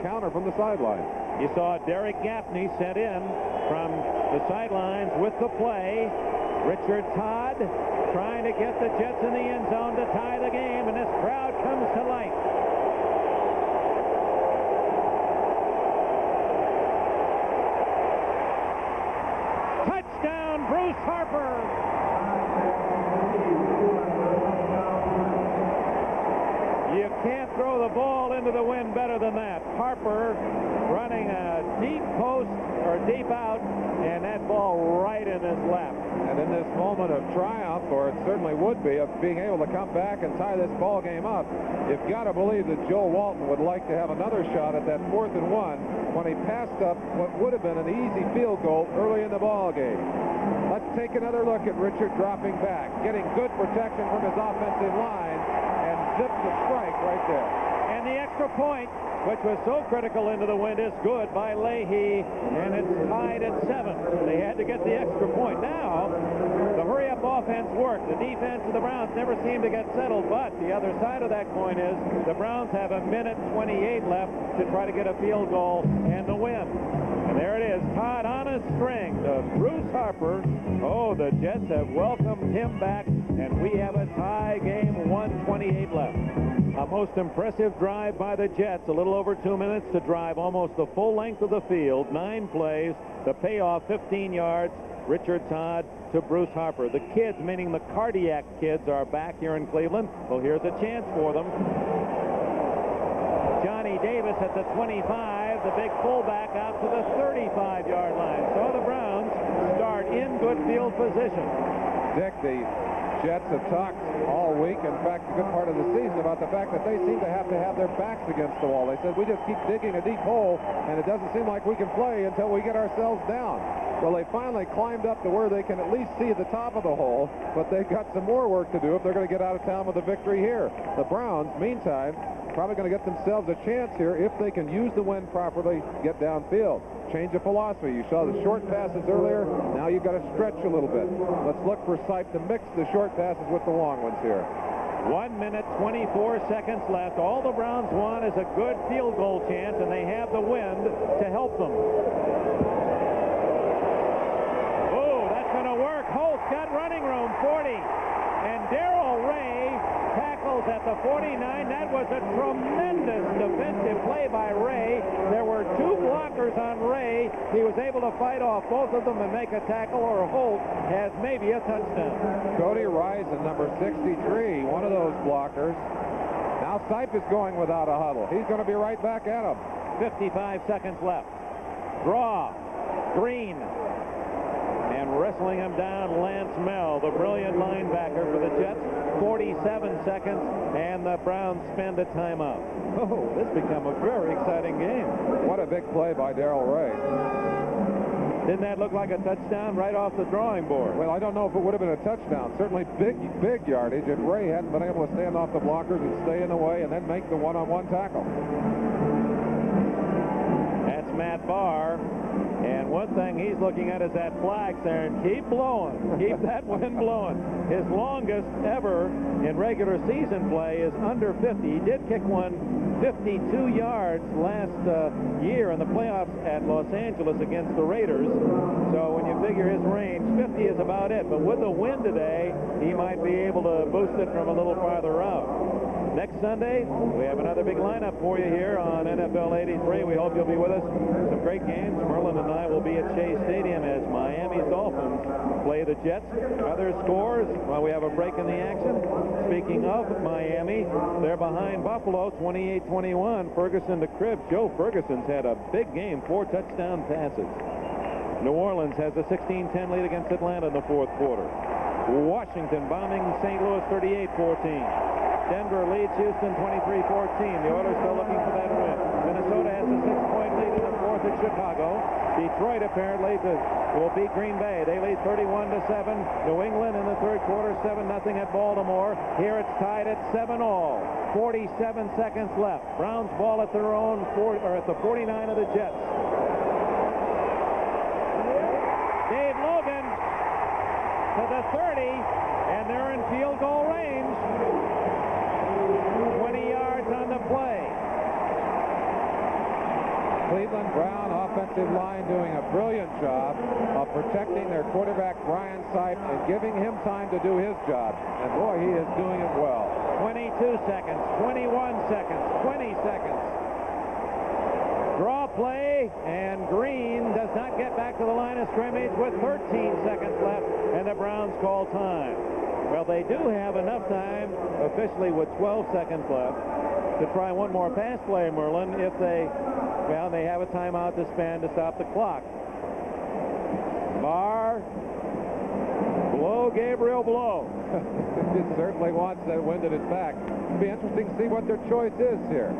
counter from the sideline. You saw Derek Gaffney sent in from the sidelines with the play. Richard Todd trying to get the Jets in the end zone to tie the game, and this crowd comes to life. Touchdown, Bruce Harper. You can't throw the ball into the wind better than that. Harper running a deep post or deep out, and that ball right in his lap. And in this moment of triumph, or it certainly would be, of being able to come back and tie this ball game up, you've got to believe that Joe Walton would like to have another shot at that 4th and 1 when he passed up what would have been an easy field goal early in the ball game. Let's take another look at Richard dropping back, getting good protection from his offensive line, and zips the strike right there. And the extra point, which was so critical into the wind, is good by Leahy, and it's tied at 7. They had to get the extra point. Now, the hurry-up offense worked. The defense of the Browns never seemed to get settled, but the other side of that coin is the Browns have a minute 28 left to try to get a field goal and the win. And there it is, Todd on a string to Bruce Harper. Oh, the Jets have welcomed him back, and we have a tie game, 1:28 left. A most impressive drive by the Jets, a little over 2 minutes to drive almost the full length of the field, 9 plays, the payoff 15 yards, Richard Todd to Bruce Harper. The kids, meaning the cardiac kids, are back here in Cleveland. Well, here's a chance for them. Johnny Davis at the 25, the big fullback out to the 35-yard line. So the Browns start in good field position. Dick, the Jets have talked all week, in fact, a good part of the season, about the fact that they seem to have their backs against the wall. They said, we just keep digging a deep hole, and it doesn't seem like we can play until we get ourselves down. Well, they finally climbed up to where they can at least see the top of the hole, but they've got some more work to do if they're going to get out of town with a victory here. The Browns, meantime, probably going to get themselves a chance here if they can use the wind properly, get downfield. Change of philosophy. You saw the short passes earlier. Now you've got to stretch a little bit. Let's look for Sipe to mix the short passes with the long ones here. 1 minute, 24 seconds left. All the Browns want is a good field goal chance, and they have the wind to help them. Oh, that's going to work. Holt's got running room, 40. And Darrell Ray tackles at the 49. That was a tremendous defensive play by Ray. There were 2 blockers on Ray. He was able to fight off both of them and make a tackle, or Holt has maybe a touchdown. Cody Rison, number 63, one of those blockers. Now Sipe is going without a huddle. He's going to be right back at him. 55 seconds left. Draw. Green. And wrestling him down, Lance Mel, the brilliant linebacker for the Jets. 47 seconds, and the Browns spend a timeout. Oh, this become a very exciting game. What a big play by Darrell Ray. Didn't that look like a touchdown right off the drawing board? Well, I don't know if it would have been a touchdown. Certainly big yardage if Ray hadn't been able to stand off the blockers and stay in the way and then make the one-on-one tackle. That's Matt Barr. And one thing he's looking at is that flag saying, keep blowing. Keep that wind blowing. His longest ever in regular season play is under 50. He did kick one 52 yards last year in the playoffs at Los Angeles against the Raiders. So when you figure his range, 50 is about it. But with the wind today, he might be able to boost it from a little farther out. Next Sunday, we have another big lineup for you here on NFL 83. We hope you'll be with us. Some great games. Merlin and I will be at Shea Stadium as Miami's Dolphins play the Jets. Other scores, well, we have a break in the action. Speaking of Miami, they're behind Buffalo 28-21. Ferguson to Cribbs. Joe Ferguson's had a big game, 4 touchdown passes. New Orleans has a 16-10 lead against Atlanta in the fourth quarter. Washington bombing St. Louis 38-14. Denver leads Houston 23-14. The Oilers still looking for that win. Minnesota has a 6-point lead in the fourth at Chicago. Detroit apparently will beat Green Bay. They lead 31-7. New England in the third quarter 7-0 at Baltimore. Here it's tied at 7-all. 47 seconds left. Browns ball at their own at the 49 of the Jets. Dave Logan to the 30, and they're in field goal range. 20 yards on the play. Cleveland Brown offensive line doing a brilliant job of protecting their quarterback Brian Sipe and giving him time to do his job. And boy, he is doing it well. 22 seconds, 21 seconds, 20 seconds. Draw play, and Green does not get back to the line of scrimmage with 13 seconds left, and the Browns call time. Well, they do have enough time, officially with 12 seconds left, to try one more pass play, Merlin, if they have a timeout to spend to stop the clock. Barr, blow, Gabriel, blow. It certainly wants that wind at his back. It'll be interesting to see what their choice is here.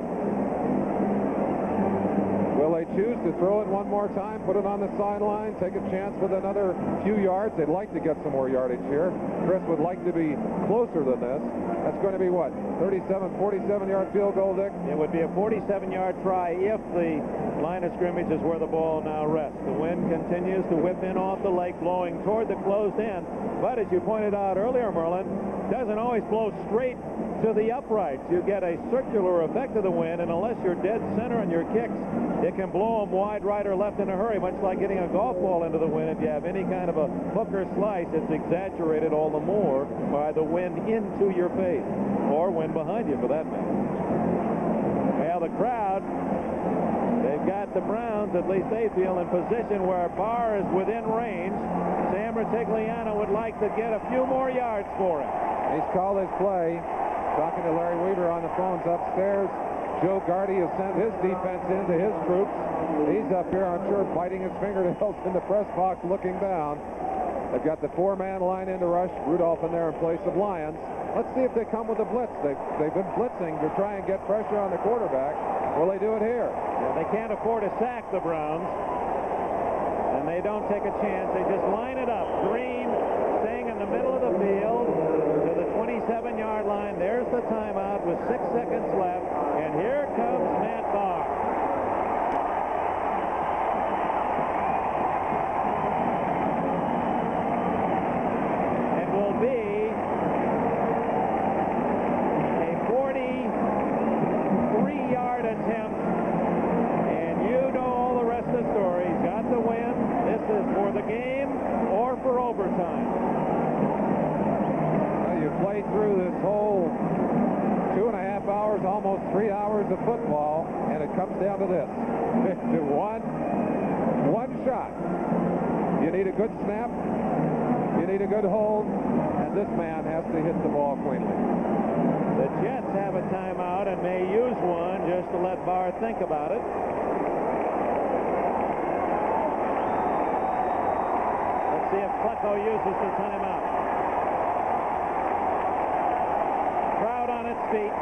Will they choose to throw it one more time, put it on the sideline, take a chance with another few yards? They'd like to get some more yardage here. Chris would like to be closer than this. That's going to be what, 47-yard field goal, Dick? It would be a 47-yard try if the line of scrimmage is where the ball now rests. The wind continues to whip in off the lake, blowing toward the closed end. But as you pointed out earlier, Merlin, doesn't always blow straight to the uprights. You get a circular effect of the wind, and unless you're dead center on your kicks, it can blow them wide right or left in a hurry, much like getting a golf ball into the wind. If you have any kind of a hook or slice, it's exaggerated all the more by the wind into your face, or wind behind you for that matter. Well, the crowd, they've got the Browns, at least they feel, in position where Barr is within range. Sam Rutigliano would like to get a few more yards for him. He's called his play. Talking to Larry Weaver on the phones upstairs. Joe Gardy has sent his defense into his troops. He's up here, I'm sure, biting his fingernails in the press box looking down. They've got the 4-man line in to rush. Rudolph in there in place of Lyons. Let's see if they come with a blitz. They've been blitzing to try and get pressure on the quarterback. Will they do it here? Yeah, they can't afford to sack the Browns. And they don't take a chance. They just line it up. Green staying in the middle of the field to the 27-yard line. There's the timeout with 6 seconds left. And here comes Matt Barr. It will be a 43-yard attempt. And you know all the rest of the story. He's got the win. This is for the game or for overtime. Well, you play through this whole 2.5 hours, almost 3 hours of football, and it comes down to this. one shot. You need a good snap. You need a good hold, and this man has to hit the ball cleanly. The Jets have a timeout and may use one just to let Barr think about it. Let's see if Klecko uses the timeout. Crowd on its feet.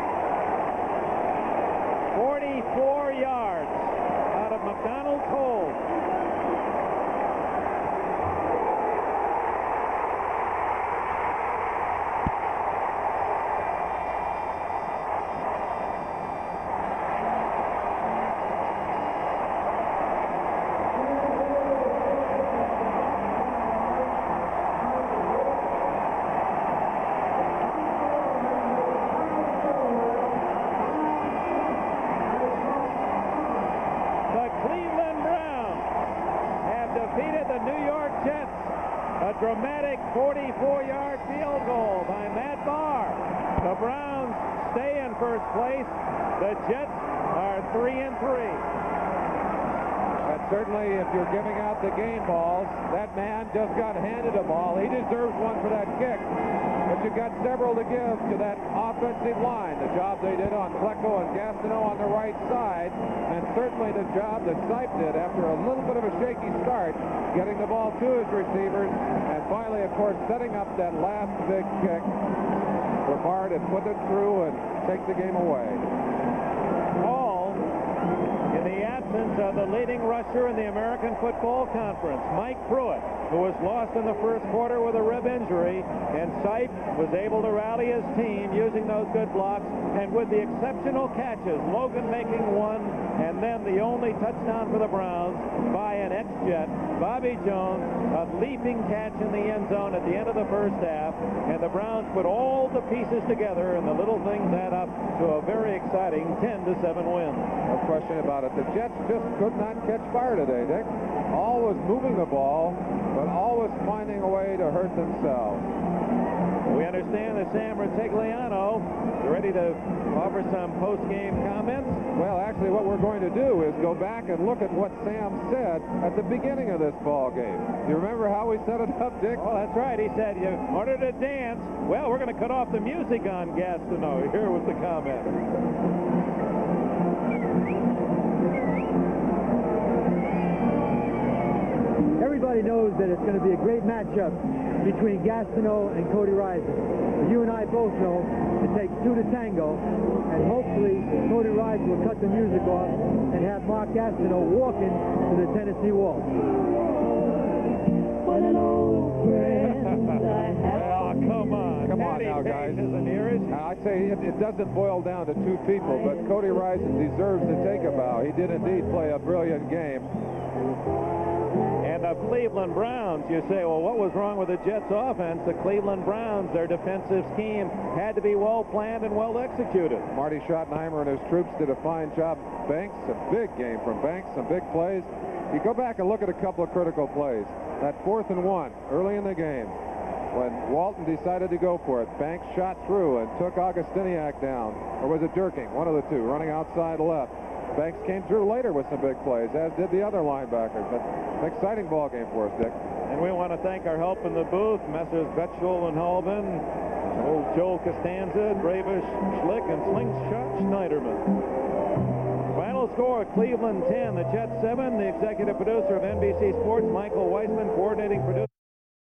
44 yards out of McDonald's hold. Dramatic 44-yard field goal by Matt Barr. The Browns stay in first place. The Jets are 3-3. But certainly, if you're giving out the game balls, that man just got handed a ball. He deserves one for that kick. But you've got several to give to that offensive line. The job they did on Klecko and Gastineau on the right side, and certainly the job that Sipe did after a little bit of a shaky start, getting the ball to his receivers, and finally, of course, setting up that last big kick for Barr to put it through and take the game away. All in the absence of the leading rusher in the American Football Conference, Mike Pruitt, who was lost in the first quarter with a rib injury, and Sipe was able to rally his team using those good blocks, and with the exceptional catches, Logan making one, and then the only touchdown for the Browns by an ex-Jet, Bobby Jones, a leaping catch in the end zone at the end of the first half, and the Browns put all the pieces together, and the little things add up to a very exciting 10-7 win. No question about it. The Jets just could not catch fire today, Dick. Always moving the ball, but always finding a way to hurt themselves. We understand that Sam Rutigliano is ready to offer some post-game comments. Well, actually, what we're going to do is go back and look at what Sam said at the beginning of this ball game. Do you remember how we set it up, Dick? Oh, that's right. He said, in order to dance, well, we're going to cut off the music on Gastineau. Here was the comment. Everybody knows that it's going to be a great matchup between Gastineau and Cody Rising. But you and I both know it takes two to tango, and hopefully Cody Rising will cut the music off and have Mark Gastineau walking to the Tennessee Waltz. What an old friend I have. Well, come on. Come on now, guys. I'd say it doesn't boil down to two people, but Cody Rising deserves to take a bow. He did indeed play a brilliant game. And the Cleveland Browns, you say, well, what was wrong with the Jets offense? The Cleveland Browns, their defensive scheme had to be well planned and well executed. Marty Schottenheimer and his troops did a fine job. Banks, a big game from Banks, some big plays. You go back and look at a couple of critical plays. That 4th and 1 early in the game when Walton decided to go for it. Banks shot through and took Augustiniak down. Or was it Durking? One of the two, running outside left. Banks came through later with some big plays, as did the other linebackers. But an exciting ball game for us, Dick. And we want to thank our help in the booth, Messrs. Betchel and Halvin, old Joel Costanza, Bravish Schlick, and Slingshot Schneiderman. Final score, Cleveland 10, the Jets 7. The executive producer of NBC Sports, Michael Weissman, coordinating producer.